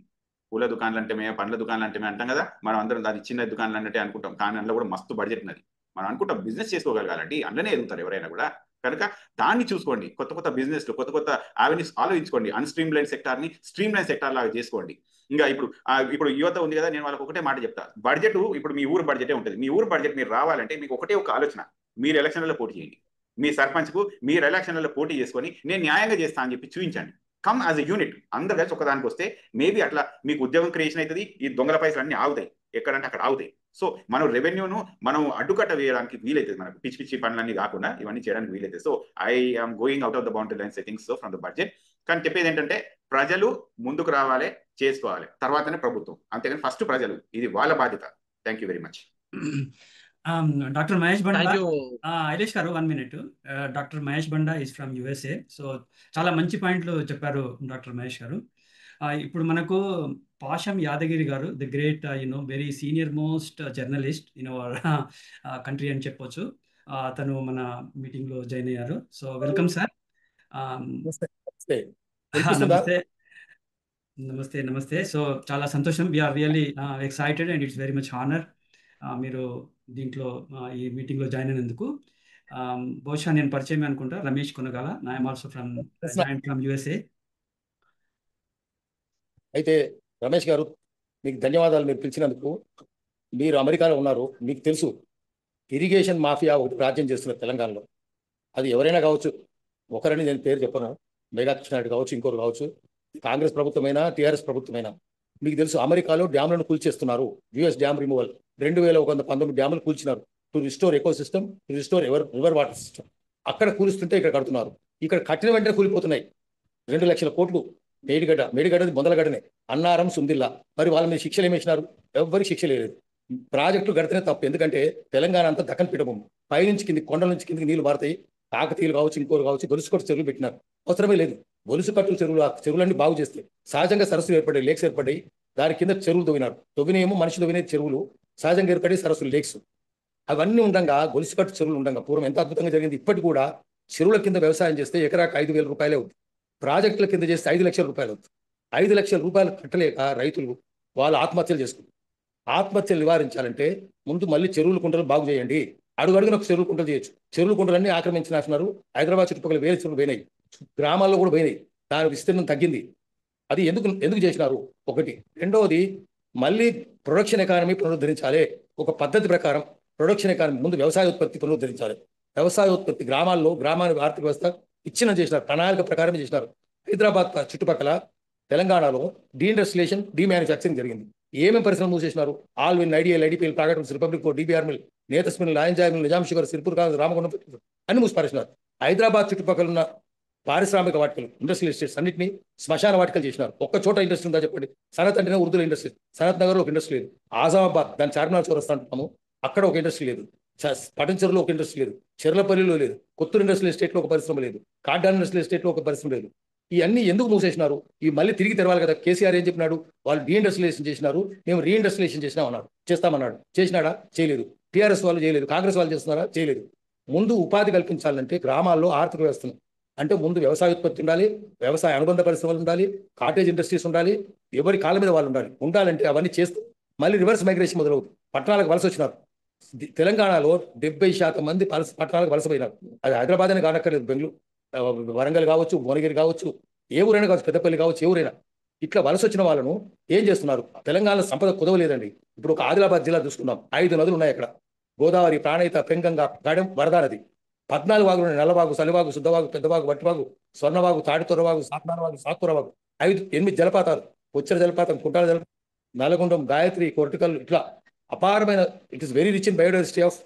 పూల దుకాణాలు అంటే పండ్ల దుకాణాలు అంటే అంటాం కదా, మనం అందరం దాని చిన్న దుకాణాలు అంటే అనుకుంటాం. కానీ అందులో కూడా మస్తు బడ్జెట్ ఉన్నది. మనం అనుకుంటాం బిజినెస్ చేసుకోగలగాలండి, అందులోనే ఎదుగుతారు ఎవరైనా కూడా. కనుక దాన్ని చూసుకోండి, కొత్త కొత్త బిజినెస్లు, కొత్త కొత్త avenues ఆలోచించుకోండి. అన్స్ట్రీమ్ లైన్ సెక్టార్ని స్ట్రీమ్ లైన్ సెక్టార్ లాగా చేసుకోండి. ఇంకా ఇప్పుడు యువత ఉంది కదా, నేను వాళ్ళకి ఒకటే మాట చెప్తా. బడ్జెట్ ఇప్పుడు మీ ఊరు బడ్జెటే ఉంటుంది. మీ ఊరు బడ్జెట్ మీరు రావాలంటే మీకు ఒకటే ఒక ఆలోచన, మీరు ఎలక్షన్లలో పోటీ చేయండి. మీ సర్పంచ్కు మీరు ఎలక్షన్లలో పోటీ చేసుకొని నేను న్యాయంగా చేస్తా అని చెప్పి చూపించండి. కమ్ యాజ్ ఎ యూనిట్, అందరు కలిసి ఒకదానికి వస్తే మేబీ అట్లా మీకు ఉద్యోగం క్రియేషన్ అవుతుంది. ఈ దొంగల పైసలు అన్ని ఆగుతాయి, ఎక్కడంటే అక్కడ ఆగుతాయి. సో మనం రెవెన్యూను మనం అడ్డుకట్ట వేయడానికి వీలైతుంది. మనకు పిచ్చి పిచ్చి పనులన్నీ కాకుండా ఇవన్నీ చేయడానికి వీలైతుంది. So I am going out of the boundary lines I think so from the budget. కానీ చెప్పేది ఏంటంటే ప్రజలు ముందుకు రావాలి, చేసుకోవాలి, తర్వాతనే ప్రభుత్వం. అంతేగాని ఫస్ట్ ప్రజలు, ఇది వాళ్ళ బాధ్యత. Thank you very much. Doctor Mahesh Banda, thank you. Ailesh గారు 1 minute. Doctor Mahesh Banda is from USA. So చాలా మంచి పాయింట్లు చెప్పారు డాక్టర్ మహేష్ గారు. ఇప్పుడు మనకు పాషం యాదగిరి గారు, the great very senior most journalist in our country అని చెప్పొచ్చు. అతను మన మీటింగ్లో జాయిన్ అయ్యారు. So welcome sir. నమస్తే నమస్తే నమస్తే. సో చాలా సంతోషం, we are really excited and it's very much honour మీరు దీంట్లో ఈ మీటింగ్లో జాయిన్ అయినందుకు. బహుశా నేను పరిచయం అనుకుంటా, Ramesh Konagala. I'm also from USA. అయితే రమేష్ గారు, మీకు ధన్యవాదాలు మీరు పిలిచినందుకు. మీరు అమెరికాలో ఉన్నారు, మీకు తెలుసు ఇరిగేషన్ మాఫియా ఒకటి రాజ్యం చేస్తున్నారు తెలంగాణలో. అది ఎవరైనా కావచ్చు, ఒకరని నేను పేరు చెప్పను, మేఘా కృష్ణారెడ్డి కావచ్చు, ఇంకోరు కావచ్చు, కాంగ్రెస్ ప్రభుత్వమైనా టీఆర్ఎస్ ప్రభుత్వమైనా. మీకు తెలుసు అమెరికాలో డ్యామ్లను కూల్చేస్తున్నారు. యుఎస్ డ్యామ్ రిమూవల్ 2119 డ్యాములు కూల్చినారు. టు రిస్టోర్ ఎకో సిస్టమ్, to restore river water system. అక్కడ కూలుస్తుంటే ఇక్కడ కడుతున్నారు. ఇక్కడ కట్టిన వెంటనే కూలిపోతున్నాయి. 2 లక్షల కోట్లు. మేడిగడ్డది మొదలగడ్డనే, అన్నారం, సుందిల్లా. మరి వాళ్ళ మీద శిక్షలు ఏమేసినారు? ఎవరికి శిక్ష లేదు. ప్రాజెక్టులు కడితేనే తప్పు. ఎందుకంటే తెలంగాణ అంతా దక్కన్ పీఠభూమి, పైనుంచి కింది కొండల నుంచి కిందికి నీళ్లు మారుతాయి. కాకతీయులు కావచ్చు, ఇంకోరు కావచ్చు, గొలుసుకట్టు చెరువులు పెట్టినారు. అవసరమే లేదు. గొలుసుకట్టు చెరువులన్నీ బాగు చేస్తే సహజంగా సరస్సులు ఏర్పడ్డాయి, లేక్స్ ఏర్పడ్డాయి. దాని కింద చెరువులు తవ్వినారు. తవ్వినేమో మనుషులు తవ్వినే చెరువులు, సహజంగా ఏర్పడే సరస్సులు, లేక్స్. అవన్నీ ఉండగా, గొలుసుకట్టు చెరువులు ఉండగా పూర్వం ఎంత అద్భుతంగా జరిగింది. ఇప్పటికి కూడా చెరువుల కింద వ్యవసాయం చేస్తే ఎకరాకు 5,000 రూపాయలే అవుతుంది. ప్రాజెక్టుల కింద చేస్తే 5 లక్షల రూపాయలు అవుతుంది. 5 లక్షల రూపాయలు కట్టలేక రైతులు వాళ్ళు ఆత్మహత్యలు చేసుకుంటారు. ఆత్మహత్యలు నివారించాలంటే ముందు మళ్ళీ చెరువుల కుంటలు బాగు చేయండి. అడుగడుగున ఒక చెరువుల కుంటలు చేయొచ్చు. చెరువుల కుంటలన్నీ ఆక్రమించినారు. హైదరాబాద్ చుట్టుపక్కల వేరే చెరువులు పోయినాయి, గ్రామాల్లో కూడా పోయినాయి. దాని విస్తీర్ణం తగ్గింది. అది ఎందుకు చేసినారు? ఒకటి. రెండవది, మళ్ళీ ప్రొడక్షన్ ఎకానమీ పునరుద్ధరించాలి. ఒక పద్ధతి ప్రకారం ప్రొడక్షన్ ఎకానమీ ముందు వ్యవసాయ ఉత్పత్తి పునరుద్ధరించాలి. వ్యవసాయ ఉత్పత్తి గ్రామానికి ఆర్థిక వ్యవస్థ చేసినారు. ప్రణాళిక ప్రకారమే చేసినారు. హైదరాబాద్ చుట్టుపక్కల తెలంగాణలో డీఇండస్ట్రియలైజేషన్, డీమ్యానుఫ్యాక్చరింగ్ జరిగింది. ఏమేమి పరిశ్రమలు మూసేసినారు? ఆల్విన్, ఐడియల్, ఐడిపిఎల్, ప్రాగట్ మిల్స్, రిపబ్లిక్ కోర్, డిబిఆర్ మిల్, నేతస్ మిల్, లాయన్జాయ్ mill, Nizam sugar, Sirpur college, Ramagundam అన్ని మూసిపారేసినారు. హైదరాబాద్ చుట్టుపక్కల ఉన్న పారిశ్రామిక వాటికలు, ఇండస్ట్రియల్ ఎస్టేట్స్ అన్నింటినీ శ్మశాన వాటికలు చేసినారు. ఒక్క చోట ఇండస్ట్రీ ఉందా చెప్పండి? సనత్ అంటేనే ఉర్దూలో ఇండస్ట్రీ. సనత్ నగర్లో ఒక ఇండస్ట్రీ లేదు. ఆజామాబాద్, దాని చార్మినార్ చౌరస్తా అంటున్నాము, అక్కడ ఒక ఇండస్ట్రీ లేదు. పటంచెరులో ఒక ఇండస్ట్రీ లేదు. చెర్లపల్లిలో లేదు. కొత్తూరు ఇండస్ట్రియల్ ఎస్టేట్లో ఒక పరిశ్రమ లేదు. కాడ్డాన్ ఇండస్ట్రియల్ ఎస్టేట్లో ఒక పరిశ్రమ లేదు. ఇవన్నీ ఎందుకు మూసేసినారు? ఈ మళ్ళీ తిరిగి తెరవాలి కదా. కేసీఆర్ ఏం చెప్పినాడు? వాళ్ళు డీఇండస్ట్రియలైజేషన్ చేసినారు, మేము రీఇండస్ట్రియలైజేషన్ చేసినామన్నాడు. చేస్తామన్నాడు. చేసినాడా? చేయలేదు. టీఆర్ఎస్ వాళ్ళు చేయలేదు. కాంగ్రెస్ వాళ్ళు చేస్తున్నారా? చేయలేదు. ముందు ఉపాధి కల్పించాలంటే గ్రామాల్లో ఆర్థిక వ్యవస్థను, అంటే ముందు వ్యవసాయ ఉత్పత్తి ఉండాలి, వ్యవసాయ అనుబంధ పరిశ్రమలు ఉండాలి, కాటేజ్ ఇండస్ట్రీస్ ఉండాలి, ఎవరి కాళ్ళ మీద వాళ్ళు ఉండాలంటే అవన్నీ చేస్తూ మళ్ళీ రివర్స్ మైగ్రేషన్ మొదలవుతుంది. పట్టణాలకు వలస వచ్చినారు. తెలంగాణలో 70% మంది పట్టణాలకు వలసపోయినారు. అది హైదరాబాద్ అని కానక్కర్లేదు, బెంగళూరు, వరంగల్ కావచ్చు, భువనగిరి కావచ్చు, ఏ ఊరైనా కావచ్చు, పెద్దపల్లి కావచ్చు, ఏ ఊరైనా. ఇట్లా వలస వచ్చిన వాళ్ళను ఏం చేస్తున్నారు? తెలంగాణ సంపద కుదవలేదండి. ఇప్పుడు ఒక ఆదిలాబాద్ జిల్లా చూసుకున్నాం, 5 నదులు ఉన్నాయి అక్కడ. గోదావరి, ప్రాణహిత, పెంగంగా, గడం, వరదా నది. 14 వాగులు ఉన్నాయి. నల్లవాగు, సలివాగు, శుద్ధవాగు, పెద్దవాగు, వట్టివాగు, స్వర్ణవాగు, తాడితొరవాగు, సాత్నారవాగు, సాత్పురవాగు. 8 జలపాతాలు. ఉచ్చర జలపాతం, కుంటాల జలపాతం, నల్లగుండం, గాయత్రి, కొరటికల్. ఇట్లా అపారమైన, it is very rich in biodiversity of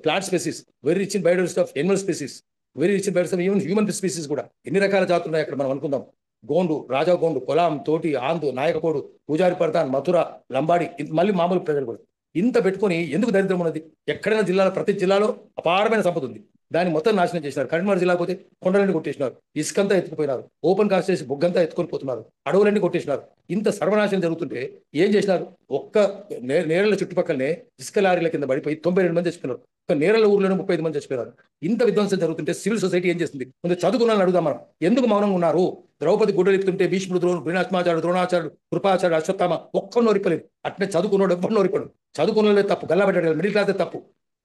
plant species, very rich in biodiversity of Animal species, very rich in biodiversity even human species కూడా. ఎన్ని రకాల జాతులు ఉన్నాయి అక్కడ మనం అనుకుందాం. గోండు, రాజా గోండు, కొలాం, తోటి, ఆందు, నాయకపోడు, పూజారి పర్తాన్, మథుర, లంబాడి, మళ్ళీ మామూలు ప్రజలు కూడా. ఇంత పెట్టుకొని ఎందుకు దరిద్రం ఉన్నది? ఎక్కడైనా జిల్లాలో, ప్రతి జిల్లాలో అపారమైన సంపద ఉంది. దాన్ని మొత్తం నాశనం చేసినారు. కరీంనగర్ జిల్లా పోతే కొండలన్నీ కొట్టేసినారు, ఇసుకంతా ఎత్తుకుపోయినారు, ఓపెన్ కాస్ట్ చేసి బొగ్గంతా ఎత్తుకొని పోతున్నారు, అడవులన్నీ కొట్టేసినారు. ఇంత సర్వనాశనం జరుగుతుంటే ఏం చేసినారు? ఒక్క నేరల చుట్టుపక్కలనే ఇసుక లారీల కింద పడిపోయి 92 మంది చచ్చిపోయినారు. ఒక నేరల ఊర్లోనే 35 మంది చచ్చిపోయినారు. ఇంత విధ్వంసం జరుగుతుంటే సివిల్ సొసైటీ ఏం చేస్తుంది? ముందు చదువుకున్న అడుగుదాం మనం, ఎందుకు మౌనంగా ఉన్నారు? ద్రౌపది గుడ్డలు ఎత్తుంటే భీష్ముడు, భీష్మాచార్యుడు, ద్రోణాచార్యుడు, కృపాచార్యుడు, అశ్వత్థామ ఒక్క నోరిప్పలేదు. అట్నే చదువుకున్నాడు ఎవ్వరు నోరిపడు. చదువుకున్నలే తప్పు, గల్లాబెట్టాడు, మిడిల్ క్లాసే తప్పు.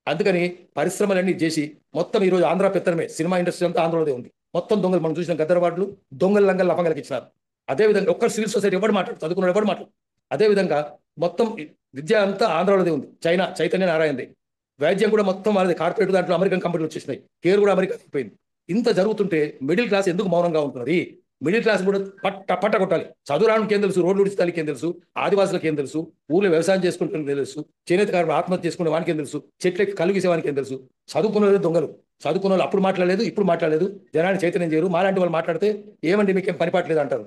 అందుకని పరిశ్రమలన్నీ చేసి మొత్తం ఈరోజు ఆంధ్ర పెత్తనమే, సినిమా ఇండస్ట్రీ అంతా ఆంధ్రలోనే ఉంది. మొత్తం దొంగలు, మనం చూసిన గద్దరవాడులు దొంగలు లంగలు లఫంగలకి ఇచ్చినారు. అదేవిధంగా ఒక్క సివిల్ సొసైటీ ఎవరు మాట్లాడు, చదువుకున్నాడు ఎవరు మాట్లాడు. అదేవిధంగా మొత్తం విద్య అంతా ఆంధ్రలోనే ఉంది. చైతన్య నారాయణది. వైద్యం కూడా మొత్తం వాళ్ళది కార్పొరేట్, దాంట్లో అమెరికన్ కంపెనీలు వచ్చేసినాయి, కేర్ కూడా అమెరికా అయిపోయింది. ఇంత జరుగుతుంటే మిడిల్ క్లాస్ ఎందుకు మౌనంగా ఉంటున్నది? మిడిల్ క్లాస్ కూడా పట్ట కొట్టాలి. చదువురానికి ఏం తెలుసు, రోడ్లు ఉడిస్తానికి ఏం తెలుసు, ఆదివాసులకు ఏం తెలుసు, ఊళ్ళో వ్యవసాయం చేసుకుంటున్న తెలుసు, చేనేత కార్మికులు ఆత్మహత్య చేసుకునే వానికి ఏం తెలుసు, చెట్లకి కలుగేసే వానికి ఏం తెలుసు. చదువుకున్న దొంగలు. చదువుకున్న వాళ్ళు అప్పుడు మాట్లాడలేదు, ఇప్పుడు మాట్లాడలేదు, జనాన్ని చైతన్యం చేయరు. మాలాంటి వాళ్ళు మాట్లాడితే ఏమండి మీకేం పని పాటలేదు అంటారు.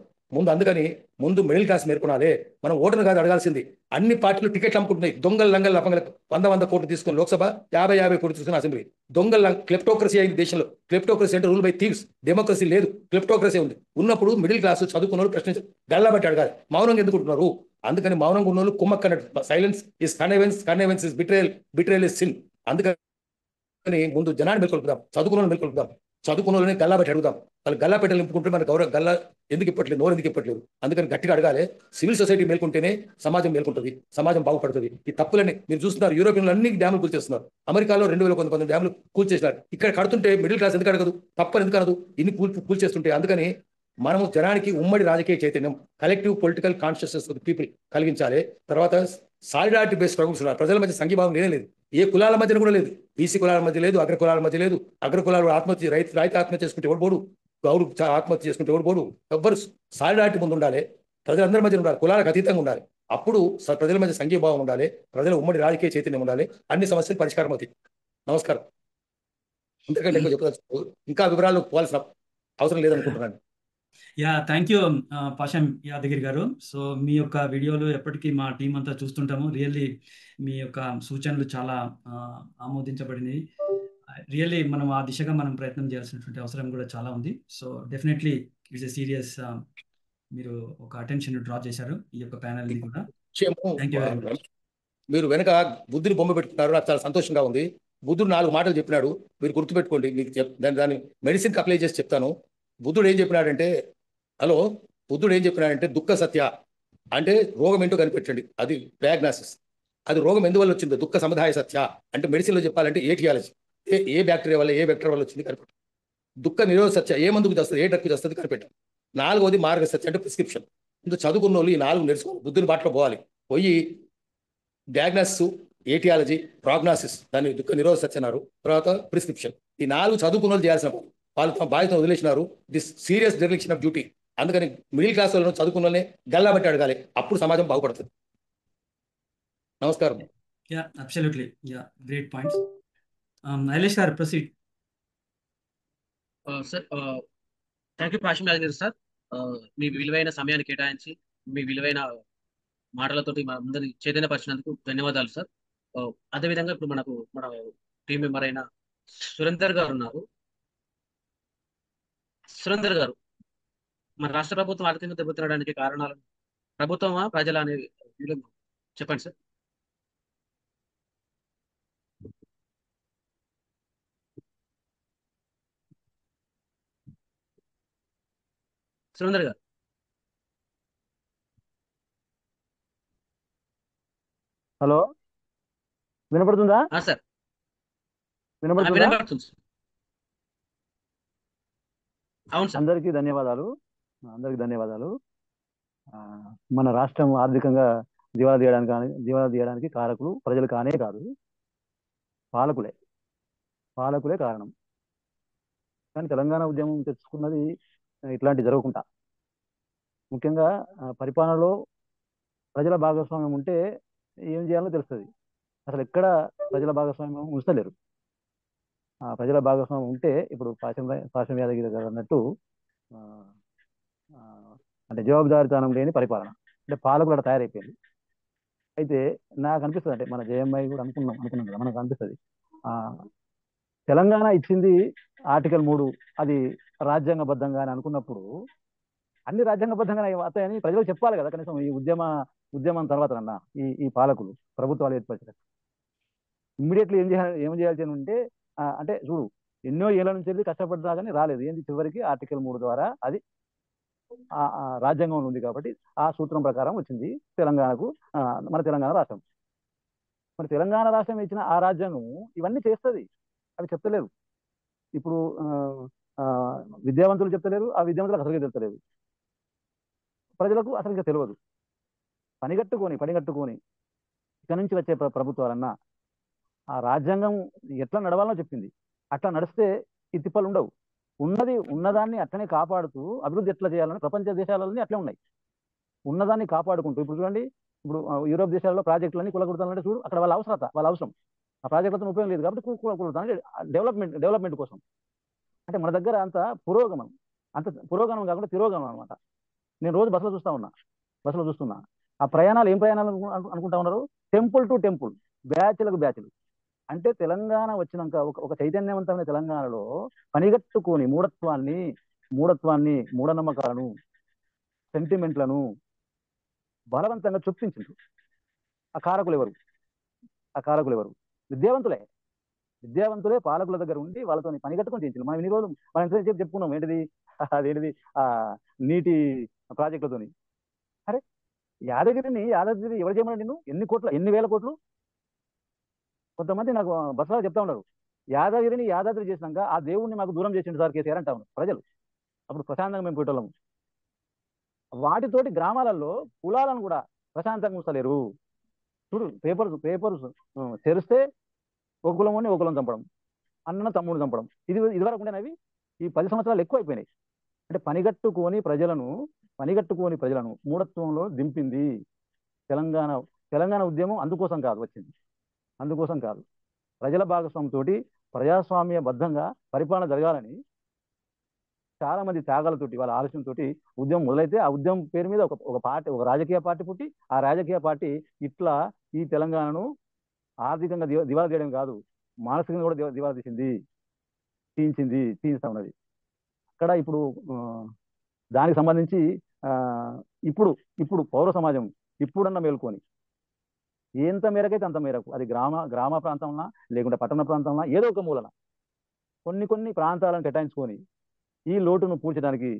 అందుకని ముందు మిడిల్ క్లాస్ మేర్కొనాలి. మనం ఓటర్ని కాదు అడగాల్సింది. అన్ని పార్టీలు టికెట్లు అమ్ముకుంటున్నాయి, దొంగలు లంగలు లఫంగలకు 100 కోట్లు తీసుకుని లోక్సభ, 50 కోట్లు తీసుకుని అసెంబ్లీ. దొంగల క్లెప్టోక్రసీ అయింది దేశంలో. క్లెప్టోక్రసీ అంటే రూల్ బై థీవ్స్, డెమోక్రసీ లేదు, క్లెప్టోక్రసీ ఉంది. ఉన్నప్పుడు మిడిల్ క్లాస్ చదువుకున్న వాళ్ళు ప్రశ్నించారు, గల్లాబట్టి అడగాలి. మౌనంగా ఎందుకుంటున్నారు? అందుకని మౌనంగా ఉన్న వాళ్ళు కుమ్మక్కన్నట్టు. Silence is connivance, connivance is betrayal, betrayal is sin. అందుకని ముందు జనాన్ని మేల్కొల్పుదాం, చదువుకున్న వాళ్ళు మేల్కొల్పుదాం, చదువుకున్న వాళ్ళని గల్లాబట్టి అడుగుదాం. వాళ్ళు గల్లాపెట్టలు నింపుకుంటే మన గౌరవ గల్లా ఎందుకు ఇప్పట్లేదు, నోరు ఎందుకు ఇప్పట్లేదు? అందుకని గట్టిగా అడగాలి. సివిల్ సొసైటీ మేల్కొంటేనే సమాజం మేల్కొంటుంది, సమాజం బాగుపడుతుంది. ఈ తప్పులని మీరు చూస్తున్నారు. యూరోపియన్లు అన్ని డ్యాములు కూల్చేస్తున్నారు. అమెరికాలో 2019 డ్యాములు కూల్చేసినారు. ఇక్కడ కడుతుంటే మిడిల్ క్లాస్ ఎందుకు అడగదు? తప్పని ఎందుకు అనదు? ఇన్ని కూల్చేస్తుంటే. అందుకని మనము జనానికి ఉమ్మడి రాజకీయ చైతన్యం, collective political consciousness of the people కలిగించాలి. తర్వాత సాలిడారిటీ బేస్డ్ స్ట్రగుల్స్ ఉన్నారు. ప్రజల మధ్య సంఘీభావం లేనే లేదు, ఏ కులాల మధ్యన కూడా లేదు. బీసీ కులాల మధ్య లేదు, అగ్ర కులాల మధ్య లేదు. అగ్ర కులాలు ఆత్మహత్య, రైతు ఆత్మహత్య చేసుకుంటే ఎవడు పోడు, గౌరు ఆత్మహత్య చేసుకుంటే ఎవడు పోడు. ఎవ్వరు సాలిడారిటీ ముందు ఉండాలి, ప్రజలందరి మధ్య ఉండాలి, కులాలకు అతీతంగా ఉండాలి. అప్పుడు ప్రజల మధ్య సంఘీభావం ఉండాలి, ప్రజల ఉమ్మడి రాజకీయ చైతన్యం ఉండాలి, అన్ని సమస్యలు పరిష్కారం అవుతాయి. నమస్కారం. ఇంతకంటే ఎక్కువ చెప్పదలుచుకో, ఇంకా వివరాలు పోవాల్సిన అవసరం లేదనుకుంటున్నాను. థ్యాంక్ యూ పాషం యాదగిరి గారు. సో మీ యొక్క వీడియోలు ఎప్పటికీ మా టీం అంతా చూస్తుంటాము. రియల్లీ మీ యొక్క సూచనలు చాలా ఆమోదించబడినవి. రియల్లీ మనం ఆ దిశగా మనం ప్రయత్నం చేయాల్సినటువంటి అవసరం కూడా చాలా ఉంది. So definitely it's a serious, మీరు ఒక అటెన్షన్ డ్రా చేశారు ఈ యొక్క ప్యానెల్ ని కూడా. Thank you very much. మీరు వెనక బుద్ధుని బొమ్మ పెట్టుకున్నారు, నాకు చాలా సంతోషంగా ఉంది. బుద్ధుడు 4 మాటలు చెప్పినాడు, మీరు గుర్తుపెట్టుకోండి. మీకు దాన్ని మెడిసిన్కి అప్లై చేసి చెప్తాను. బుద్ధుడు ఏం చెప్పినాడంటే, బుద్ధుడు ఏం చెప్పినాడంటే దుఃఖ సత్య అంటే రోగం ఏంటో కనిపెట్టండి, అది డయాగ్నాసిస్. అది రోగం ఎందువల్ల వచ్చిందో దుఃఖ సముదాయ సత్య అంటే మెడిసిన్లో చెప్పాలంటే ఏటియాలజీ, ఏ బ్యాక్టీరియా వల్ల, ఏ వెక్టర్ వల్ల వచ్చింది కనిపెట్టాలి. దుఃఖ నిరోధ సత్య ఏ మందుకు చేస్తుంది, ఏ డ్రగ్కు చేస్తుంది కనిపెట్టాలి. 4వది మార్గ సత్య అంటే ప్రిస్క్రిప్షన్. ఇందుకు చదువుకున్న వాళ్ళు ఈ 4 నేర్చుకోవాలి, బుద్ధుని బాటలో పోవాలి. పోయి డయాగ్నాసిస్, ఏటియాలజీ, ప్రాగ్నాసిస్, దాన్ని దుఃఖ నిరోధ సత్య అన్నారు. తర్వాత ప్రిస్క్రిప్షన్. ఈ 4 చదువుకున్న వాళ్ళు చేయాల్సిన వాళ్ళు తమ బాధ్యతను వదిలేసినారు. This serious dereliction of duty. అందుకని మిడిల్ క్లాస్ వాళ్ళను చదువుకున్ననే గల్లాబట్టి అడగాలి, అప్పుడు సమాజం బాగుపడుతుంది. నమస్కారం. Absolutely, great points. నైలేష్ గారు proceed. Sir thank you Pasham Yadagiri sir. మీ విలువైన సమయాన్ని కేటాయించి మీ విలువైన మాటలతోటి మన అందరినీ చైతన్యపరిచినందుకు ధన్యవాదాలు సార్. అదేవిధంగా ఇప్పుడు మన టీం మెంబర్ అయిన సురేందర్ గారు ఉన్నారు. సురేందర్ గారు, మన రాష్ట్ర ప్రభుత్వం ఆర్థికంగా దెబ్బతినడానికి కారణాలు ప్రభుత్వమా ప్రజల అనే చెప్పండి సార్. సురేందర్ గారు. హలో, వినపడుతుందా? సార్ వినపడుతుందా? వినపడుతుంది. అవును సార్. అందరికీ ధన్యవాదాలు. మన రాష్ట్రం ఆర్థికంగా దివాలా తీయడానికి కారకులు ప్రజలు కానే కాదు, పాలకులే కారణం. కానీ తెలంగాణ ఉద్యమం తెచ్చుకున్నది ఇట్లాంటి జరగకుండా. ముఖ్యంగా పరిపాలనలో ప్రజల భాగస్వామ్యం ఉంటే ఏం చేయాలో తెలుస్తుంది. అసలు ఎక్కడ ప్రజల భాగస్వామ్యం ఉంచలేరు. ప్రజల భాగస్వామ్యం ఉంటే ఇప్పుడు పాషం యాదగిరి గారు అన్నట్టు అంటే జవాబుదారీతనం లేని పరిపాలన అంటే పాలకులు అక్కడ తయారైపోయింది. అయితే నాకు అనిపిస్తుంది, అంటే మన జేఎంఐ కూడా అనుకున్నాం కదా, మనకు అనిపిస్తుంది తెలంగాణ ఇచ్చింది ఆర్టికల్ 3, అది రాజ్యాంగబద్ధంగా అని అనుకున్నప్పుడు అన్ని రాజ్యాంగబద్ధంగానే అవుతాయని ప్రజలకు చెప్పాలి కదా. కనీసం ఈ ఉద్యమం తర్వాత అన్న ఈ పాలకులు ప్రభుత్వాలు ఏర్పరిచారు. ఇమ్మీడియట్లీ ఏం చేయాల్సి ఉంటే అంటే చూడు, ఎన్నో ఏళ్ల నుంచి వెళ్ళి కష్టపడ్డా కానీ రాలేదు. ఏంటి చివరికి ఆర్టికల్ 3 ద్వారా అది రాజ్యాంగంలో ఉంది కాబట్టి ఆ సూత్రం ప్రకారం వచ్చింది తెలంగాణకు, మన తెలంగాణ రాష్ట్రం. మరి తెలంగాణ రాష్ట్రం ఇచ్చిన ఆ రాజ్యాంగం ఇవన్నీ చేస్తుంది, అవి చెప్తలేదు. ఇప్పుడు విద్యావంతులు చెప్తలేరు, ఆ విద్యావంతులకు అసలుగా చెప్తలేదు, ప్రజలకు అసలుగా తెలియదు. పనిగట్టుకొని ఇక్కడ నుంచి వచ్చే ప్రభుత్వాలన్నా ఆ రాజ్యాంగం ఎట్లా నడవాలో చెప్పింది. అట్లా నడిస్తే ఈ తిప్పలు ఉండవు. ఉన్నదాన్ని అట్లనే కాపాడుతూ అభివృద్ధి ఎట్లా చేయాలని ప్రపంచ దేశాలన్నీ అట్లే ఉన్నాయి. ఉన్నదాన్ని కాపాడుకుంటూ ఇప్పుడు చూడండి, ఇప్పుడు యూరోప్ దేశాల్లో ప్రాజెక్టులన్నీ కులగొడతానంటే చూడు, అక్కడ వాళ్ళ అవసరం ఆ ప్రాజెక్టులతో ఉపయోగం లేదు కాబట్టి కూలగొడతాను, డెవలప్మెంట్ కోసం. అంటే మన దగ్గర అంత పురోగమనం కాకుండా తిరోగమనం అనమాట. నేను రోజు బస్సులో చూస్తున్నా ఆ ప్రయాణాలు ఏం ప్రయాణాలు అనుకుంటా ఉన్నారు, టెంపుల్ టు టెంపుల్, బ్యాచ్లు. అంటే తెలంగాణ వచ్చినాక ఒక చైతన్యవంతమైన తెలంగాణలో పనిగట్టుకొని మూఢనమ్మకాలను, సెంటిమెంట్లను బలవంతంగా చొప్పించారు. ఆ కారకులు ఎవరు? విద్యావంతులే పాలకుల దగ్గర ఉండి వాళ్ళతో పనిగట్టుకొని చేయించారు. మనం ఇన్ని రోజులు మనం ఎంతసేపు చెప్పుకున్నాం అదేంటిది నీటి ప్రాజెక్టులతోని. అరే యాదగిరి ఎవరు చేయమని నిన్ను? ఎన్ని వేల కోట్లు? కొంతమంది నాకు బస్సులో చెప్తా ఉన్నారు, యాదాద్రి చేసినాక ఆ దేవుణ్ణి మాకు దూరం చేసిండు సార్ కేసీఆర్ అంటా ఉన్నారు ప్రజలు. అప్పుడు ప్రశాంతంగా మేము పోయేటోళ్ళము. వాటితోటి గ్రామాలలో కులాలను కూడా ప్రశాంతంగా ఉంచలేరు. చూడు, పేపర్స్ తెరిస్తే ఒక కులం చంపడం, అన్న తమ్ముడు చంపడం, ఇదివరకు ఉండేనవి ఈ 10 సంవత్సరాలు ఎక్కువ అయిపోయినాయి. అంటే పనిగట్టుకొని ప్రజలను మూఢత్వంలో దింపింది తెలంగాణ ఉద్యమం. అందుకోసం కాదు ప్రజల భాగస్వామ్యంతో ప్రజాస్వామ్యబద్ధంగా పరిపాలన జరగాలని చాలా మంది త్యాగాలతోటి, వాళ్ళ ఆలోచనతో ఉద్యమం మొదలైతే ఆ ఉద్యమం పేరు మీద ఒక రాజకీయ పార్టీ పుట్టి, ఆ రాజకీయ పార్టీ ఇట్లా ఈ తెలంగాణను ఆర్థికంగా దివాలా తీయడం కాదు, మానసికంగా కూడా దివాలా తీయిస్తా ఉన్నది. అక్కడ ఇప్పుడు దానికి సంబంధించి ఇప్పుడు పౌర సమాజం ఇప్పుడన్నా మేల్కొని ఎంత మేరకైతే అంత మేరకు, అది గ్రామ ప్రాంతంలో లేకుంటే పట్టణ ప్రాంతంలో ఏదో ఒక మూలన కొన్ని ప్రాంతాలను కేటాయించుకొని ఈ లోటును పూడ్చడానికి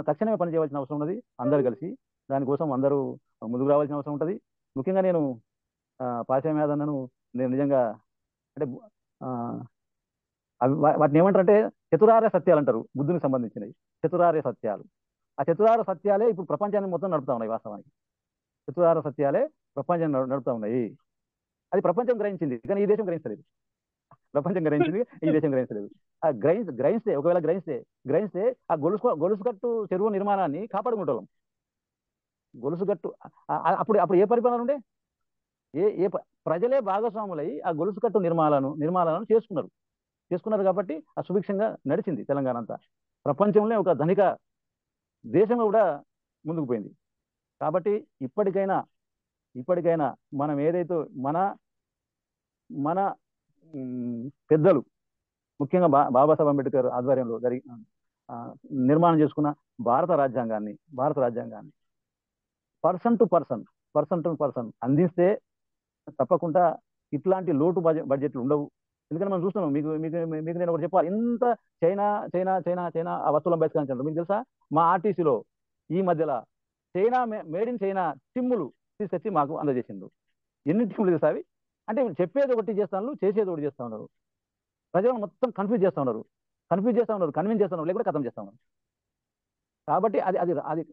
తక్షణమే పనిచేయవలసిన అవసరం ఉన్నది. అందరు కలిసి దానికోసం అందరూ ముందుకు రావాల్సిన అవసరం ఉంటుంది. ముఖ్యంగా నేను పాశ్చాత్యను నేను నిజంగా అంటే వాటిని ఏమంటారంటే చతురార్య సత్యాలు అంటారు, బుద్ధునికి సంబంధించినవి చతురార్య సత్యాలు. ఆ చతురార్య సత్యాలే ఇప్పుడు ప్రపంచాన్ని మొత్తం నడుపుతా ఉన్నాయి. వాస్తవానికి చతురార్య సత్యాలే ప్రపంచాన్ని నడుపుతా ఉన్నాయి. అది ప్రపంచం గ్రహించింది కానీ ఈ దేశం గ్రహించలేదు. ప్రపంచం గ్రహించింది, ఈ దేశం గ్రహించలేదు. ఆ ఒకవేళ గ్రహిస్తే ఆ గొలుసుకట్టు చెరువు నిర్మాణాన్ని కాపాడుకుంటాం. గొలుసుకట్టు అప్పుడు ఏ పరిపాలన ఉండే? ప్రజలే భాగస్వాములై ఆ గొలుసుకట్టు నిర్మాణాలను చేసుకున్నారు కాబట్టి ఆ సుభిక్షంగా నడిచింది తెలంగాణ అంతా. ప్రపంచంలో ఒక ధనిక దేశంగా కూడా ముందుకు పోయింది. కాబట్టి ఇప్పటికైనా మనం ఏదైతే మన పెద్దలు ముఖ్యంగా బాబాసాహెబ్ అంబేద్కర్ ఆధ్వర్యంలో నిర్మాణం చేసుకున్న భారత రాజ్యాంగాన్ని పర్సన్ టు పర్సన్ అందిస్తే తప్పకుండా ఇట్లాంటి లోటు బడ్జెట్లు ఉండవు. ఎందుకంటే మనం చూస్తున్నాం, మీకు నేను ఒకటి చెప్పాలి, ఇంత చైనా ఆ వస్తువులను బయటకు మీకు తెలుసా? మా ఆర్టీసీలో ఈ మధ్యలో మేడ్ ఇన్ చైనా టిమ్ములు తీసుకొచ్చి మాకు అందజేసిండు. ఎన్ని టిమ్ములు తెలుసా అవి? అంటే చెప్పేది ఒకటి చేస్తాను, చేసేది ఒకటి చేస్తా ఉన్నారు. ప్రజలను మొత్తం కన్ఫ్యూజ్ చేస్తా ఉన్నారు, కన్విన్స్ చేస్తా ఉన్నారు, లేకపోతే ఖతం చేస్తా ఉన్నారు. కాబట్టి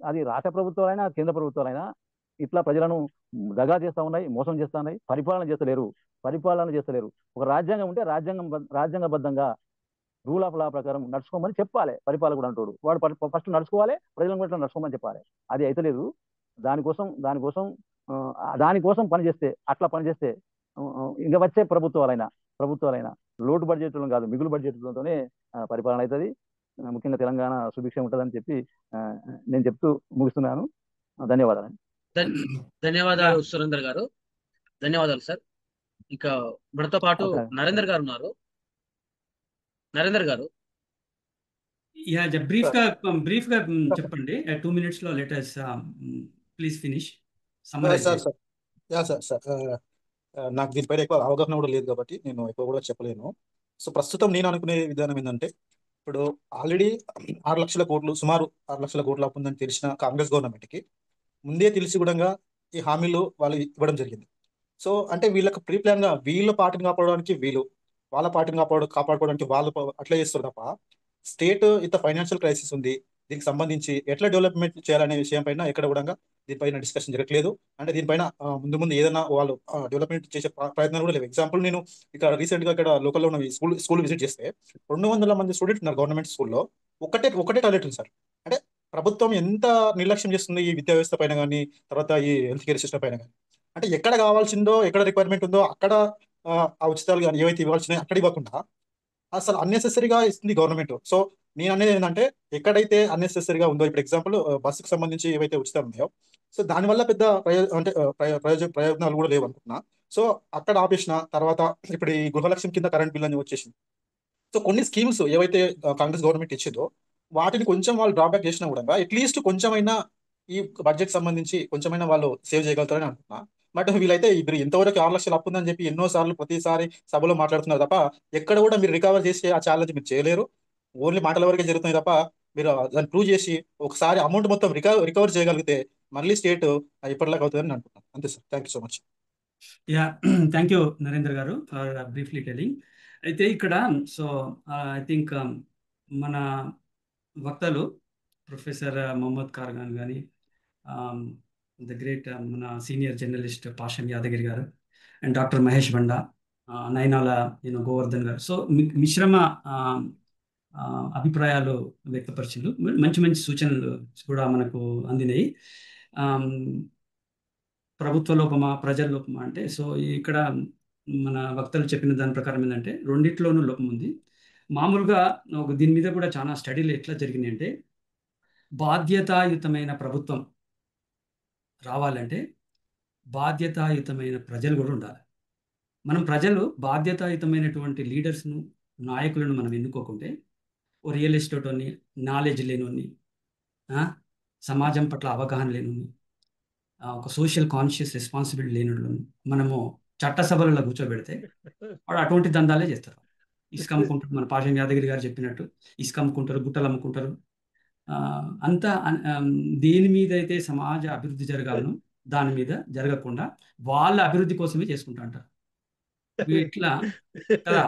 అది రాష్ట్ర ప్రభుత్వాలైనా కేంద్ర ప్రభుత్వాలైనా ఇట్లా ప్రజలను దగా చేస్తా ఉన్నాయి, మోసం చేస్తా ఉన్నాయి, పరిపాలన చేస్తలేరు. ఒక రాజ్యాంగం ఉంటే రాజ్యాంగబద్ధంగా రూల్ ఆఫ్ లా ప్రకారం నడుచుకోమని చెప్పాలి పరిపాలకుడు అంటాడు. వాడు ఫస్ట్ నడుచుకోవాలి, ప్రజలను కూడా నడుచుకోమని చెప్పాలి. అది అయితే లేదు. దానికోసం అట్లా పనిచేస్తే ఇంకా వచ్చే ప్రభుత్వాలైనా లోటు బడ్జెట్లను కాదు, మిగులు బడ్జెట్లతోనే పరిపాలన అవుతుంది. ముఖ్యంగా తెలంగాణ సుభిక్షం ఉంటుందని చెప్పి నేను చెప్తూ ముగిస్తున్నాను. ధన్యవాదాలు. ధన్యవాదాలు సురేందర్ గారు. ధన్యవాదాలు సార్. ఇక మనతో పాటు నరేందర్ గారు ఉన్నారు. నరేందర్ గారు. యా బ్రీఫ్ గా చెప్పండి. 2 minutes లో letters please finish summarise sir sir yeah sir sir నాకు దీనిపైన ఎక్కువ అవగాహన కూడా లేదు కాబట్టి నేను ఎక్కువ కూడా చెప్పలేను. సో ప్రస్తుతం నేను అనుకునే విధానం ఏంటంటే, ఇప్పుడు ఆల్రెడీ 6 లక్షల కోట్లు, సుమారు 6 లక్షల కోట్లు అప్పు ఉందని తెలిసిన కాంగ్రెస్ గవర్నమెంట్కి ముందే తెలిసి కూడా ఈ హామీలు వాళ్ళు ఇవ్వడం జరిగింది. సో అంటే వీళ్ళకి ప్రీ ప్లాన్ గా వీళ్ళ పార్టీని కాపాడడానికి వీళ్ళు, వాళ్ళ పార్టీని కాపాడుకోవడానికి వాళ్ళు అట్లా చేస్తారు తప్ప, స్టేట్ ఇంత ఫైనాన్షియల్ క్రైసిస్ ఉంది, దీనికి సంబంధించి ఎట్లా డెవలప్మెంట్ చేయాలనే విషయం పైన ఎక్కడ కూడా దీనిపైన డిస్కషన్ జరగట్లేదు. అంటే దీనిపైన ముందు ముందు ఏదైనా వాళ్ళు డెవలప్మెంట్ చేసే ప్రయత్నాలు కూడా లేవు. ఎగ్జాంపుల్, నేను ఇక్కడ రీసెంట్ గా ఇక్కడ లోకల్లో ఉన్న స్కూల్ విజిట్ చేస్తే 200 మంది స్టూడెంట్స్ ఉన్నారు గవర్నమెంట్ స్కూల్లో. ఒకటే టాయిలెట్ ఉంది సార్. అంటే ప్రభుత్వం ఎంత నిర్లక్ష్యం చేస్తుంది ఈ విద్యా వ్యవస్థ పైన కానీ, తర్వాత ఈ హెల్త్ కేర్ సిస్టమ్ పైన కానీ. అంటే ఎక్కడ కావాల్సిందో, ఎక్కడ రిక్వైర్మెంట్ ఉందో అక్కడ ఆ ఉచితాలు కానీ ఏవైతే ఇవ్వాల్సినాయో అక్కడ ఇవ్వకుండా అసలు అన్నెసెసరీగా ఇస్తుంది గవర్నమెంట్. సో నేను అనేది ఏంటంటే, ఎక్కడైతే అన్నెసెసరీగా ఉందో, ఇప్పుడు ఎగ్జాంపుల్ బస్సుకు సంబంధించి ఏవైతే ఉచితాలు ఉన్నాయో, సో దానివల్ల పెద్ద ప్రయోజనాలు కూడా లేవు అనుకుంటున్నా. సో అక్కడ ఆపేసిన తర్వాత ఇప్పుడు ఈ గృహలక్ష్యం కింద కరెంట్ బిల్ అని వచ్చేసింది. సో కొన్ని స్కీమ్స్ ఏవైతే కాంగ్రెస్ గవర్నమెంట్ ఇచ్చిందో వాటిని కొంచెం వాళ్ళు డ్రాబ్యాక్ చేసినా కూడా అట్లీస్ట్ కొంచెమైనా ఈ బడ్జెట్ సంబంధించి కొంచెమైనా వాళ్ళు సేవ్ చేయగలుగుతారని అనుకుంటున్నా. బట్ వీళ్ళైతే ఇప్పుడు ఎంతవరకు 6 లక్షలు అప్పు ఉందని చెప్పి ఎన్నోసార్లు ప్రతిసారి సభలో మాట్లాడుతున్నారు తప్ప, ఎక్కడ కూడా మీరు రికవర్ చేసి ఆ ఛాలెంజ్ మీరు చేయలేరు. ఓన్లీ మాటల వరకే జరుగుతున్నాయి తప్ప, మీరు దాన్ని ప్రూవ్ చేసి ఒకసారి అమౌంట్ మొత్తం రికవర్ చేయగలిగితే మళ్ళీ స్టేట్ ఇప్పటిలాగా అవుతుందని అనుకుంటున్నాను. అంతే sir. Thank you so much. Yeah thank you Narendra గారు ఫర్ బ్రీఫ్లీ టెలింగ్. అయితే ఇక్కడ సో ఐ థింక్ మన వక్తలు ప్రొఫెసర్ మొహమ్మద్ ఖాన్ కానీ, ద గ్రేట్ మన సీనియర్ జర్నలిస్ట్ పాషం యాదగిరి గారు అండ్ డాక్టర్ మహేష్ బండా, నయనాల గోవర్ధన్ గారు, సో మిశ్రమ అభిప్రాయాలు వ్యక్తపరిచిండు. మంచి మంచి సూచనలు కూడా మనకు అందినాయి. ప్రభుత్వ లోపమా ప్రజల లోపమా అంటే, సో ఇక్కడ మన వక్తలు చెప్పిన దాని ప్రకారం ఏంటంటే రెండిట్లోనూ లోపం ఉంది. మామూలుగా దీని మీద కూడా చాలా స్టడీలు ఎట్లా జరిగినాయి అంటే, బాధ్యతాయుతమైన ప్రభుత్వం రావాలంటే బాధ్యతాయుతమైన ప్రజలు కూడా ఉండాలి. మనం ప్రజలు బాధ్యతాయుతమైనటువంటి లీడర్స్ను, నాయకులను మనం ఎన్నుకోకుంటే, ఓ రియల్ ఎస్టేట్ని, నాలెడ్జ్ లేనోని, సమాజం పట్ల అవగాహన లేనోని, ఒక సోషల్ కాన్షియస్ రెస్పాన్సిబిలిటీ లేనోళ్ళను మనము చట్టసభలలో కూర్చోబెడితే వాడు అటువంటి దందాలే చేస్తారు. ఇసుక అమ్ముకుంటారు, మన పాషం యాదగిరి గారు చెప్పినట్టు ఇసుక అమ్ముకుంటారు, గుట్టలు అమ్ముకుంటారు. అంతా దేని మీద అయితే సమాజ అభివృద్ధి జరగాలను దాని మీద జరగకుండా వాళ్ళ అభివృద్ధి కోసమే చేసుకుంటా అంటారు ఇట్లా కదా.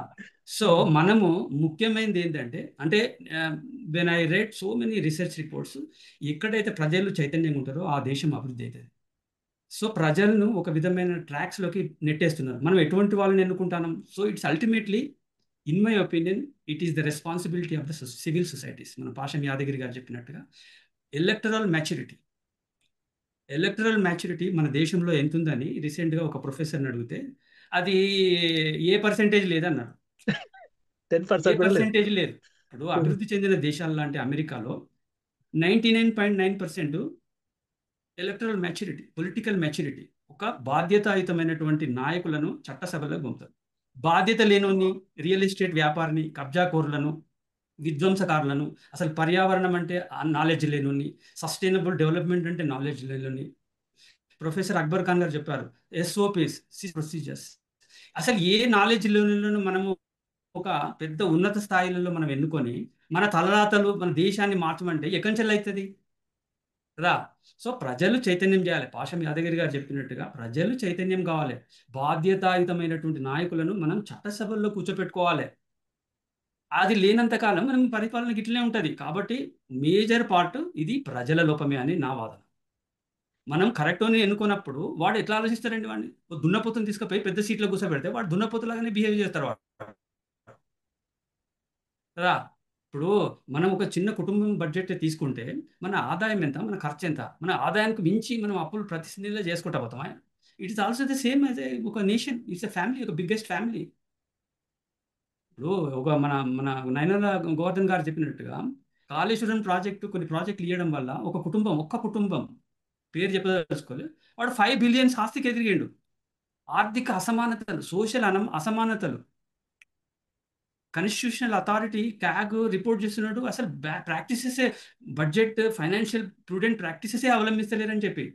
సో మనము ముఖ్యమైనది ఏంటంటే, అంటే when I right so many research reports, ఎక్కడైతే ప్రజలు చైతన్యంగా ఉంటారో ఆ దేశం అభివృద్ధి అవుతుంది. సో ప్రజలను ఒక విధమైన ట్రాక్స్లోకి నెట్టేస్తున్నారు. మనం ఎటువంటి వాళ్ళని ఎన్నుకుంటాం? So it's ultimately, in my opinion, it is the responsibility of the civil societies. మన పాషం యాదగిరి గారు చెప్పినట్టుగా ఎలక్టరల్ మ్యాచ్యూరిటీ మన దేశంలో ఎంత ఉందని రీసెంట్గా ఒక ప్రొఫెసర్ని అడిగితే అది ఏ పర్సెంటేజ్ లేదన్నారు. 10% లేదు. ఇప్పుడు అభివృద్ధి చెందిన దేశాలు లాంటి అమెరికాలో 99.9% ఎలక్టరల్ మ్యాచ్యూరిటీ, పొలిటికల్ మ్యాచ్యూరిటీ. ఒక బాధ్యతాయుతమైనటువంటి నాయకులను చట్టసభలో పంపుతారు. బాధ్యత లేనోని, రియల్ ఎస్టేట్ వ్యాపారిని, కబ్జాకోరులను, విధ్వంసకారులను, అసలు పర్యావరణం అంటే నాలెడ్జ్ లేనోని, సస్టైనబుల్ డెవలప్మెంట్ అంటే నాలెడ్జ్ లేనోని. ప్రొఫెసర్ అక్బర్ ఖాన్ గారు చెప్పారు, SOPs, ప్రొసీజర్స్. అసలు ఏ నాలెడ్జ్ లేనోళ్ళను మనము ఒక పెద్ద ఉన్నత స్థాయిలలో మనం ఎన్నుకొని మన తలరాతలు మన దేశాన్ని మార్చమంటే ఎక్కడి నుంచి అవుతుంది కదా. సో ప్రజలు చైతన్యం చేయాలి. పాషం యాదగిరి గారు చెప్పినట్టుగా ప్రజలు చైతన్యం కావాలి. బాధ్యతాయుతమైనటువంటి నాయకులను మనం చట్టసభల్లో కూర్చోపెట్టుకోవాలి. అది లేనంత కాలం మనం పరిపాలనకి ఇట్లనే ఉంటుంది. కాబట్టి మేజర్ పార్ట్ ఇది ప్రజల లోపమే అని నా వాదన. మనం కరెక్ట్ని ఎన్నుకున్నప్పుడు వాడు ఎట్లా ఆలోచిస్తారండి? వాడిని దున్నపోతుని తీసుకుపోయి పెద్ద సీట్లో కూర్చోబెడితే వాడు దున్నపోతులాగానే బిహేవ్ చేస్తారు వాడు కదా. ఇప్పుడు మనం ఒక చిన్న కుటుంబం బడ్జెట్ తీసుకుంటే మన ఆదాయం ఎంత, మన ఖర్చు ఎంత, మన ఆదాయానికి మించి మనం అప్పులు ప్రతి నెలలో చేసుకుంటా పోతామా? It is also the same as ఒక నేషన్. ఇట్స్ ఎ ఫ్యామిలీ, ఒక బిగ్గెస్ట్ ఫ్యామిలీ. ఇప్పుడు ఒక మన మన నయనాల గోవర్ధన్ గారు చెప్పినట్టుగా కాళేశ్వరం ప్రాజెక్టు, కొన్ని ప్రాజెక్టులు ఇవ్వడం వల్ల ఒక్క కుటుంబం పేరు చెప్పదలుచుకోలేదు, వాడు 5 billion ఆస్తికి ఎదిరిండు. ఆర్థిక అసమానతలు, సోషల్ అసమానతలు కాన్స్టిట్యూషనల్ అథారిటీ క్యాగ్ రిపోర్ట్ చేస్తున్నాడు అసలు ప్రాక్టీసెసే బడ్జెట్ ఫైనాన్షియల్ ప్రూడెంట్ ప్రాక్టీసెసే అవలంబిస్తలేరని చెప్పి.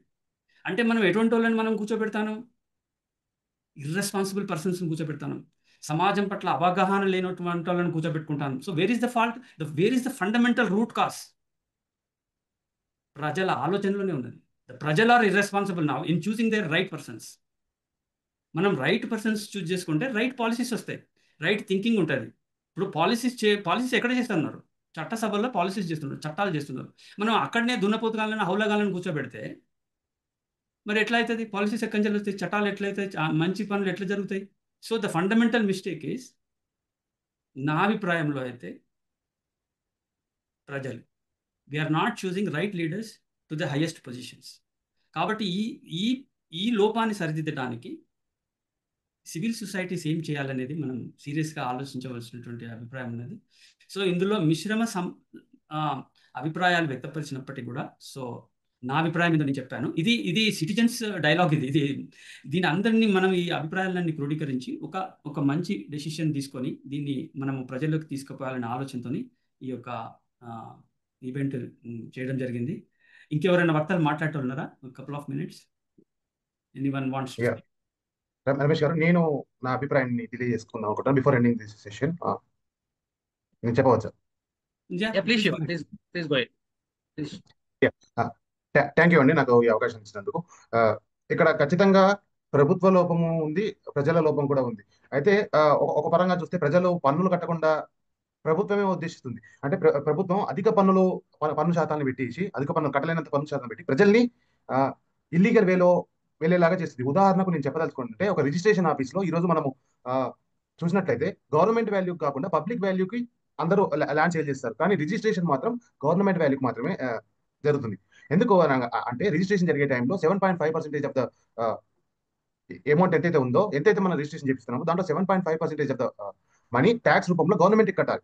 అంటే మనం ఎటువంటి వాళ్ళని మనం కూర్చోబెడతాను? ఇర్రెస్పాన్సిబుల్ పర్సన్స్ కూర్చోబెడతాను, సమాజం పట్ల అవగాహన లేనటువంటి వాళ్ళని కూర్చోబెట్టుకుంటాను. So where is the fault? Where is the fundamental root cause? ప్రజల ఆలోచనలోనే ఉన్నది. ప్రజలు are irresponsible now in choosing their right persons. మనం రైట్ పర్సన్స్ చూస్ చేసుకుంటే రైట్ పాలసీస్ వస్తాయి, రైట్ థింకింగ్ ఉంటుంది. ఇప్పుడు పాలసీస్ ఎక్కడ చేస్తున్నారు? చట్టసభల్లో పాలసీస్ చేస్తున్నారు, చట్టాలు చేస్తున్నారు. మనం అక్కడనే దున్నపోతుగాలను హౌలగాలను కూర్చోబెడితే మరి ఎట్లా అవుతుంది? పాలసీస్ ఎక్కడి నుంచి వస్తాయి? చట్టాలు ఎట్లయితాయి? మంచి పనులు ఎట్లా జరుగుతాయి? So the fundamental mistake is, నా అభిప్రాయంలో అయితే, ప్రజలు we are not choosing right leaders to the highest positions. కాబట్టి ఈ ఈ లోపాన్ని సరిదిద్దడానికి సివిల్ సొసైటీస్ ఏం చేయాలనేది మనం సీరియస్గా ఆలోచించవలసినటువంటి అభిప్రాయం ఉన్నది. సో ఇందులో మిశ్రమ అభిప్రాయాలు వ్యక్తపరిచినప్పటికీ కూడా, సో నా అభిప్రాయం మీద నేను చెప్పాను. ఇది సిటిజన్స్ డైలాగ్. ఇది దీని అందరినీ మనం ఈ అభిప్రాయాలన్నీ క్రోడీకరించి ఒక మంచి డెసిషన్ తీసుకొని దీన్ని మనము ప్రజల్లోకి తీసుకుపోవాలనే ఆలోచనతో ఈ యొక్క ఈవెంట్ చేయడం జరిగింది. ఇంకెవరైనా వక్తలు మాట్లాడుతున్నారా? Couple of minutes. Anyone wants to speak? Ramesh గారు, నేను నా అభిప్రాయాన్ని తెలియజేసుకుందాం అనుకుంటాను బిఫోర్ ఎండింగ్ దిస్ సెషన్. నేను చెప్పవచ్చా? థ్యాంక్ యూ అండి, నాకు ఈ అవకాశం ఇచ్చినందుకు. ఇక్కడ ఖచ్చితంగా ప్రభుత్వ లోపము ఉంది, ప్రజల లోపం కూడా ఉంది. అయితే ఒక పరంగా చూస్తే ప్రజలు పన్నులు కట్టకుండా ప్రభుత్వమే ఉద్దేశిస్తుంది. అంటే ప్రభుత్వం అధిక పన్ను శాతాన్ని పెట్టేసి, అధిక పన్ను కట్టలేనంత పన్ను శాతం పెట్టి ప్రజల్ని ఇల్లీగల్ వేలో వెళ్ళేలాగా చేస్తుంది. ఉదాహరణకు నేను చెప్పదలుచుకుంటే, ఒక రిజిస్ట్రేషన్ ఆఫీస్లో ఈరోజు మనము చూసినట్లయితే గవర్నమెంట్ వాల్యూ కాకుండా పబ్లిక్ వాల్యూకి అందరూ ల్యాండ్ సేల్ చేస్తారు, కానీ రిజిస్ట్రేషన్ మాత్రం గవర్నమెంట్ వాల్యూకి మాత్రమే జరుగుతుంది. ఎందుకు అంటే రిజిస్ట్రేషన్ జరిగే టైంలో 7.5% ఆఫ్ ద అమౌంట్ ఎంతైతే ఉందో, ఎంతైతే మనం రిజిస్ట్రేషన్ చేపిస్తున్నామో దాంట్లో 7.5% ఆఫ్ ద మనీ ట్యాక్స్ రూపంలో గవర్నమెంట్కి కట్టాలి.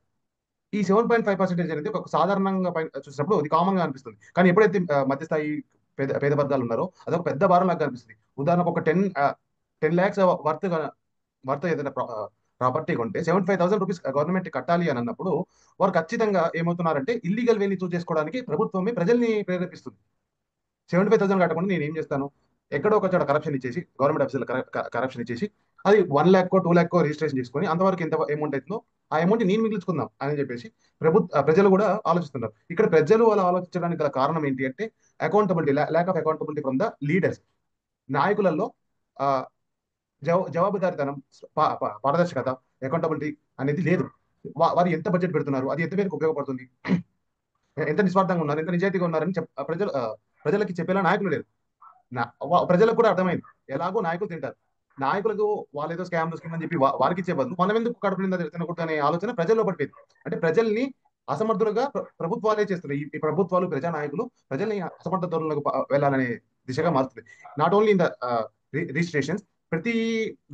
ఈ 7.5% అనేది ఒక సాధారణంగా చూసినప్పుడు అది కామన్ గా అనిపిస్తుంది, కానీ ఎప్పుడైతే మధ్యస్థాయి పేద వర్గాలు ఉన్నారో అదొక పెద్ద భారం లాగా కనిపిస్తుంది. ఉదాహరణకు ఒక 10 lakhs వర్త్ ఏదైనా ప్రాపర్టీ కొంటే 75,000 రూపీస్ గవర్నమెంట్ కట్టాలి అని అన్నప్పుడు వారు ఖచ్చితంగా ఏమవుతున్నారంటే ఇల్లీగల్ వేని చూస్ చేసుకోవడానికి ప్రభుత్వమే ప్రజల్ని ప్రేరేపిస్తుంది. 75,000 కట్టకుండా నేను ఏం చేస్తాను, ఎక్కడో ఒక చోట కరప్షన్ ఇచ్చేసి, గవర్నమెంట్ ఆఫీసులో కరప్షన్ ఇచ్చేసి అది 1 lakh 2 lakh రిజిస్ట్రేషన్ చేసుకొని అంతవరకు ఎంత అమౌంట్ అవుతుందో ఆ అమౌంట్ నేను మిగిల్చుకుందాం అని చెప్పేసి ప్రజలు కూడా ఆలోచిస్తున్నారు. ఇక్కడ ప్రజలు అలా ఆలోచించడానికి గల కారణం ఏంటి అంటే accountability, lack of accountability from the leaders. నాయకులలో జవాబుదారితనం, పారదర్శకత, అకౌంటబిలిటీ అనేది లేదు. వారు ఎంత బడ్జెట్ పెడుతున్నారు, అది ఎంత మేరకు ఉపయోగపడుతుంది, ఎంత నిస్వార్థంగా ఉన్నారు, ఎంత నిజాయితీగా ఉన్నారని ప్రజలకి చెప్పేలా నాయకులు లేరు. ప్రజలకు కూడా అర్థమైంది, ఎలాగో నాయకులు తింటారు, నాయకులకు వాళ్ళు ఏదో స్కామ్ అని చెప్పి వారికి ఇచ్చే బదులు మనం ఎందుకు కడుపు నిండా తినకూడదు అనే ఆలోచన ప్రజల్లో పడిపోయింది. అంటే ప్రజల్ని అసమర్థులుగా ప్రభుత్వాలే చేస్తున్నాయి. ఈ ప్రభుత్వాలు, ప్రజా నాయకులు ప్రజల్ని అసమర్థ ధోరణులకు వెళ్ళాలనే దిశగా మారుతుంది. Not only in the registrations, ప్రతి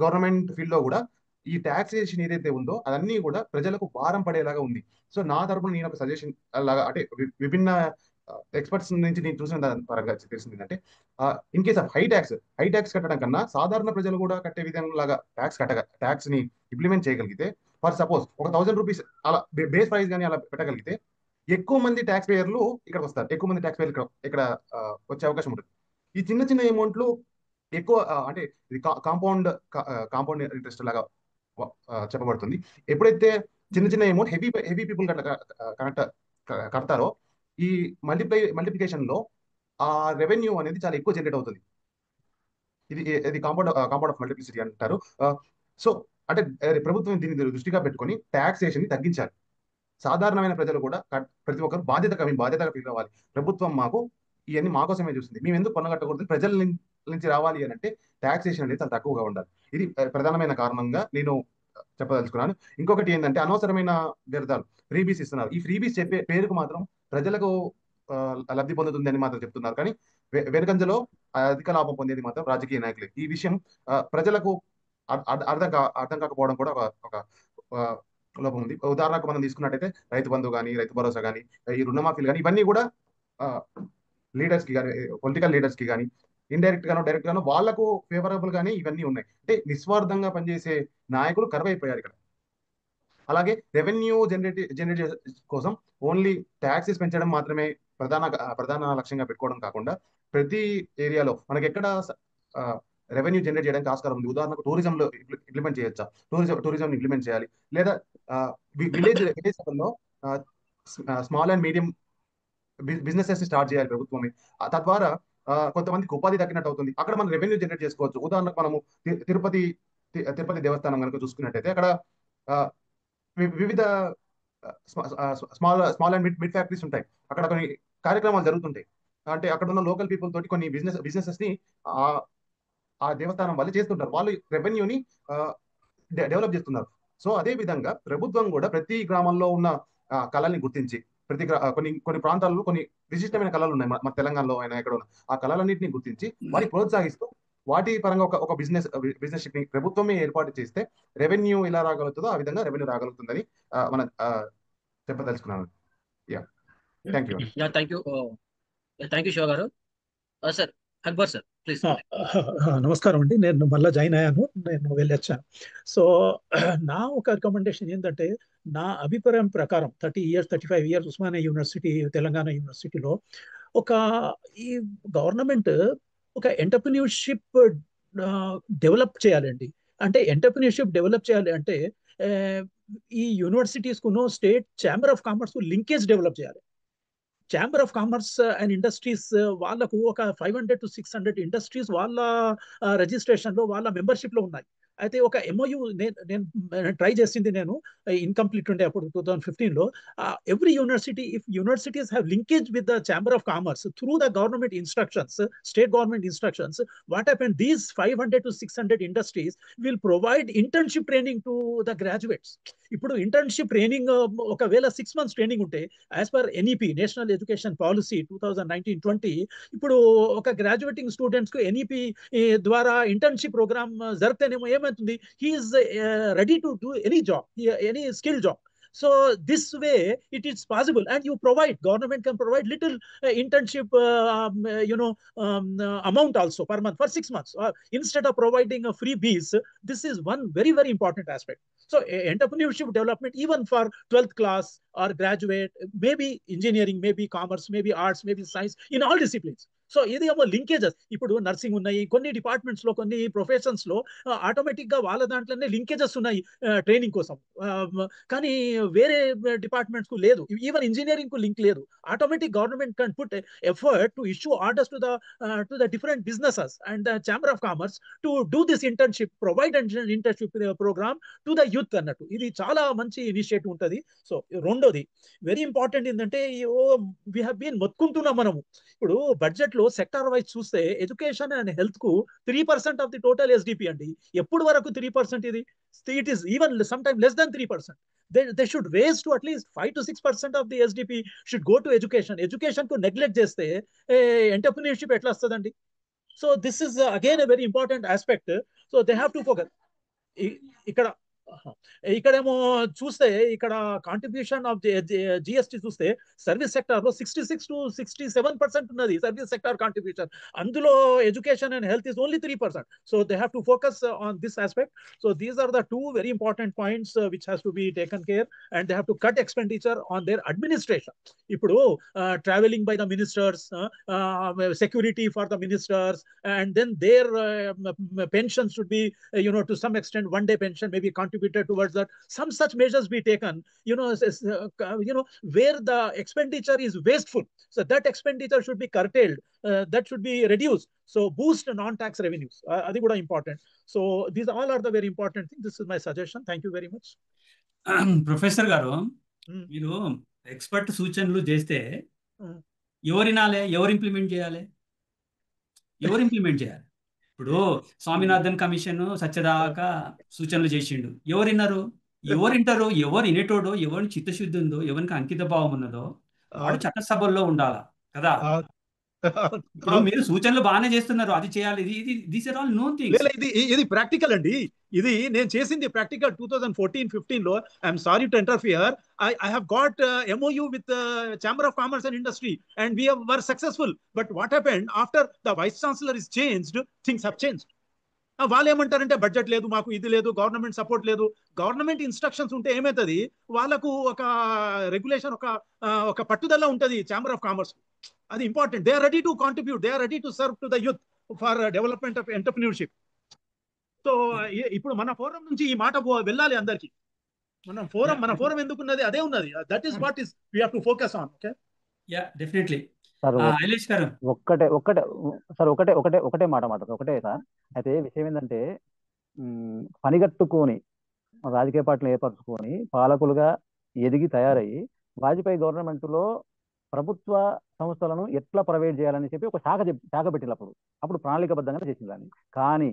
గవర్నమెంట్ ఫీల్డ్ లో కూడా ఈ టాక్సేషన్ ఏదైతే ఉందో అదన్నీ కూడా ప్రజలకు భారం పడేలాగా ఉంది. సో నా తరపున నేను ఒక సజెషన్ లాగా, అంటే విభిన్న ఎక్స్పర్ట్స్ నుంచి నేను చూసిన దాని పరంగా తెలిసింది ఏంటంటే, in case of high tax కట్టడం కన్నా సాధారణ ప్రజలు కూడా కట్టే విధంగా ట్యాక్స్ ని ఇంప్లిమెంట్ చేయగలిగితే, ఫర్ సపోజ్ ఒక 1,000 రూపీస్ అలా బేస్ ప్రైస్ కానీ అలా పెట్టగలిగితే ఎక్కువ మంది ట్యాక్స్ పేయర్లు ఇక్కడ వస్తారు, ఎక్కువ మంది ట్యాక్స్ పేయర్లు ఇక్కడ వచ్చే అవకాశం ఉంటుంది. ఈ చిన్న చిన్న అమౌంట్లు ఎక్కువ, అంటే ఇది కాంపౌండ్ ఇంట్రెస్ట్ లాగా చెప్పబడుతుంది. ఎప్పుడైతే చిన్న చిన్న అమౌంట్ హెవీ పీపుల్ కడతారో ఈ మల్టిప్లికేషన్ లో ఆ రెవెన్యూ అనేది చాలా ఎక్కువ జనరేట్ అవుతుంది. ఇది కాంపౌండ్ ఆఫ్ మల్టిప్లిసిటీ అంటారు. సో అంటే ప్రభుత్వం దీన్ని దృష్టిగా పెట్టుకొని ట్యాక్సేషన్ ని తగ్గించాలి. సాధారణమైన ప్రజలు కూడా ప్రతి ఒక్కరు బాధ్యతగా ఫీల్ అవ్వాలి. ప్రభుత్వం ఇవన్నీ మా కోసమే చూస్తుంది, మేము ఎందుకు పన్ను కట్టకూడదు, ప్రజల నుంచి రావాలి అని అంటే ట్యాక్సేషన్ అనేది చాలా తక్కువగా ఉండాలి. ఇది ప్రధానమైన కారణంగా నేను చెప్పదలుచుకున్నాను. ఇంకొకటి ఏంటంటే అనవసరమైన వ్యర్థాలు, ఫ్రీబీస్ ఇస్తున్నారు. ఈ ఫ్రీబీస్ చెప్పే పేరుకు మాత్రం ప్రజలకు లబ్ధి పొందుతుంది అని మాత్రం చెప్తున్నారు, కానీ వెనుకంజలో అధిక లాభం పొందేది మాత్రం రాజకీయ నాయకులే. ఈ విషయం ప్రజలకు అర్థం కాకపోవడం కూడా ఒక లోపం ఉంది. ఉదాహరణకు మనం తీసుకున్నట్టయితే రైతు బంధు కానీ, రైతు భరోసా కానీ, ఈ రుణమాఫీలు కానీ, ఇవన్నీ కూడా లీడర్స్ కి కానీ, పొలిటికల్ లీడర్స్ కి కానీ ఇండైరెక్ట్ గానో డైరెక్ట్ గానో వాళ్లకు ఫేవరబుల్ గానే ఇవన్నీ ఉన్నాయి. అంటే నిస్వార్థంగా పనిచేసే నాయకులు కరువైపోయారు ఇక్కడ. అలాగే రెవెన్యూ జనరేట్ కోసం ఓన్లీ ట్యాక్సెస్ పెంచడం మాత్రమే ప్రధాన లక్ష్యంగా పెట్టుకోవడం కాకుండా ప్రతి ఏరియాలో మనకి ఎక్కడ రెవెన్యూ జనరేట్ చేయడానికి ఆస్కారం ఉంది. ఉదాహరణకు టూరిజంలో ఇంప్లిమెంట్ చేయొచ్చా, టూరిజం ఇంప్లిమెంట్ చేయాలి, లేదా విలేజ్ లెవెల్లో small and medium businesses start చేయాలి ప్రభుత్వమే. తద్వారా కొంతమందికి ఉపాధి దక్కినట్టు అవుతుంది. అక్కడ మనం రెవెన్యూ జనరేట్ చేసుకోవచ్చు. ఉదాహరణకు మనము తిరుపతి దేవస్థానం కనుక చూసుకున్నట్టయితే అక్కడ వివిధ స్మాల్ అండ్ మిడ్ ఫ్యాక్టరీస్ ఉంటాయి. అక్కడ కొన్ని కార్యక్రమాలు జరుగుతుంటాయి. అంటే అక్కడ ఉన్న లోకల్ పీపుల్ తోటి కొన్ని బిజినెసెస్ ని ఆ దేవస్థానం వాళ్ళు చేస్తుంటారు. వాళ్ళు రెవెన్యూని డెవలప్ చేస్తున్నారు. సో అదే విధంగా ప్రభుత్వం కూడా ప్రతి గ్రామంలో ఉన్న కళల్ని గుర్తించి కొన్ని ప్రాంతాల్లో కొన్ని విశిష్టమైన కళలు ఉన్నాయి. మన తెలంగాణలో అయినా ఎక్కడ ఉన్న ఆ కళలన్నింటినీ గుర్తించి వాటిని ప్రోత్సహిస్తూ వాటి పరంగా ఒక బిజినెస్ షిప్ ని ప్రభుత్వమే ఏర్పాటు చేస్తే రెవెన్యూ ఎలా రాగలుగుతుందో ఆ విధంగా రెవెన్యూ రాగలుగుతుందని మనం చెప్పదలుచుకున్నాను. థ్యాంక్ యూ శివ గారు. Sir Akbar sir please. నమస్కారం అండి, నేను మళ్ళీ జాయిన్ అయ్యాను, నేను వెళ్ళొచ్చాను. సో నా ఒక రికమెండేషన్ ఏంటంటే, నా అభిప్రాయం ప్రకారం 35 ఇయర్స్ ఉస్మానియా యూనివర్సిటీ, తెలంగాణ యూనివర్సిటీలో ఈ గవర్నమెంట్ ఒక ఎంటర్ప్రెన్యూర్షిప్ డెవలప్ చేయాలండి. అంటే ఎంటర్ప్రెన్యూర్షిప్ డెవలప్ చేయాలి అంటే ఈ యూనివర్సిటీస్ కును state chamber of commerce linkage develop చేయాలి. Chamber of commerce and industries వాళ్ళకు ఒక 500 to 600 ఇండస్ట్రీస్ వాళ్ళ రిజిస్ట్రేషన్ లో, వాళ్ళ మెంబర్షిప్ లో ఉన్నాయి. అయితే ఒక MOU నేను ట్రై చేసింది, నేను ఇన్కంప్లీట్ ఉండే అప్పుడు 2015లో. Every university, if universities have linkage with the chamber of commerce through the government instructions, state government instructions, what happen, these 500 to 600 industries will provide internship training to the graduates. ఇప్పుడు internship training ఒకవేళ 6 months training ఉంటే, as per NEP national education policy 2019-20, ఇప్పుడు ఒక graduating students కు NEP ద్వారా internship program జరిగితేనేమో ఏమవుతుంది, he is ready to do any job, any skill job. So this way it is possible, and you provide, government can provide little internship amount also per month for 6 months, instead of providing a freebies. This is one very, very important aspect. So entrepreneurship development, even for 12th class or graduate, maybe engineering, maybe commerce, maybe arts, maybe science, in all disciplines. So ఇది ఏమో linkages, ఇప్పుడు nursing ఉన్నాయి, కొన్ని departments లో, కొన్ని professions లో automatic గా వాళ్ళ దాంట్లోనే లింకేజెస్ ఉన్నాయి ట్రైనింగ్ కోసం. కానీ వేరే డిపార్ట్మెంట్స్ కు లేదు, ఈవెన్ ఇంజనీరింగ్ కు లింక్ లేదు. Automatic government can put effort to issue orders to the different businesses and the chamber of commerce to do this internship, provide internship program to the youth అన్నట్టు. ఇది చాలా మంచి initiative ఉంటుంది. So రెండోది very important ఏంటంటే, we have been మొత్తుకుంటున్నాం మనము. ఇప్పుడు బడ్జెట్ లో సెక్టార్ వైజ్ చూస్తే ఎడ్యుకేషన్ అండ్ హెల్త్ కు 3% ఆఫ్ ది టోటల్ SDP అండి. ఎప్పుడు వరకు 3% ఇది? It is even some time less than 3%. They should raise to at least 5 to 6% of the SDP should go to education. Education కు neglect చేస్తే entrepreneurship ఎట్లా వస్తుందండి? So this is again a very important aspect. So they have to focus. ఇక్కడేమో చూస్తే, ఇక్కడ contribution of GST చూస్తే service sector లో 66 to 67% ఉన్నది సర్వీస్ సెక్టార్ కాంట్రిబ్యూషన్. అందులో education and health is only 3%. So they have to focus on this aspect. So these are the 2 very important points which has to be taken care, and they have to cut expenditure on their administration. ఇప్పుడు traveling by the ministers, security for the ministers, and then their pensions should be to some extent one day pension may be contributed towards that. Some such measures be taken, where the expenditure is wasteful, so that expenditure should be curtailed, that should be reduced. So boost non-tax revenues, adi kuda important. So these all are the very important things. This is my suggestion. Thank you very much. Professor గారు, మీరు expert సూచనలు చేస్తే ఎవరినాలే, ఎవరు implement చేయాలి? ఇప్పుడు Swaminathan commission సత్యదాకా సూచనలు చేసిండు, ఎవరు వింటారు? ఎవరు వినేటోడో, ఎవరిని చిత్తశుద్ధి ఉందో, ఎవరికి అంకిత భావం ఉన్నదో వాడు చట్టసభల్లో ఉండాలా కదా. ఇప్పుడు మీరు సూచనలు బాగానే చేస్తున్నారు, అది చేయాలి, these are all known things. ఇది ప్రాక్టికల్ అండి. ఇది నేను చేసింది ప్రాక్టికల్ 2014-15 లో. I'm sorry to interfere. I have got MOU with Chamber of Commerce and Industry, and we were successful. But what happened after the Vice Chancellor is changed, things have changed. వాళ్ళు ఏమంటారంటే budget లేదు, మాకు ఇది లేదు, government support లేదు. Government instructions ఉంటే ఏమవుతుంది, వాళ్ళకు ఒక రెగ్యులేషన్, ఒక పట్టుదల ఉంటుంది ఛాంబర్ ఆఫ్ కామర్స్. అది important. They are ready to contribute, they are ready to serve to the youth for development of entrepreneurship. So ఇప్పుడు మన ఫోరం నుంచి ఈ మాట వెళ్ళాలి అందరికి. మన ఫోరం ఎందుకున్నది అదే ఉన్నది. That is what is we have to focus on. Okay, yeah definitely. Sir Ailesh గారు ఒకటే మాట ఒకటే సార్. అయితే విషయం ఏంటంటే పనిగట్టుకొని రాజకీయ పార్టీలు ఏర్పరచుకొని పాలకులుగా ఎదిగి తయారయ్యి వాజ్పేయి గవర్నమెంట్ లో ప్రభుత్వ సంస్థలను ఎట్లా ప్రైవేట్ చేయాలని చెప్పి ఒక శాఖ పెట్టినప్పుడు అప్పుడు ప్రణాళికబద్ధంగా చేసింది దాన్ని. కానీ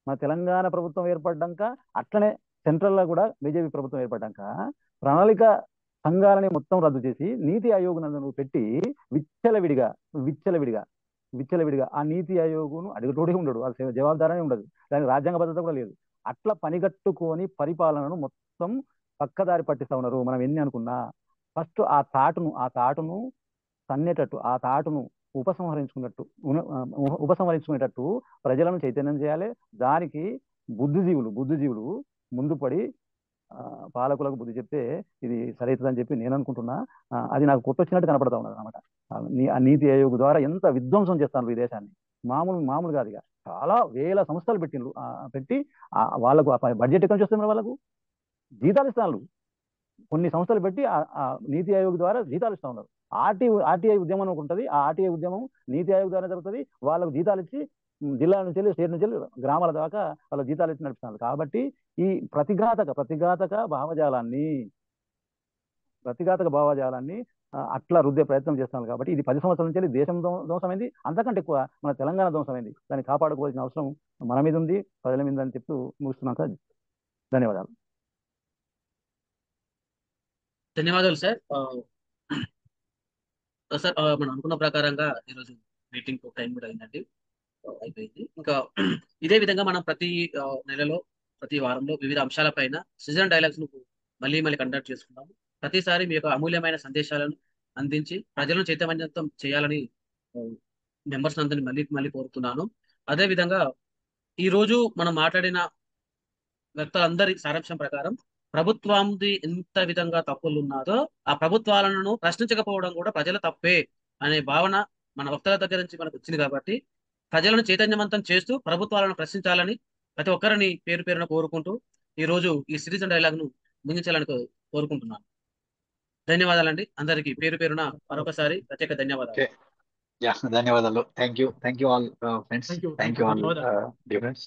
మన తెలంగాణ ప్రభుత్వం ఏర్పడ్డాక అట్లనే సెంట్రల్ లో కూడా బీజేపీ ప్రభుత్వం ఏర్పడ్డాక ప్రణాళిక సంఘాలని మొత్తం రద్దు చేసి నీతి ఆయోగ్ ను పెట్టి విచ్చలవిడిగా ఆ నీతి ఆయోగును అడుగుతోడే ఉండడు, వాళ్ళ జవాబుదారీ ఉండదు, దానికి రాజ్యాంగ భద్రత కూడా లేదు. అట్లా పనిగట్టుకొని పరిపాలనను మొత్తం పక్కదారి పట్టిస్తా ఉన్నారు. మనం ఎన్ని అనుకున్నా ఫస్ట్ ఆ తాటును తన్నేటట్టు, ఆ తాటును ఉపసంహరించుకునేటట్టు ప్రజలను చైతన్యం చేయాలి. దానికి బుద్ధిజీవులు ముందు పడి పాలకులకు బుద్ధి చెప్తే ఇది సరైతుందని చెప్పి నేను అనుకుంటున్నా. అది నాకు కొట్టొచ్చినట్టు కనపడతా ఉన్నది అనమాట. ఆ నీతి ఆయోగ్ ద్వారా ఎంత విధ్వంసం చేస్తాను ఈ దేశాన్ని, మామూలు కాదు. ఇక చాలా వేల సంస్థలు పెట్టి వాళ్ళకు బడ్జెట్ ఎక్కడి నుంచి వస్తుంది, వాళ్ళకు జీతాలు ఇస్తాను. కొన్ని సంస్థలు పెట్టి ఆ నీతి ఆయోగ్ ద్వారా జీతాలు ఇస్తా ఉన్నారు. ఆర్టీఐ ఉద్యమం ఒకటి ఉంటుంది. ఆ ఆర్టీఐ ఉద్యమం నీతి ఆయోగ్ ద్వారా జరుగుతుంది. వాళ్ళకు జీతాలు ఇచ్చి జిల్లా నుంచి వెళ్ళి, స్టేట్ నుంచి వెళ్ళి గ్రామాల దాకా వాళ్ళ జీతాలు ఇచ్చి నడుపుతున్నారు. కాబట్టి ఈ ప్రతిఘాతక భావజాలాన్ని అట్లా రుద్దే ప్రయత్నం చేస్తున్నారు. కాబట్టి ఇది 10 సంవత్సరాల నుంచి దేశం ధ్వంసమైంది, అంతకంటే ఎక్కువ మన తెలంగాణ ధ్వంసమైంది. దాన్ని కాపాడుకోవాల్సిన అవసరం మన మీద ఉంది, ప్రజల మీద అని చెప్తూ ముగిస్తున్నాం సార్. ధన్యవాదాలు. ధన్యవాదాలు సార్. సార్ మనం అనుకున్న ప్రకారంగా ఈరోజు మీటింగ్ టైం కూడా అయిందండి, అయిపోయింది. ఇంకా ఇదే విధంగా మనం ప్రతి నెలలో ప్రతి వారంలో వివిధ అంశాలపైన సిజన్ డైలాగ్స్ ను మళ్ళీ కండక్ట్ చేసుకున్నాము. ప్రతిసారి మీ యొక్క అమూల్యమైన సందేశాలను అందించి ప్రజలను చైతన్యవంతం చేయాలని మెంబర్స్ అందరినీ మళ్ళీ కోరుతున్నాను. అదే విధంగా ఈ రోజు మనం మాట్లాడిన వ్యక్తులందరి సారాంశం ప్రకారం ప్రభుత్వంది ఎంత విధంగా తప్పులు ఉన్నాదో ఆ ప్రభుత్వాలను ప్రశ్నించకపోవడం కూడా ప్రజల తప్పే అనే భావన మన వక్తల దగ్గర నుంచి మనకు వచ్చింది. కాబట్టి ప్రజలను చైతన్యవంతం చేస్తూ ప్రభుత్వాలను ప్రశ్నించాలని ప్రతి ఒక్కరిని పేరున కోరుకుంటూ ఈ రోజు ఈ సిరీస్ డైలాగ్ ను ముగించాలని కోరుకుంటున్నాను. ధన్యవాదాలండి అందరికీ పేరున మరొకసారి ప్రత్యేక ధన్యవాదాలు. ధన్యవాదాలు. Thank you all friends. Thank you all dear friends.